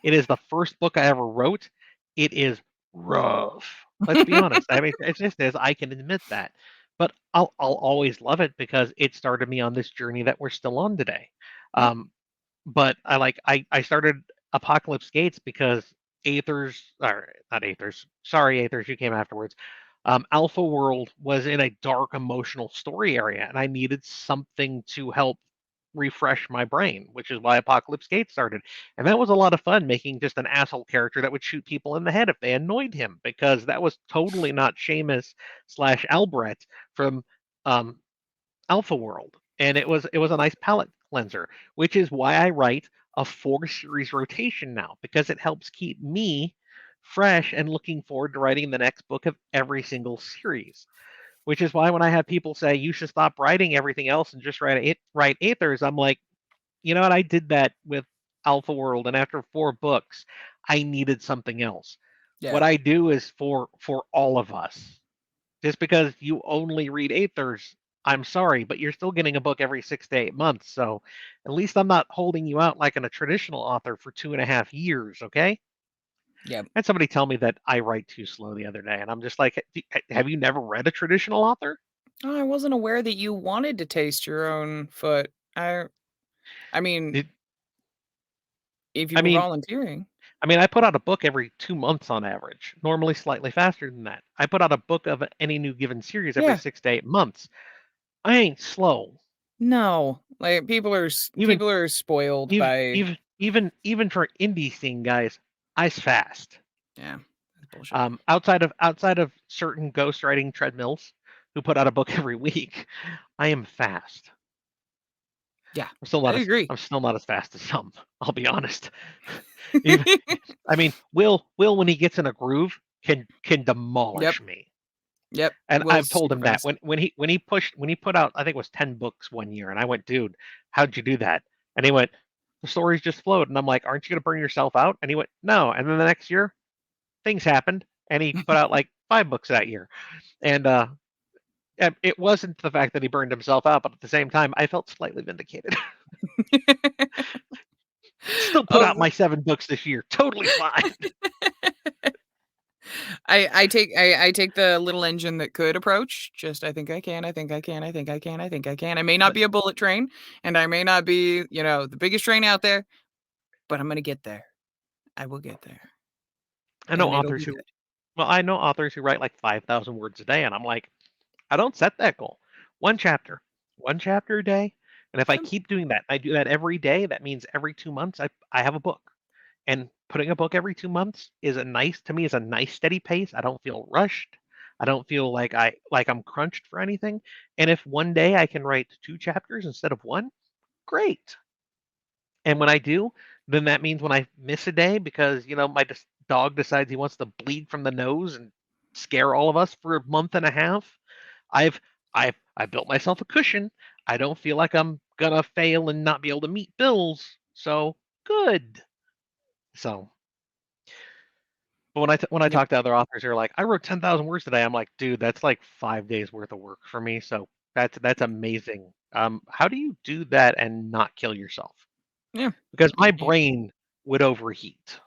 It is the first book I ever wrote. It is rough. Let's be honest. I mean, it just is. I can admit that. But I'll always love it because it started me on this journey that we're still on today. Yep. But I started Apocalypse Gates because Aethers, or not Aethers, sorry Aethers, you came afterwards. Alpha World was in a dark emotional story area, and I needed something to help refresh my brain, which is why Apocalypse Gate started. And that was a lot of fun, making just an asshole character that would shoot people in the head if they annoyed him, because that was totally not Seamus slash Albrecht from um, Alpha World. And it was a nice palate cleanser, which is why I write a 4 series rotation now, because it helps keep me fresh and looking forward to writing the next book of every single series. Which is why when I have people say you should stop writing everything else and just write Aethers, I'm like, you know what? I did that with Alpha World, and after 4 books, I needed something else. Yeah. What I do is for all of us. Just because you only read Aethers, I'm sorry, but you're still getting a book every 6 to 8 months. So at least I'm not holding you out like a traditional author for 2.5 years, okay? Yep. And somebody tell me that I write too slow the other day, and I'm just like, have you never read a traditional author? Oh, I wasn't aware that you wanted to taste your own foot. I mean, Did, if you I were mean, volunteering. I put out a book every 2 months on average, normally slightly faster than that. I put out a book of any new given series every Yeah. 6 to 8 months. I ain't slow. No. Like Even people are spoiled even by even for indie scene guys, I's fast. yeah. That's bullshit. Outside of certain ghostwriting treadmills who put out a book every week, I am fast. Yeah. I'm still not as fast as some. I'll be honest. Even, I mean, Will when he gets in a groove can demolish me. Yep. And Will's I've told super him that fast. when he put out, I think it was 10 books one year, and I went, dude, how'd you do that? And he went, the stories just flowed, and I'm like, aren't you gonna burn yourself out? And he went, no. And then the next year, things happened, and he put out like 5 books that year, and it wasn't the fact that he burned himself out, but at the same time, I felt slightly vindicated. Still put out Oh, my 7 books this year, totally fine. I take the little engine that could approach. Just I think I can. I think I can. I think I can. I think I can. I may not be a bullet train, and I may not be the biggest train out there, but I'm gonna get there. I will get there, I know and it'll authors be who good. well, I know authors who write like 5,000 words a day, and I'm like, I don't set that goal. One chapter a day, and if I Yep. keep doing that, I do that every day. That means every 2 months, I have a book. And putting a book every 2 months is a nice to me is a nice steady pace. I don't feel rushed. I don't feel like I'm crunched for anything. And if one day I can write 2 chapters instead of one, great. And when I do, then that means when I miss a day because my dog decides he wants to bleed from the nose and scare all of us for a month and a half, I've I built myself a cushion. I don't feel like I'm gonna fail and not be able to meet bills. So good. So but when I Yep. talk to other authors who are like, I wrote 10,000 words today, I'm like, dude, that's like 5 days worth of work for me. So that's amazing. How do you do that and not kill yourself? Yeah. Because my Yeah. brain would overheat.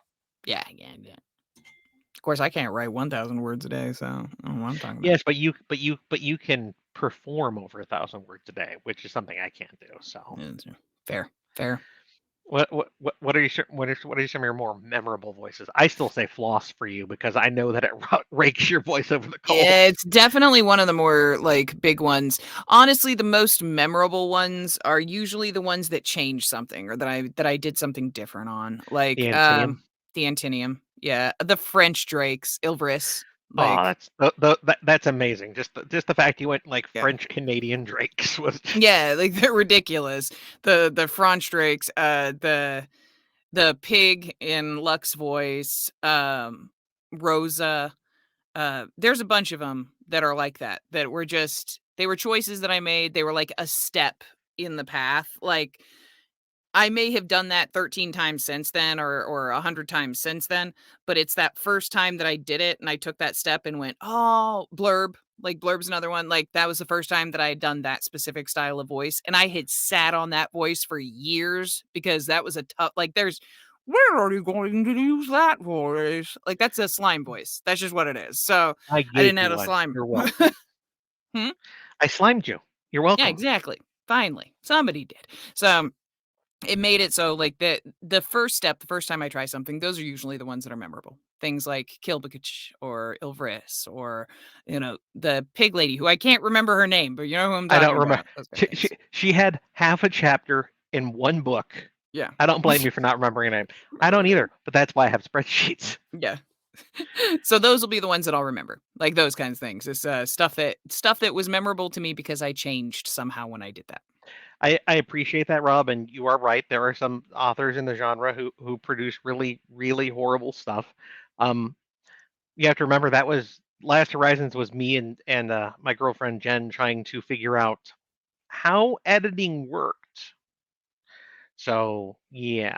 Yeah. Of course, I can't write 1,000 words a day, so I don't know what I'm talking about. Yes, but you can perform over 1,000 words a day, which is something I can't do. So Fair. what are some of your more memorable voices? I still say floss for you because I know that it rakes your voice over the coals. Yeah, it's definitely one of the more like big ones. Honestly, the most memorable ones are usually the ones that change something or that I did something different on. The Like Antinium. the Antinium. Yeah, the French Drakes, Ilveris. Oh, Like that's amazing. Just the fact you went like yeah. French Canadian Drakes was Yeah, like they're ridiculous. The French Drakes, the pig in Lux voice, Rosa. There's a bunch of them that are like that were just they were choices that I made. They were like a step in the path. Like I may have done that 13 times since then or 100 times since then, but it's that first time that I did it and I took that step and went, "Oh, Blurb." Like Blurb's another one. Like that was the first time that I had done that specific style of voice and I had sat on that voice for years because that was a tough like there's where are you going to use that voice? Like that's a slime voice. That's just what it is. So I I gave didn't you have a one. slime. You're welcome. Hmm? I slimed you. You're Yeah, welcome. exactly. Finally, somebody did. So it made it so like the first step, the first time I try something, those are usually the ones that are memorable. Things like Kilbikich or Ilvris or the pig lady who I can't remember her name, but you know who I'm I don't talking remember. about. Those kind She, of she, things. she had half a chapter in one book. Yeah. I don't blame you for not remembering her name. I don't either, but that's why I have spreadsheets. Yeah. So those will be the ones that I'll remember. Like those kinds of things. It's stuff that was memorable to me because I changed somehow when I did that. I appreciate that, Rob, and you are right. There are some authors in the genre who produce really, really horrible stuff. Um, you have to remember that was Last Horizons was me and my girlfriend Jen trying to figure out how editing worked. So yeah,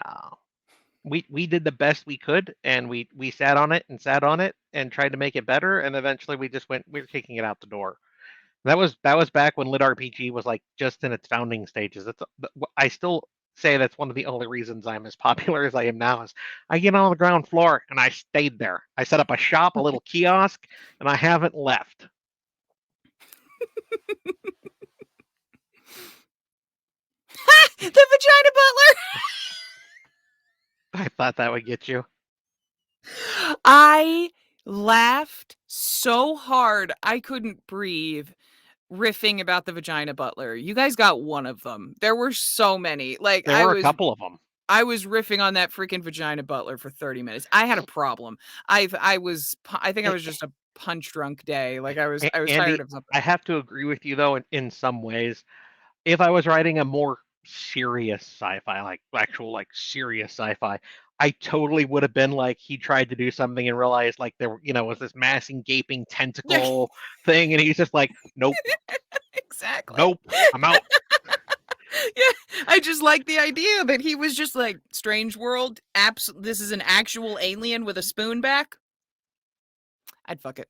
we did the best we could, and we sat on it and sat on it and tried to make it better, and eventually we were kicking it out the door. That was back when Lit RPG was like just in its founding stages. I still say that's one of the only reasons I'm as popular as I am now is I get on the ground floor and I stayed there. I set up a shop, a little kiosk, and I haven't left. The Vagina Butler. I thought that would get you. I laughed so hard I couldn't breathe riffing about the Vagina Butler. You guys got one of them. There were so many. Like There were a couple of them. I was riffing on that freaking Vagina Butler for 30 minutes. I had a problem. I think I was just a punch drunk day. Like I was Andy, tired of something. I have to agree with you though in some ways. If I was writing a more serious sci-fi, like actual like serious sci-fi, I totally would have been like he tried to do something and realized like there was this massing gaping tentacle thing, and he's just like, nope, Exactly. nope, I'm out. Yeah, I just like the idea that he was just like strange world. This is an actual alien with a spoon back. I'd fuck it.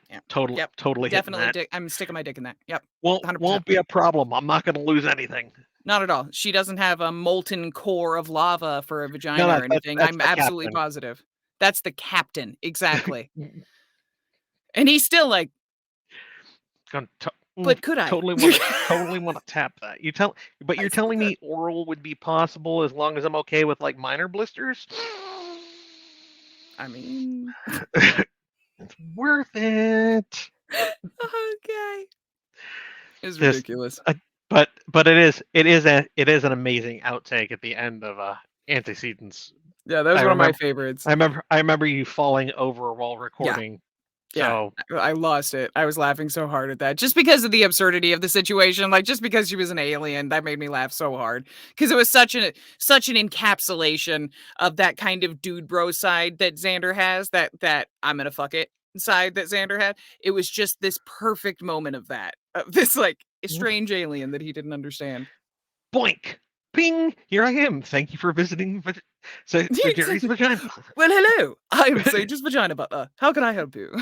Yeah. Totally, Yep. totally hitting Definitely. that. I'm sticking my dick in that. Yep. Won't 100%. be a problem. I'm not going to lose anything. Not at all. She doesn't have a molten core of lava for a vagina No, or anything. that's I'm the absolutely captain. positive. That's the captain, exactly. And he's still like, but could I? totally want to tap that. But you're telling me oral would be possible as long as I'm okay with like minor blisters? I mean, It's worth it. okay. It's Just- ridiculous. But it is an amazing outtake at the end of Antecedents. Yeah, that was I one of my remember- favorites. I remember you falling over while recording. Yeah, So I lost it. I was laughing so hard at that just because of the absurdity of the situation. Like, just because she was an alien, that made me laugh so hard because it was such an encapsulation of that kind of dude bro side that Xander has. That I'm gonna fuck it side that Xander had. It was just this perfect moment of that. Of this like strange alien that he didn't understand. boink, ping. Here I am. Thank you for visiting. So Jerry's vagina. Well, hello. I'm Sage's vagina butler. How can I help you?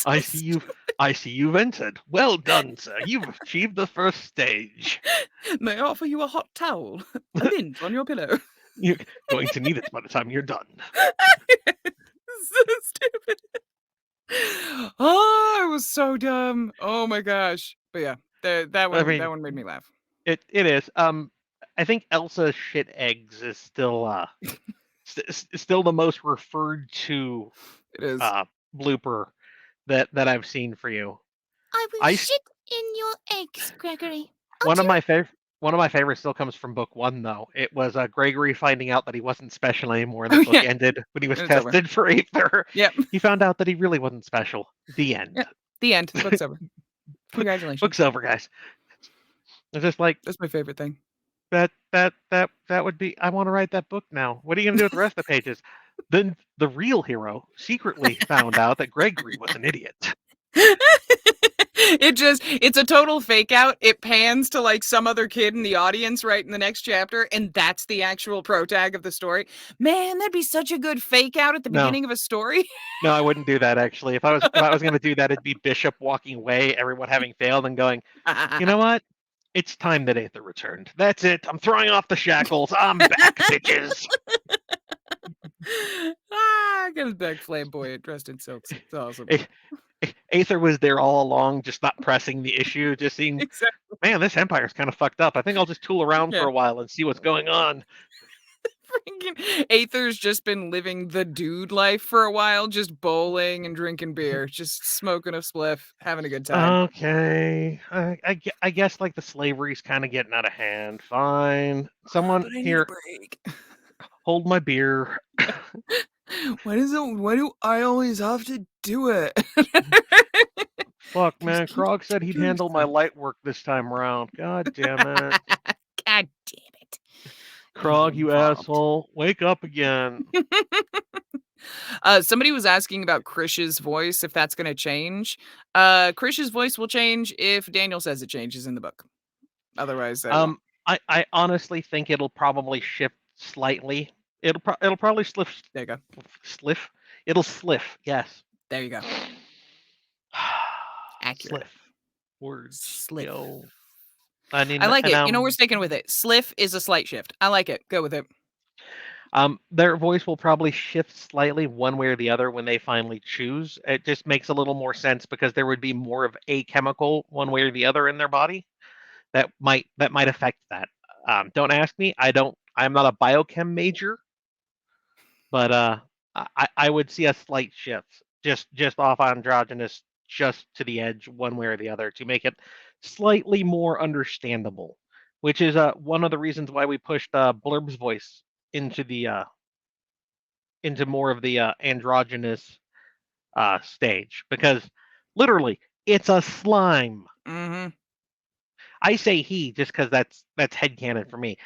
I see you've entered. Well done, sir. You've achieved the first stage. May I offer you a hot towel? A mint on your pillow. You're going to need it by the time you're done. So stupid. Oh, it was so dumb. Oh my gosh. But yeah, that one made me laugh. It is. I think Elsa shit eggs is still still the most referred to It is. blooper that I've seen for you. I will shit in your eggs, Gregory. One of my favorites still comes from book 1 though. It was Gregory finding out that he wasn't special anymore, and the book ended when he was tested for Aether. Yep. He found out that he really wasn't special. The end. Yep. The end. The book's over. Congratulations. Book's over, guys. It's just like that's my favorite thing. That would be. I want to write that book now. What are you gonna do with the rest of the pages? Then the real hero secretly found out that Gregory was an idiot. It's a total fake out. It pans to like some other kid in the audience right in the next chapter, and that's the actual protag of the story. Man, that'd be such a good fake out at the beginning of a story. No, I wouldn't do that actually. If I was gonna do that, it'd be Bishop walking away, everyone having failed, and going, you know what? It's time that Aether returned. That's it. I'm throwing off the shackles. I'm back, bitches. Got his back flamboyant, dressed in silks. It's awesome. Aether was there all along, just not pressing the issue. Just seeing, exactly. Man, this empire's kind of fucked up. I think I'll just tool around for a while and see what's going on. Freaking Aether's just been living the dude life for a while, just bowling and drinking beer, just smoking a spliff, having a good time. Okay, I guess like the slavery's kind of getting out of hand. Fine, someone here, hold my beer. Why do I always have to do it? Fuck, man. Krog said he'd handle my light work this time around. God damn it. God damn it. Krog, you asshole. Wake up again. Somebody was asking about Krish's voice, if that's going to change. Krish's voice will change if Daniel says it changes in the book. Otherwise, I honestly think it'll probably shift slightly. It'll probably sliff. There you go. Sliff. It'll sliff. Yes. There you go. Accurate. Sliff. Words. Sliff. Yo. I like it. We're sticking with it. Sliff is a slight shift. I like it. Go with it. Their voice will probably shift slightly one way or the other when they finally choose. It just makes a little more sense because there would be more of a chemical one way or the other in their body that might affect that. Don't ask me. I'm not a biochem major, but I would see a slight shift just off androgynous, just to the edge one way or the other to make it slightly more understandable, which is one of the reasons why we pushed Blurb's voice into more of the androgynous stage, because literally it's a slime. Mm-hmm. I say he just because that's headcanon for me.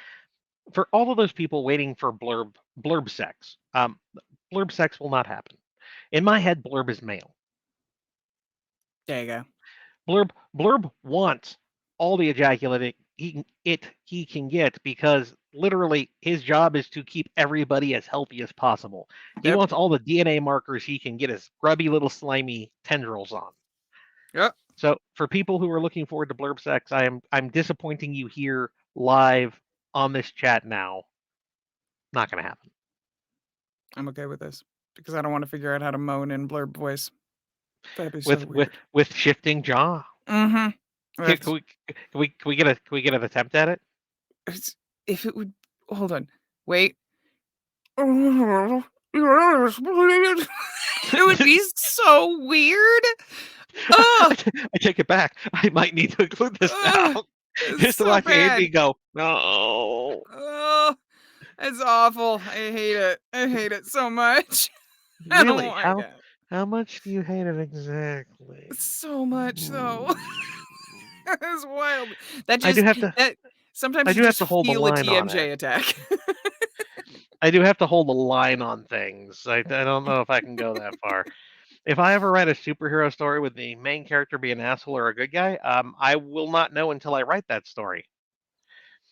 For all of those people waiting for blurb sex, blurb sex will not happen. In my head, Blurb is male. There you go. Blurb wants all the ejaculate he can get, because literally his job is to keep everybody as healthy as possible. He wants all the DNA markers he can get his grubby little slimy tendrils on. Yep. So for people who are looking forward to Blurb sex, I'm disappointing you here live on this chat now. Not going to happen. I'm okay with this. because I don't want to figure out how to moan in blurb voice. That'd be so with weird. with shifting jaw. Mm-hmm. Can we get an attempt at it? If it would hold on, wait. It would be so weird. Oh, I take it back. I might need to include this now. it's Just to so watch Andy bad. go, no. Oh, it's awful. I hate it. I hate it so much. I don't Really? like it. How much do you hate it exactly? So much though. It's wild. That I just do have to. that sometimes I you do have just to hold the feel a line on TMJ it. attack. I do have to hold the line on things. I don't know if I can go that far. If I ever write a superhero story with the main character be an asshole or a good guy, I will not know until I write that story.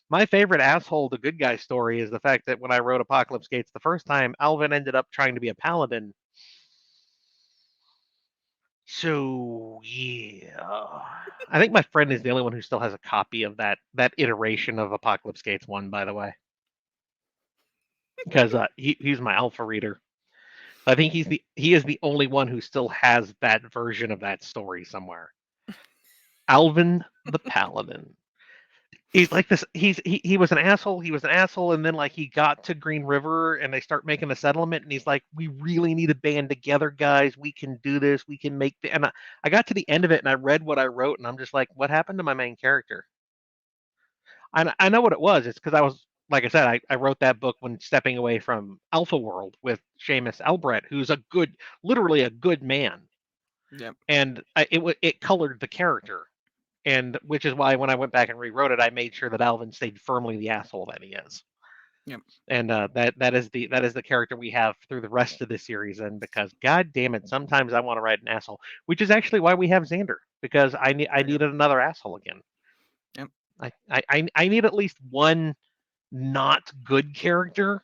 My favorite asshole to good guy story is the fact that when I wrote Apocalypse Gates the first time, Alvin ended up trying to be a paladin. So yeah, I think my friend is the only one who still has a copy of that iteration of Apocalypse Gates 1, by the way, because he's my alpha reader. I think he is the only one who still has that version of that story somewhere. Alvin the Paladin. He's like this. He was an asshole. He was an asshole, and then like he got to Green River, and they start making a settlement, and he's like, "We really need to band together, guys. We can do this. We can make." And I got to the end of it, and I read what I wrote, and I'm just like, "What happened to my main character?" I know what it was. It's because I was, like I said, I wrote that book when stepping away from Alpha World with Seamus Albrecht, who's literally a good man, Yep. and it colored the character. And which is why when I went back and rewrote it, I made sure that Alvin stayed firmly the asshole that he is. Yep. And that is the character we have through the rest of the series. And because God damn it, sometimes I want to write an asshole, which is actually why we have Xander, because I needed another asshole again. Yep. I need at least one not good character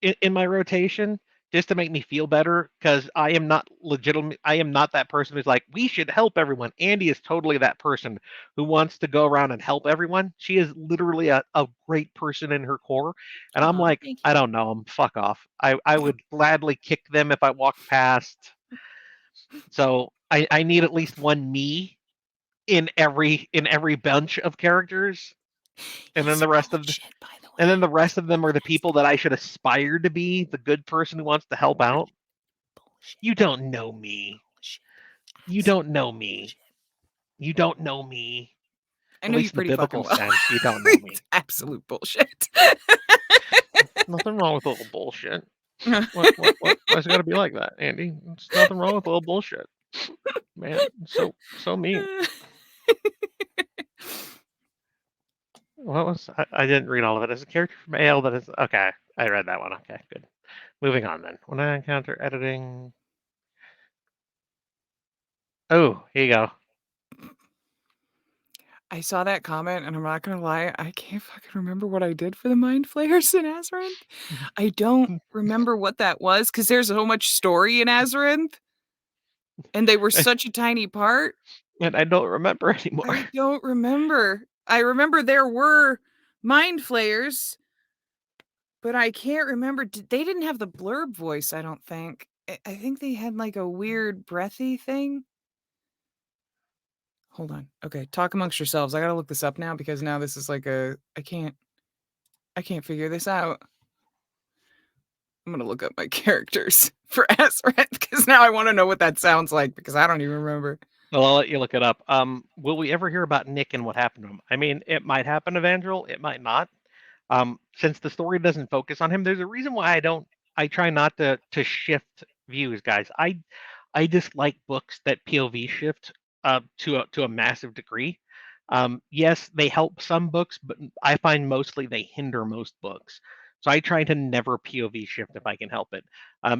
in my rotation, just to make me feel better, because I am not legitimate. I am not that person who's like, we should help everyone. Andy is totally that person who wants to go around and help everyone. She is literally a great person in her core. And I'm like, thank I you. don't know them. Fuck off. I would gladly kick them if I walked past. So I need at least one me in every bunch of characters. And then He's the rest full of the, shit, by the way. and then the rest of them are the people that I should aspire to be, the good person who wants to help out. Bullshit. You don't know me. Bullshit. You don't know me. You don't know me. I At know you least in the pretty fucking biblical well. sense, you don't know me. It's absolute bullshit. Nothing wrong with a little bullshit. Why's it gotta be like that, Andy? There's nothing wrong with a little bullshit. Man, so mean. What was I didn't read all of it. As a character from AL that is okay. I read that one. Okay, good. Moving on then. When I encounter editing. Oh, here you go. I saw that comment, and I'm not gonna lie, I can't fucking remember what I did for the Mind Flayers in Azeroth. I don't remember what that was, because there's so much story in Azeroth, and they were such a tiny part. And I don't remember anymore. I don't remember. I remember there were Mind Flayers, but I can't remember. They didn't have the blurb voice, I don't think. I think they had like a weird breathy thing. Hold on. Okay, talk amongst yourselves. I gotta look this up now, because now this is like I can't figure this out. I'm gonna look up my characters for Azeroth, because now I want to know what that sounds like, because I don't even remember. Well, I'll let you look it up. Will we ever hear about Nick and what happened to him? I mean, it might happen to Vandrel, it might not. Since the story doesn't focus on him, there's a reason why I try not to shift views, guys. I dislike books that POV shift to a massive degree. Yes, they help some books, but I find mostly they hinder most books. So I try to never POV shift if I can help it.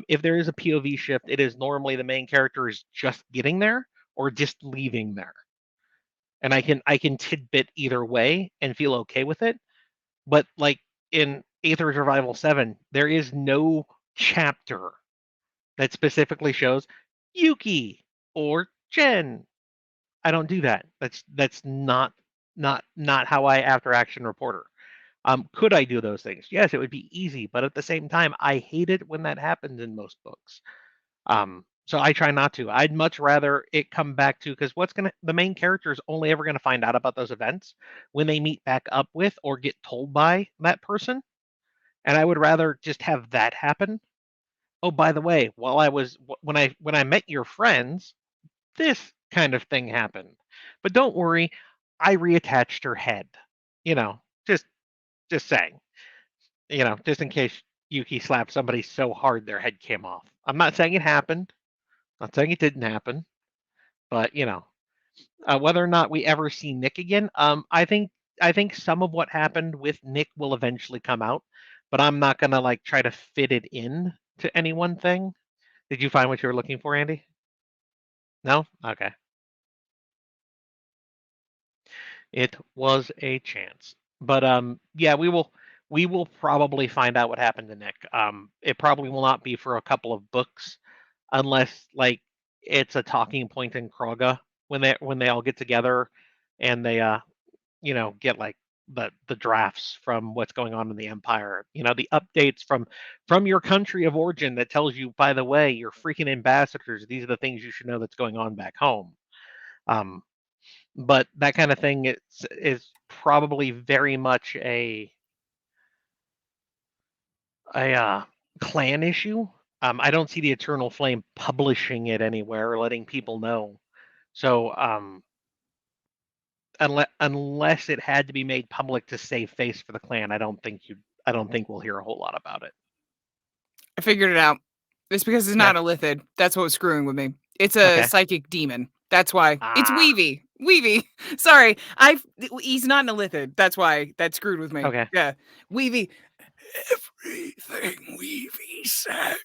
If there is a POV shift, it is normally the main character is just getting there or just leaving there. And I can tidbit either way and feel okay with it. But like in Aether's Revival 7, there is no chapter that specifically shows Yuki or Jen. I don't do that. That's not how I after action reporter. Could I do those things? Yes, it would be easy, but at the same time, I hate it when that happens in most books. So I try not to. I'd much rather it come back to, because the main character is only ever gonna find out about those events when they meet back up with or get told by that person. And I would rather just have that happen. Oh, by the way, when I met your friends, this kind of thing happened. But don't worry, I reattached her head. You know, just saying. Just in case Yuki slapped somebody so hard their head came off. I'm not saying it happened. Not saying it didn't happen. But whether or not we ever see Nick again, I think some of what happened with Nick will eventually come out, but I'm not gonna like try to fit it in to any one thing. Did you find what you were looking for, Andy? No? Okay. It was a chance. But yeah, we will probably find out what happened to Nick. It probably will not be for a couple of books unless like it's a talking point in Kroga when they all get together and they get like the drafts from what's going on in the empire, the updates from your country of origin that tells you, by the way, you're freaking ambassadors, these are the things you should know that's going on back home. But that kind of thing is probably very much a clan issue. I don't see the Eternal Flame publishing it anywhere or letting people know. So unless it had to be made public to save face for the clan, I don't think we'll hear a whole lot about it. I figured it out. It's because it's not a Lithid. That's what was screwing with me. It's a psychic demon. That's why. It's Weavy. Weavy. Sorry. He's not an Lithid. That's why that screwed with me. Okay. Yeah. Weavy. Everything Weavy says.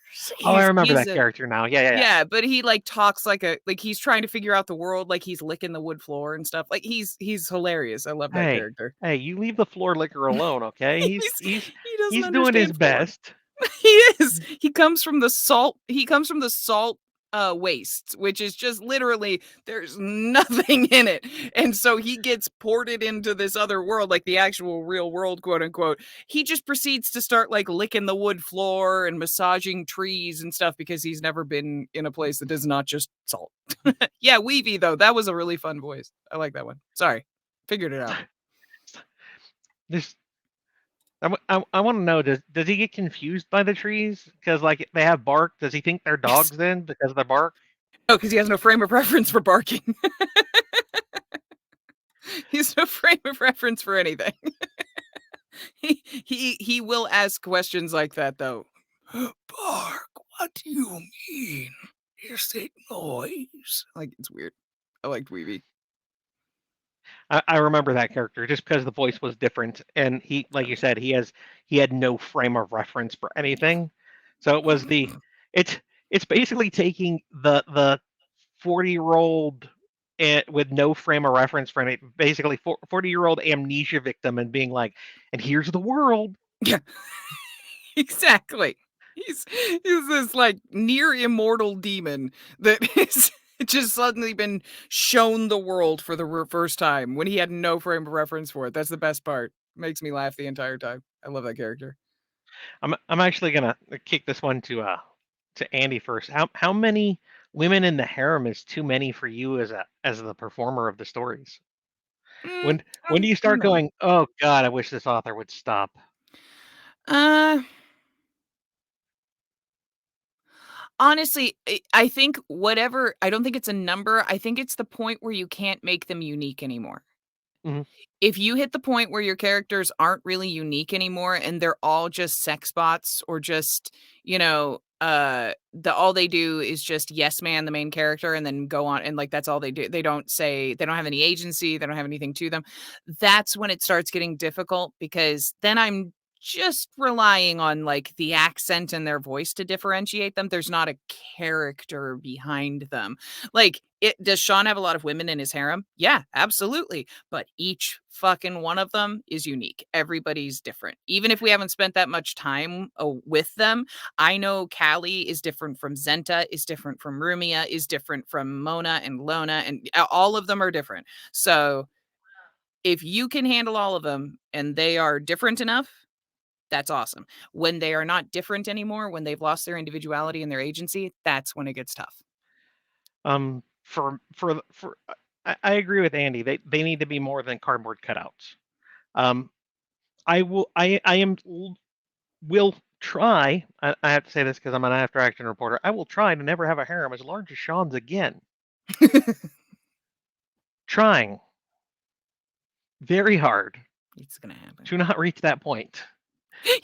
Oh, I remember that character now. Yeah. Yeah, but he like talks like he's trying to figure out the world, like he's licking the wood floor and stuff. Like he's hilarious. I love that character. Hey, you leave the floor licker alone, okay? He's doing his best. He is. He comes from the salt. Wastes, which is just literally there's nothing in it, and so he gets ported into this other world, like the actual real world, quote unquote. He just proceeds to start like licking the wood floor and massaging trees and stuff because he's never been in a place that is not just salt. Yeah, Weavy though, that was a really fun voice. I like that one. Sorry, figured it out. I want to know, does he get confused by the trees because like they have bark? Does he think they're dogs then because of the bark? No, because he has no frame of reference for barking. He has no frame of reference for anything. He will ask questions like that though. Bark? What do you mean? Is it noise? Like it's weird. I liked Weavy. I remember that character just because the voice was different, and he, like you said, he had no frame of reference for anything. So it was it's basically taking the 40-year-old with no frame of reference for any, basically 40-year-old amnesia victim, and being like, and here's the world. Yeah, exactly. He's this like near immortal demon that is just suddenly been shown the world for the first time when he had no frame of reference for it. That's the best part. Makes me laugh the entire time. I love that character. I'm actually gonna kick this one to Andy first. How many women in the harem is too many for you as the performer of the stories? When do you start going, oh God, I wish this author would stop? Honestly, I think I don't think it's a number. I think it's the point where you can't make them unique anymore. Mm-hmm. If you hit the point where your characters aren't really unique anymore and they're all just sex bots or just, all they do is just yes man the main character and then go on and like that's all they do. They don't have any agency, they don't have anything to them. That's when it starts getting difficult because then I'm just relying on like the accent and their voice to differentiate them. There's not a character behind them. Like does Sean have a lot of women in his harem? Yeah, absolutely. But each fucking one of them is unique. Everybody's different. Even if we haven't spent that much time with them, I know Callie is different from Zenta, is different from Rumia, is different from Mona and Lona, and all of them are different. So If you can handle all of them and they are different enough, that's awesome. When they are not different anymore, when they've lost their individuality and their agency, that's when it gets tough. I agree with Andy. They need to be more than cardboard cutouts. Will try. I have to say this because I'm an after action reporter. I will try to never have a harem as large as Sean's again. Trying very hard It's gonna happen. to not reach that point.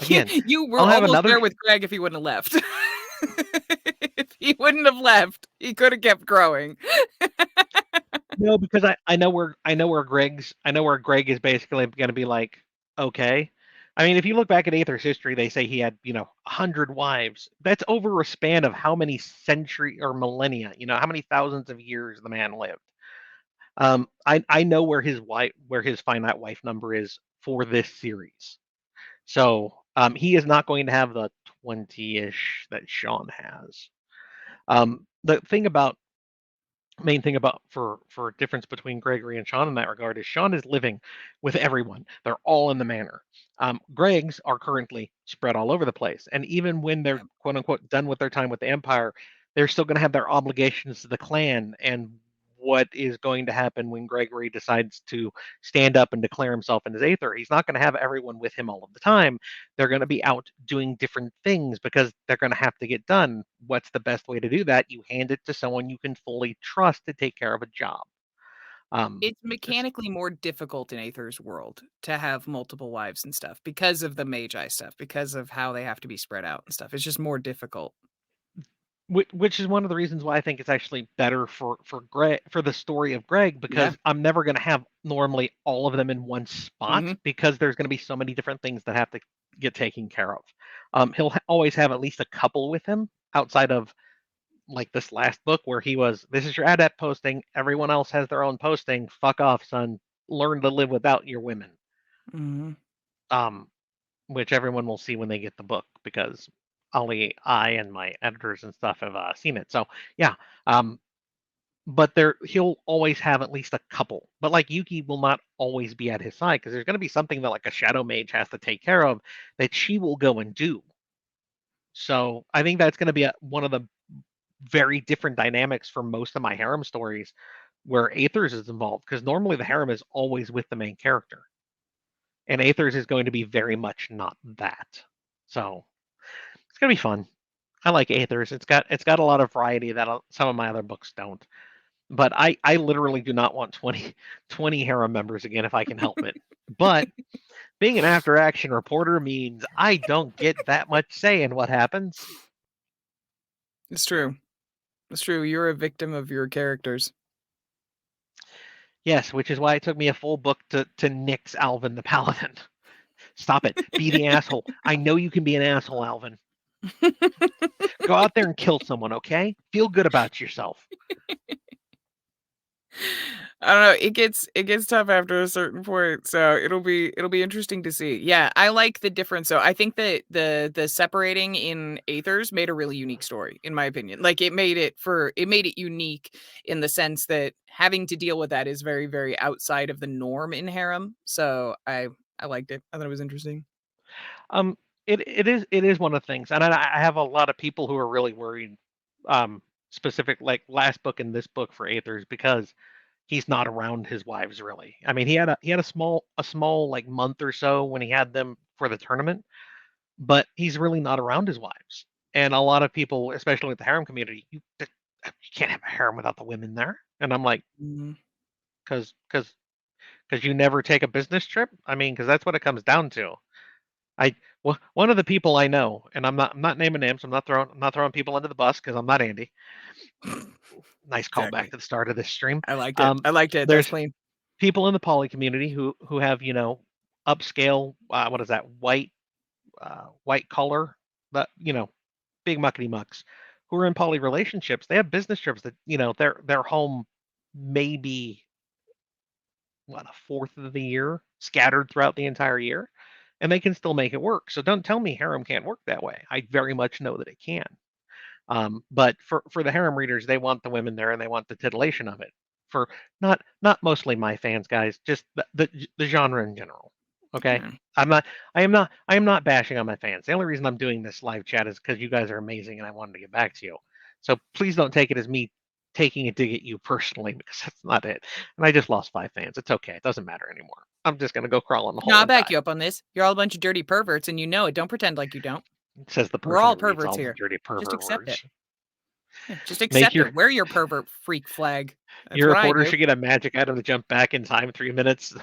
Again, you were I'll have almost another- there with Greg if he wouldn't have left. If he wouldn't have left, he could have kept growing. No, because I know where Greg is basically going to be like, okay. I mean, if you look back at Aether's history, they say he had 100 wives. That's over a span of how many century or millennia? How many thousands of years the man lived. I know where his finite wife number is for this series. So he is not going to have the 20-ish that Sean has. The main thing about for difference between Gregory and Sean in that regard is Sean is living with everyone. They're all in the manor. Greg's are currently spread all over the place, and even when they're quote unquote done with their time with the Empire, they're still going to have their obligations to the clan and what is going to happen when Gregory decides to stand up and declare himself in his Aether. He's not going to have everyone with him all of the time. They're going to be out doing different things because they're going to have to get done. What's the best way to do that? You hand it to someone you can fully trust to take care of a job. It's mechanically more difficult in Aether's world to have multiple wives and stuff because of the Magi stuff, because of how they have to be spread out and stuff. It's just more difficult. Which is one of the reasons why I think it's actually better for Greg, for the story of Greg, because I'm never going to have normally all of them in one spot because there's going to be so many different things that have to get taken care of. He'll always have at least a couple with him outside of like this last book where he was, this is your adept posting. Everyone else has their own posting. Fuck off, son. Learn to live without your women. Which everyone will see when they get the book because I and my editors and stuff have seen it. So yeah, but he'll always have at least a couple. But like Yuki will not always be at his side because there's going to be something that like a shadow mage has to take care of that she will go and do. So I think that's going to be one of the very different dynamics for most of my harem stories where Aethers is involved because normally the harem is always with the main character. And Aethers is going to be very much not that. So it's going to be fun. I like Aethers. It's got a lot of variety that some of my other books don't. But I literally do not want 20 harem members again if I can help it. But being an after action reporter means I don't get that much say in what happens. It's true. It's true. You're a victim of your characters. Yes, which is why it took me a full book to nix Alvin the Paladin. Stop it. Be the asshole. I know you can be an asshole, Alvin. Go out there and kill someone, okay? Feel good about yourself. I don't know. It gets tough after a certain point, so it'll be interesting to see. Yeah, I like the difference. So I think that the separating in Aethers made a really unique story, in my opinion. Like it made it unique in the sense that having to deal with that is very, very outside of the norm in harem. So I liked it. I thought it was interesting. It is one of the things, and I have a lot of people who are really worried, specific like last book and this book for Aethers because he's not around his wives really. I mean, he had a small like month or so when he had them for the tournament, but he's really not around his wives. And a lot of people, especially with the harem community, you can't have a harem without the women there. And I'm like, because you never take a business trip. I mean, because that's what it comes down to. One of the people I know, and I'm not naming names. I'm not throwing people under the bus because I'm not Andy. Nice callback to the start of this stream. I liked it. I liked it. There's clean. People in the poly community who have upscale what is that white collar, that big muckety mucks who are in poly relationships. They have business trips that their home maybe a fourth of the year scattered throughout the entire year. And they can still make it work. So don't tell me harem can't work that way. I very much know that it can. But for the harem readers, they want the women there and they want the titillation of it. for not mostly my fans, guys, just the genre in general. Okay, Yeah. I am not bashing on my fans. The only reason I'm doing this live chat is because you guys are amazing and I wanted to get back to you. So please don't take it as me taking a dig at you personally, because that's not it. And I just lost 5 fans. It's okay. It doesn't matter anymore. I'm just gonna go crawl in the hole No, I'll and back die. you up on this. You're all a bunch of dirty perverts, and you know it. Don't pretend like you don't. Says the We're person all who reads perverts all the here. dirty Just pervert accept it. words. Yeah, just Make accept your it. Wear your pervert freak flag. That's your what I reporter do. should get a magic item to jump back in time 3 minutes.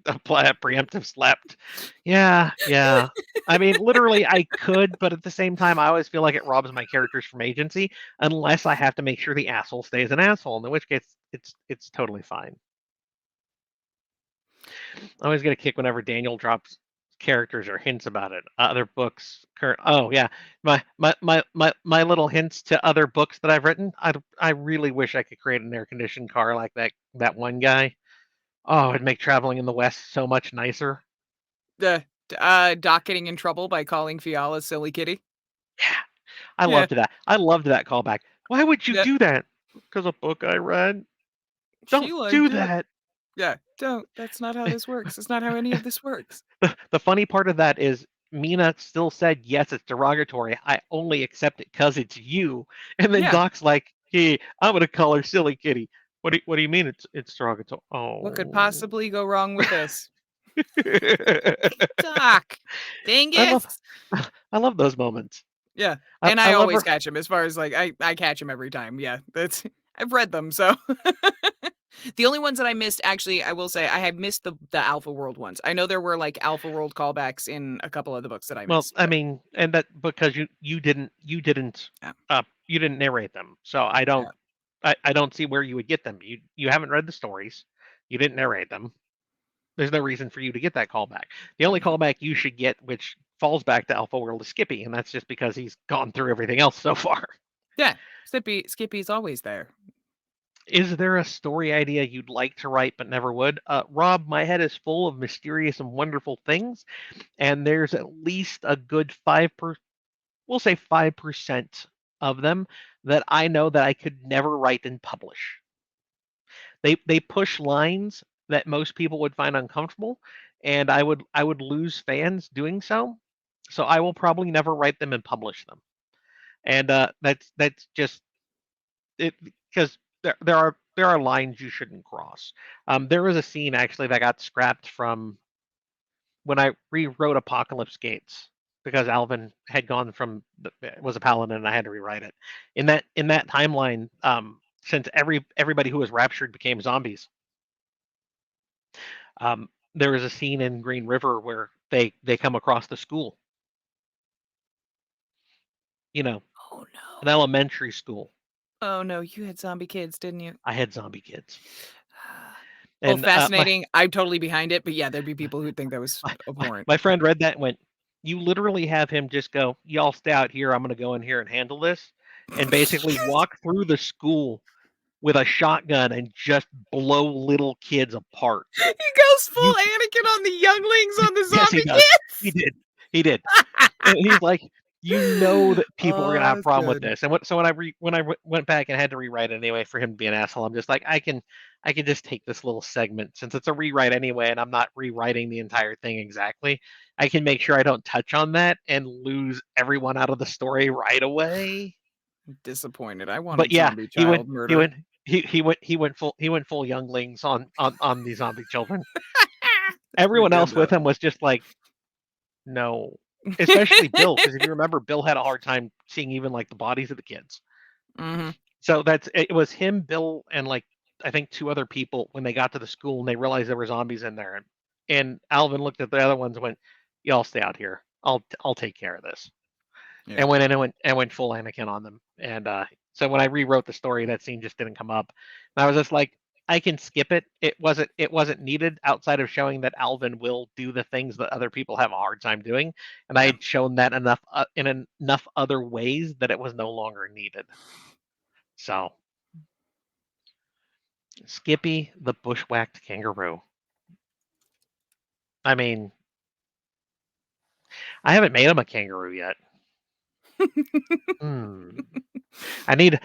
Apply a preemptive slapped. Yeah, yeah. I mean, literally, I could, but at the same time, I always feel like it robs my characters from agency, unless I have to make sure the asshole stays an asshole. In which case, it's totally fine. I always get a kick whenever Daniel drops characters or hints about it. Other books, current. Oh yeah, my little hints to other books that I've written. I really wish I could create an air conditioned car like that one guy. Oh, it'd make traveling in the West so much nicer. The Doc getting in trouble by calling Fiala silly kitty. Yeah, I Yeah. loved that. I loved that callback. Why would you Yeah. do that? Because a book I read. She Don't liked do it. that. Yeah, don't. That's not how this works. It's not how any of this works. The funny part of that is Mina still said, yes, it's derogatory. I only accept it because it's you. And then Yeah. Doc's like, hey, I'm going to call her silly kitty. What do you mean it's derogatory? Oh. What could possibly go wrong with this? Doc, dang I love it. I love those moments. Yeah, I, and I I love always her. catch him. As far as like, I catch him every time. Yeah, that's I've read them. So the only ones that I missed, actually, I will say I had missed the Alpha World ones. I know there were like Alpha World callbacks in a couple of the books that I Well, missed. I but- mean, and that because you didn't Yeah. you didn't narrate them. So I don't see where you would get them. You haven't read the stories. You didn't narrate them. There's no reason for you to get that callback. The only callback you should get, which falls back to Alpha World, is Skippy, and that's just because he's gone through everything else so far. yeah, Skippy's always there. Is there a story idea you'd like to write but never would? Rob, my head is full of mysterious and wonderful things, and there's at least a good 5% of them that I know that I could never write and publish. They push lines that most people would find uncomfortable, and I would lose fans doing so. So I will probably never write them and publish them. And that's just it, because there are lines you shouldn't cross. There was a scene actually that got scrapped from when I rewrote Apocalypse Gates because Alvin had gone from was a paladin and I had to rewrite it. In that timeline, since everybody who was raptured became zombies, there was a scene in Green River where they come across the school. You know, Oh an no! elementary school. Oh no! You had zombie kids, didn't you? I had zombie kids. Well, And fascinating. I'm totally behind it, but yeah, there'd be people who'd think that was abhorrent. my friend read that and went, "You literally have him just go, y'all stay out here. I'm going to go in here and handle this," and basically walk through the school with a shotgun and just blow little kids apart. He goes full Anakin on the younglings on the Yes, he zombie does. kids. He did. And he's like, you know that people are gonna have a that's problem with good. this. And so when I went back and had to rewrite it anyway for him to be an asshole, I'm just like, I can just take this little segment since it's a rewrite anyway, and I'm not rewriting the entire thing exactly. I can make sure I don't touch on that and lose everyone out of the story right away. Disappointed. I wanted But yeah, zombie child murder. he went full younglings on the zombie children. Everyone good, else with though. him was just like, no. Especially Bill, because if you remember, Bill had a hard time seeing even like the bodies of the kids. Mm-hmm. So it was him, Bill, and like I think 2 other people when they got to the school and they realized there were zombies in there. And Alvin looked at the other ones and went, "Y'all stay out here. I'll take care of this." Yeah. And went in and went full Anakin on them. And so when I rewrote the story, that scene just didn't come up. And I was just like, I can skip it. It wasn't needed outside of showing that Alvin will do the things that other people have a hard time doing, and I had shown that enough in enough other ways that it was no longer needed. So, Skippy the bushwhacked kangaroo. I mean, I haven't made him a kangaroo yet. I need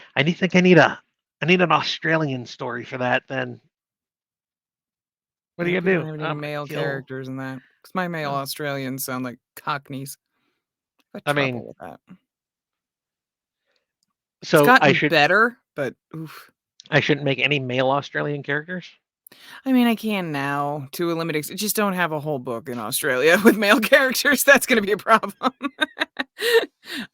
I need an Australian story for that. Then what I are you hope we gonna don't do? have any I'm gonna male kill. characters in that. Because my male Oh. Australians sound like cockneys. I've I had trouble mean, with that. It's so gotten better, but oof. I shouldn't make any male Australian characters. I mean, I can now to a limited extent. Just don't have a whole book in Australia with male characters. That's going to be a problem.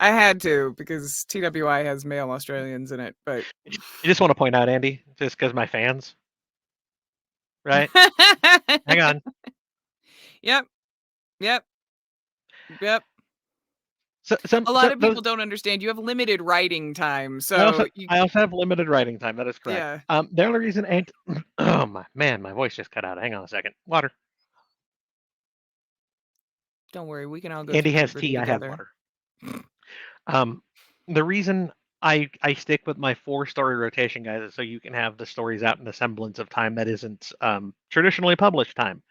I had to because TWI has male Australians in it, but I just want to point out, Andy, just because my fans, right? Hang on. Yep. Yep. Yep. So A lot of people don't understand. You have limited writing time, so I also have limited writing time. That is correct. yeah. The only reason oh my voice just cut out. Hang on a second. Water. Don't worry, we can all go Andy through has puberty tea. I have together. water. The reason I stick with my 4-story rotation, guys, is so you can have the stories out in a semblance of time that isn't traditionally published time.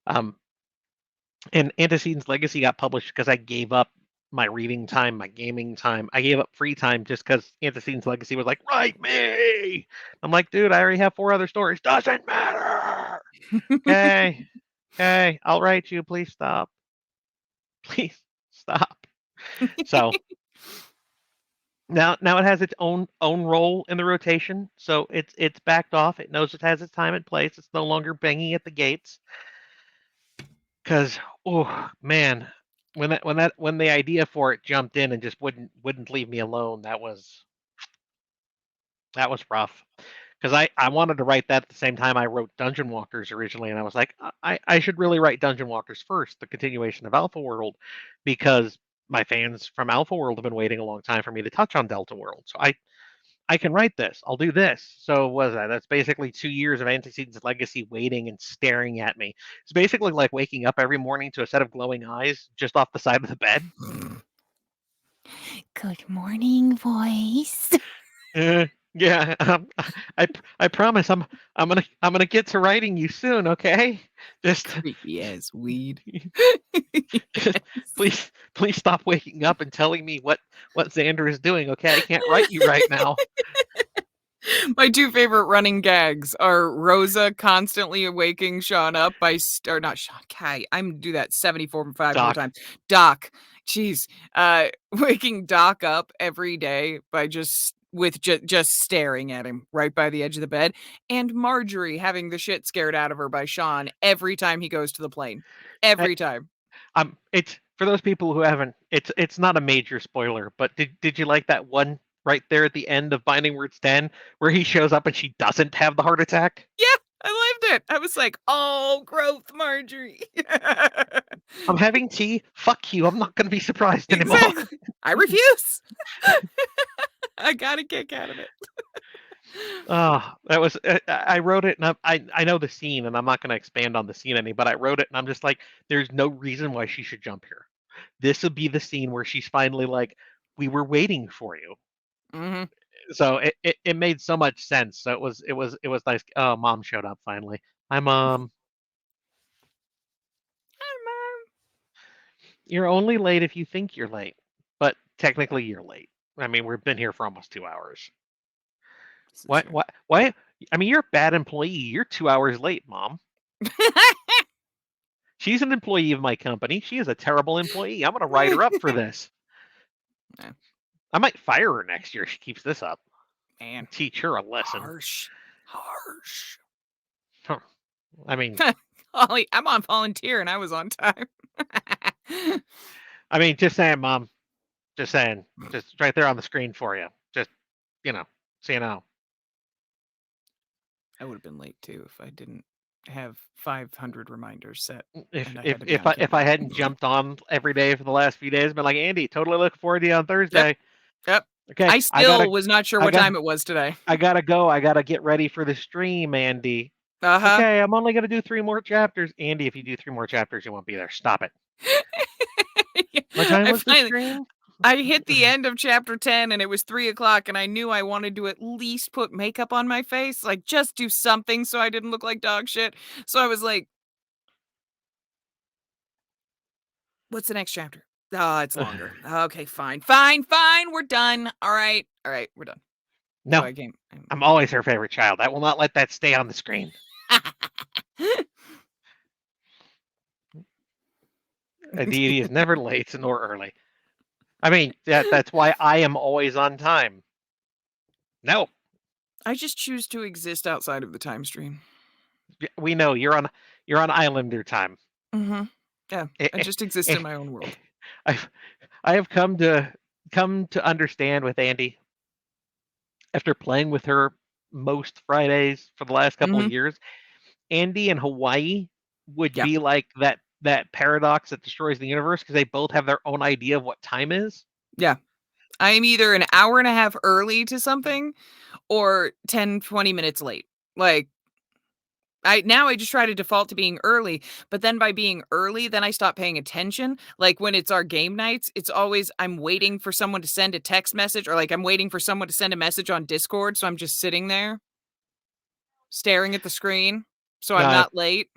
And Antecedents Legacy got published because I gave up my reading time, my gaming time. I gave up free time just because Antecedents Legacy was like, write me. I'm like, dude, I already have 4 other stories. Doesn't matter. Okay. Okay. I'll write you. Please stop. Please stop. So now it has its own role in the rotation. So it's backed off. It knows it has its time and place. It's no longer banging at the gates. Because oh man, when the idea for it jumped in and just wouldn't leave me alone, that was rough. Because I wanted to write that at the same time I wrote Dungeon Walkers originally, and I was like, I should really write Dungeon Walkers first, the continuation of Alpha World, because my fans from Alpha World have been waiting a long time for me to touch on Delta World. So I can write this. I'll do this. So what is that? That's basically 2 years of Antecedents Legacy waiting and staring at me. It's basically like waking up every morning to a set of glowing eyes just off the side of the bed. Good morning, voice. Yeah, I promise I'm gonna get to writing you soon. Okay, just Creepy as weed. just please stop waking up and telling me what Xander is doing. Okay, I can't write you right now. My 2 favorite running gags are Rosa constantly waking Sean up by or not Sean, Kai. I'm do that 74 5 more Doc. times. Doc, jeez, waking Doc up every day by just staring at him right by the edge of the bed, and Marjorie having the shit scared out of her by Sean every time he goes to the plane. Every time. It's for those people who haven't. It's not a major spoiler, but did you like that one right there at the end of Binding Words 10 where he shows up and she doesn't have the heart attack? Yeah, I loved it. I was like, oh, growth, Marjorie. I'm having tea. Fuck you. I'm not going to be surprised anymore. Exactly. I refuse. I got a kick out of it. Oh, that was. I wrote it, and I know the scene, and I'm not going to expand on the scene any. But I wrote it, and I'm just like, there's no reason why she should jump here. This would be the scene where she's finally like, we were waiting for you. Mm-hmm. So it made so much sense. So it was nice. Oh, mom showed up finally. Hi, mom. Hi, Mom. You're only late if you think you're late, but technically you're late. I mean, we've been here for almost 2 hours. What? Why? I mean, you're a bad employee. You're 2 hours late, mom. She's an employee of my company. She is a terrible employee. I'm going to write her up for this. Yeah. I might fire her next year if she keeps this up. Man, Teach her a lesson. harsh. Huh. I mean, Ollie, I'm on volunteer and I was on time. just saying, mom. Just saying. Just right there on the screen for you. Just, so you know. I would have been late too if I didn't have 500 reminders set. If I hadn't jumped on every day for the last few days, been like, Andy, totally looking forward to you on Thursday. Yep. Okay. I still was not sure what time it was today. I gotta go. I gotta get ready for the stream, Andy. Uh-huh. Okay, I'm only gonna do 3 more chapters. Andy, if you do 3 more chapters, you won't be there. Stop it. What time was the stream? I hit the end of chapter 10 and it was 3:00 and I knew I wanted to at least put makeup on my face, like just do something so I didn't look like dog shit. So I was like, what's the next chapter? Oh, it's longer. Okay, fine. We're done. All right, we're done. No, I can't. I'm always her favorite child. I will not let that stay on the screen. A deity is never late nor early. I mean, that's why I am always on time. No, I just choose to exist outside of the time stream. we know you're on Islander time. Mm-hmm. Yeah, I Eh, just exist eh, in my own world. I have come to understand with Andy after playing with her most Fridays for the last couple of Mhm. years. Andy and Hawaii would Yeah. be like that paradox that destroys the universe because they both have their own idea of what time is. Yeah. I'm either an hour and a half early to something or 10, 20 minutes late. Like, I just try to default to being early, but then by being early, then I stop paying attention. Like when it's our game nights, it's always I'm waiting for someone to send a text message or like I'm waiting for someone to send a message on Discord, so I'm just sitting there staring at the screen so I'm Uh, not late.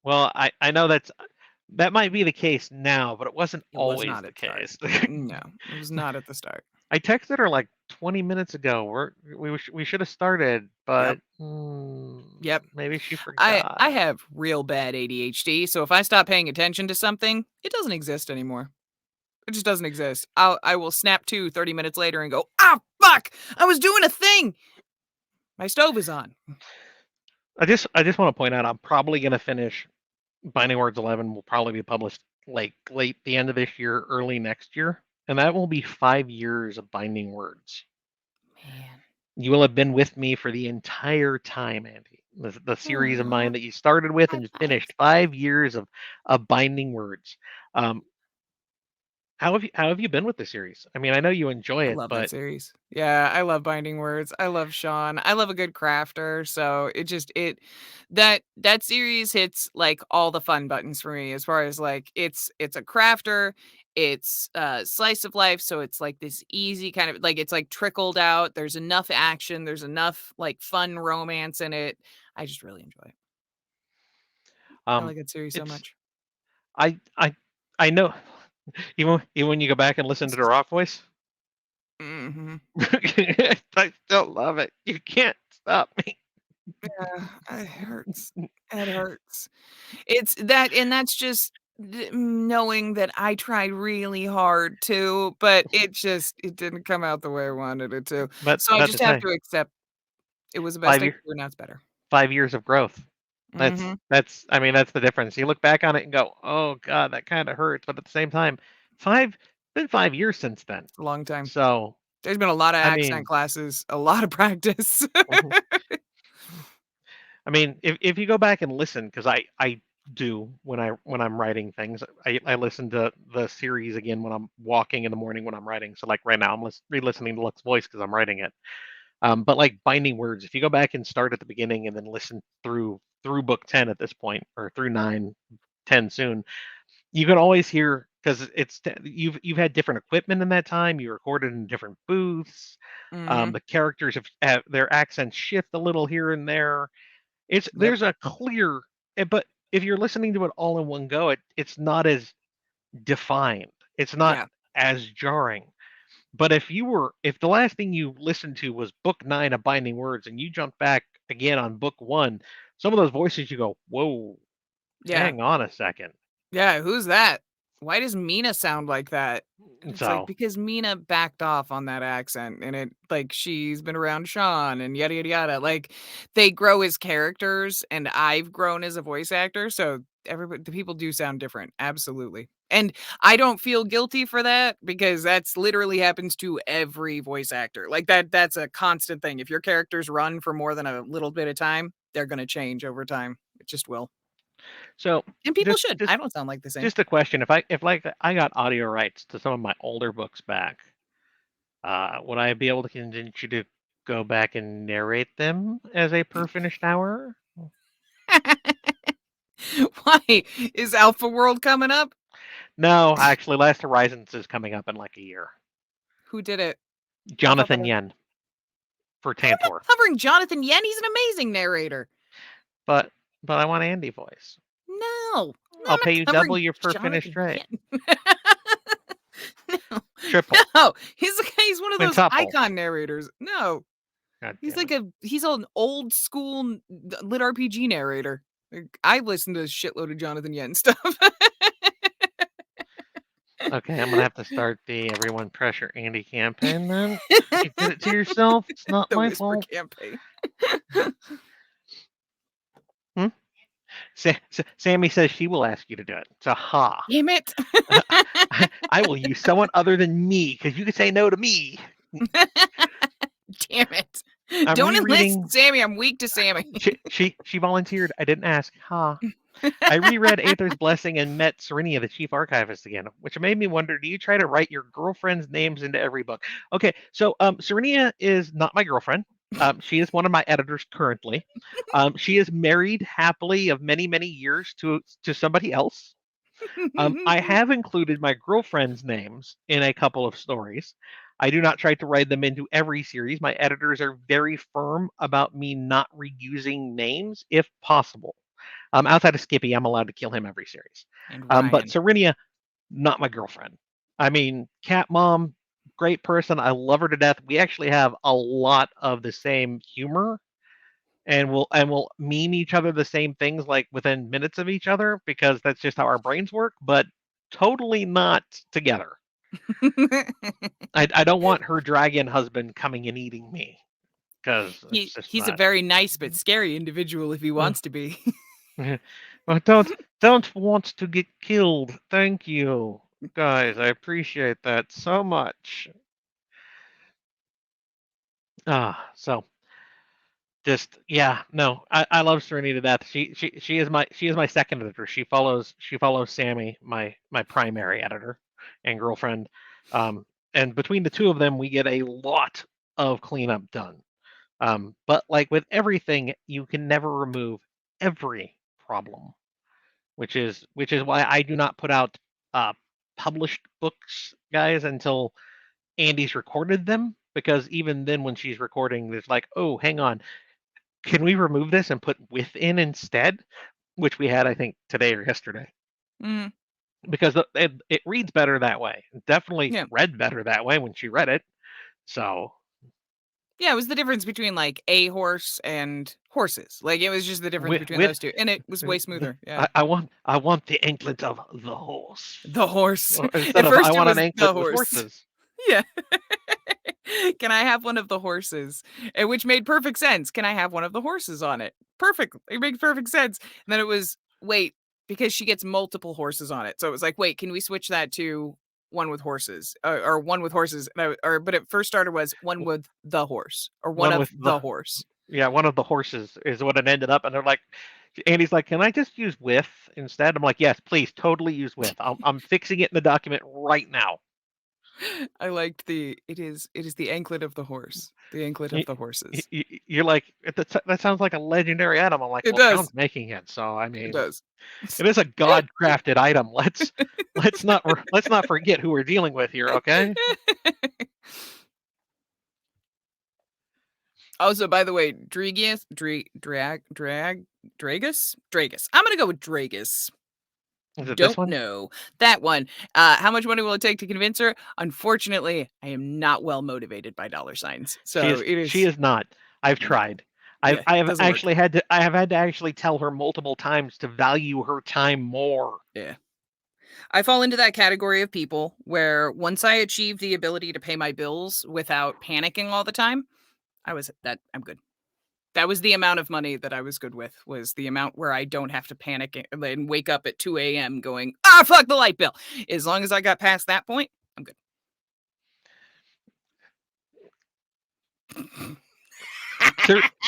well, I know that might be the case now, but it wasn't It was always not the at the start. case. No, it was not at the start. I texted her like 20 minutes ago. We should have started, but Yep. maybe she I forgot. have real bad ADHD, so if I stop paying attention to something, it doesn't exist anymore. It just doesn't exist. I will snap to 30 minutes later and go, "Ah, fuck! I was doing a thing. My stove is on." I just want to point out I'm probably gonna finish Binding Words 11. Will probably be published like late the end of this year, early next year, and that will be 5 years of Binding Words. Man. You will have been with me for the entire time, Andy. The series of mine Aw. that you started with and High just five. finished 5 years of Binding Words. How have you been with the series? I mean, I know you enjoy I it, love that but series. Yeah, I love Binding Words. I love Sean. I love a good crafter. So that series hits like all the fun buttons for me as far as like it's a crafter, it's slice of life, so it's like this easy kind of like it's like trickled out. There's enough action, there's enough like fun romance in it. I just really enjoy it. I um, like that series so it's much. I I I know even when you go back and listen to the rock voice, Hmm. I still love it. You can't stop me. Yeah, it hurts. It hurts. It's that and that's just knowing that I tried really hard to, but it didn't come out the way I wanted it to. But So I about to just have say, to accept it was the best five I year could do, and now it's better. 5 years of growth. Mhm. That's I mean that's the difference. You look back on it and go, oh god, that kind of hurts, but at the same time, been 5 years since then. A long time. So There's been a lot of I accent mean, classes, a lot of practice. mhm. I mean, if you go back and listen, because I do when I'm writing things, I listen to the series again when I'm walking in the morning when I'm writing. So like right now, I'm re-listening to Luck's voice because I'm writing it. But like Binding Words, if you go back and start at the beginning and then listen through book 10 at this point, or through 9, 10 soon, you can always hear because you've had different equipment in that time. You recorded in different booths. Mhm. The characters have their accents shift a little here and there. Yep. There's a clear, but if you're listening to it all in one go, it's not as defined. It's not Yeah. as jarring. But if the last thing you listened to was book 9 of Binding Words and you jump back again on book 1, some of those voices you go, whoa, Yeah. hang on a second. Yeah, who's that? Why does Mina sound like that? And it's like So because Mina backed off on that accent and it like she's been around Sean and yada yada yada. Like they grow as characters and I've grown as a voice actor, so everybody the people do sound different. Absolutely. And I don't feel guilty for that because that's literally happens to every voice actor. Like that's a constant thing. If your characters run for more than a little bit of time, they're gonna change over time. It just will. so And people just should. just I don't sound like the same. just a question. If like I got audio rights to some of my older books back, would I be able to convince you to go back and narrate them as a per finished hour? Why? Is Alpha World coming up? No, actually, Last Horizons is coming up in like a year. Who did it? Jonathan they- Yen for I'm not Tantor, covering Jonathan Yen. He's an amazing narrator. but I want Andy voice. No. I'll I'm pay not you covering double your per finished Jonathan rate. Yen. No. Triple. No. He's one of those Quintuple. icon narrators. No. God He's damn like it. he's an old school lit RPG narrator. Like, I listen to a shitload of Jonathan Yen stuff. Okay, I'm gonna have to start the everyone pressure Andy campaign then. You did it to yourself. It's not The my Whisper fault. campaign. Sammy says she will ask you to do it. So ha. Damn it. I will use someone other than me because you can say no to me. Damn it. I'm Don't rereading- enlist Sammy. I'm weak to Sammy. She volunteered. I didn't ask. Ha. I reread Aether's Blessing and met Serenia, the chief archivist, again, which made me wonder, do you try to write your girlfriend's names into every book? Okay, so Serenia is not my girlfriend. She is one of my editors currently. She is married happily of many, many years to somebody else. I have included my girlfriend's names in a couple of stories. I do not try to write them into every series. My editors are very firm about me not reusing names if possible. Outside of Skippy, I'm allowed to kill him every series. And But Ryan. Serenia, not my girlfriend. I mean, Cat Mom, great person. I love her to death. We actually have a lot of the same humor, and we'll meme each other the same things like within minutes of each other because that's just how our brains work. But totally not together. I don't want her dragon husband coming and eating me because he's a very nice but scary individual if he wants to be. Well, don't want to get killed. Thank you, guys. I appreciate that so much. So just yeah, no, I love Serenity to death. She is my second editor. She follows Sammy, my primary editor and girlfriend. And between the two of them, we get a lot of cleanup done. But like with everything, you can never remove every problem, which is why I do not put out published books, guys, until Andy's recorded them. Because even then, when she's recording, there's like, oh, hang on, can we remove this and put within instead? Which we had, I think, today or yesterday. Mm. Because it reads better that way. Definitely read better that way when she read it. So yeah, it was the difference between like a horse and horses. Like it was just the difference between those two, and it was way smoother. Yeah, I want the anklet of the horse. The horse. Instead of I want an anklet with horses. Yeah. Can I have one of the horses? And which made perfect sense. Can I have one of the horses on it? Perfect. It makes perfect sense. And then it was wait, because she gets multiple horses on it. So it was like, wait, can we switch that to one with horses or one with horses? But it first started was one with the horse or one of the horse. Yeah, one of the horses is what it ended up. And they're like, Andy's like, can I just use with instead? I'm like, yes, please, totally use with. I'm fixing it in the document right now. I liked it is the anklet of the horse. The anklet of the horses. You're like, that sounds like a legendary item. I'm like, it does. Town's making it, so I mean, it does. It is a god-crafted item. Let's not forget who we're dealing with here, okay? Also, by the way, Dragus. I'm gonna go with Dragus. Don't know that one. How much money will it take to convince her? Unfortunately, I am not well motivated by dollar signs. So she is not. I've tried. I have had to actually tell her multiple times to value her time more. Yeah. I fall into that category of people where once I achieve the ability to pay my bills without panicking all the time, I'm good. That was the amount of money that I was good with, was the amount where I don't have to panic and wake up at 2 a.m. going, fuck the light bill. As long as I got past that point, I'm good.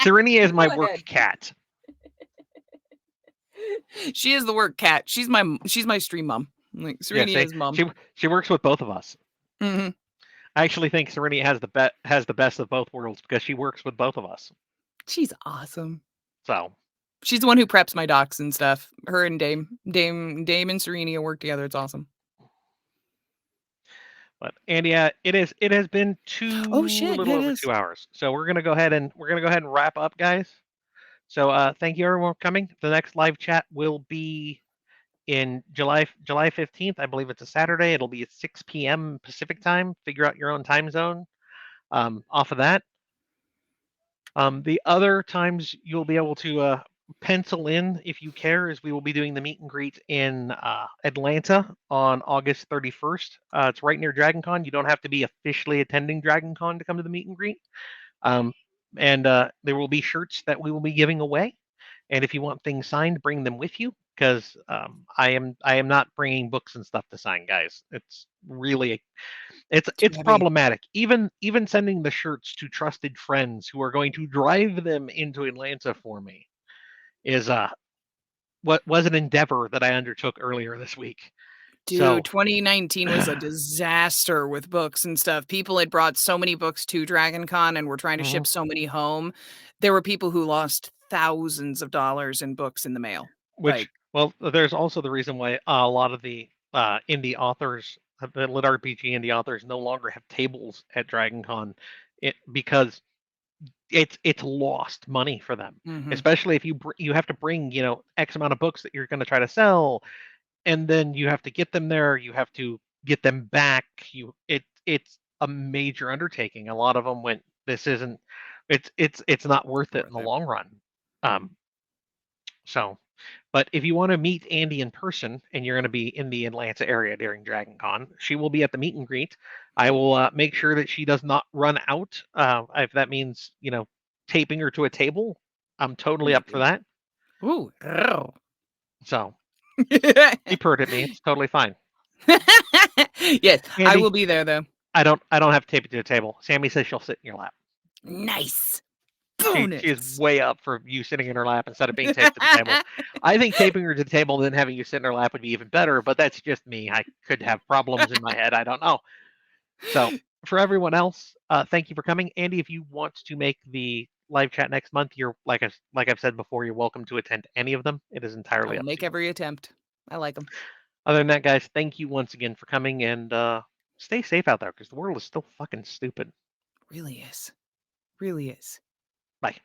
Serenia is my work cat. She is the work cat. She's my stream mom. Like Serenia is mom. She works with both of us. Mm-hmm. I actually think Serenia has the best of both worlds because she works with both of us. She's awesome. So she's the one who preps my docs and stuff. Her and Dame and Serenia work together. It's awesome. But Andy, it has been a little over 2 hours. So we're gonna go ahead and wrap up, guys. So thank you everyone for coming. The next live chat will be in July 15th. I believe it's a Saturday. It'll be at 6 p.m. Pacific time. Figure out your own time zone. Off of that. The other times you'll be able to pencil in, if you care, is we will be doing the meet and greet in Atlanta on August 31st. It's right near DragonCon. You don't have to be officially attending DragonCon to come to the meet and greet. And there will be shirts that we will be giving away. And if you want things signed, bring them with you, because I am not bringing books and stuff to sign, guys. It's really it's heavy. problematic. Even sending the shirts to trusted friends who are going to drive them into Atlanta for me is what was an endeavor that I undertook earlier this week. Dude, So 2019 was a disaster with books and stuff. People had brought so many books to DragonCon and were trying to ship so many home. There were people who lost thousands of dollars in books in the mail. which well, there's also the reason why a lot of the indie authors, the lit RPG indie authors, no longer have tables at DragonCon, because it's lost money for them. Mhm. Especially if you have to bring X amount of books that you're going to try to sell, and then you have to get them there. You have to get them back. It's a major undertaking. A lot of them went, this isn't. It's not worth it in the long run. So. But if you want to meet Andy in person and you're going to be in the Atlanta area during DragonCon, she will be at the meet and greet. I will make sure that she does not run out. If that means, taping her to a table, I'm totally up for that. Ooh. So keep her at me. It's totally fine. Yes, I Andy, will be there though. I don't have to tape it to a table. Sammy says she'll sit in your lap. Nice. She is way up for you sitting in her lap instead of being taped to the table. I think taping her to the table and then having you sit in her lap would be even better, but that's just me. I could have problems in my head. I don't know. So for everyone else, thank you for coming. Andy, if you want to make the live chat next month, you're like I've said before, you're welcome to attend any of them. It is entirely I'll up make to you. every attempt. I like them. Other than that, guys, thank you once again for coming, and stay safe out there because the world is still fucking stupid. Really is. Really is. Bye.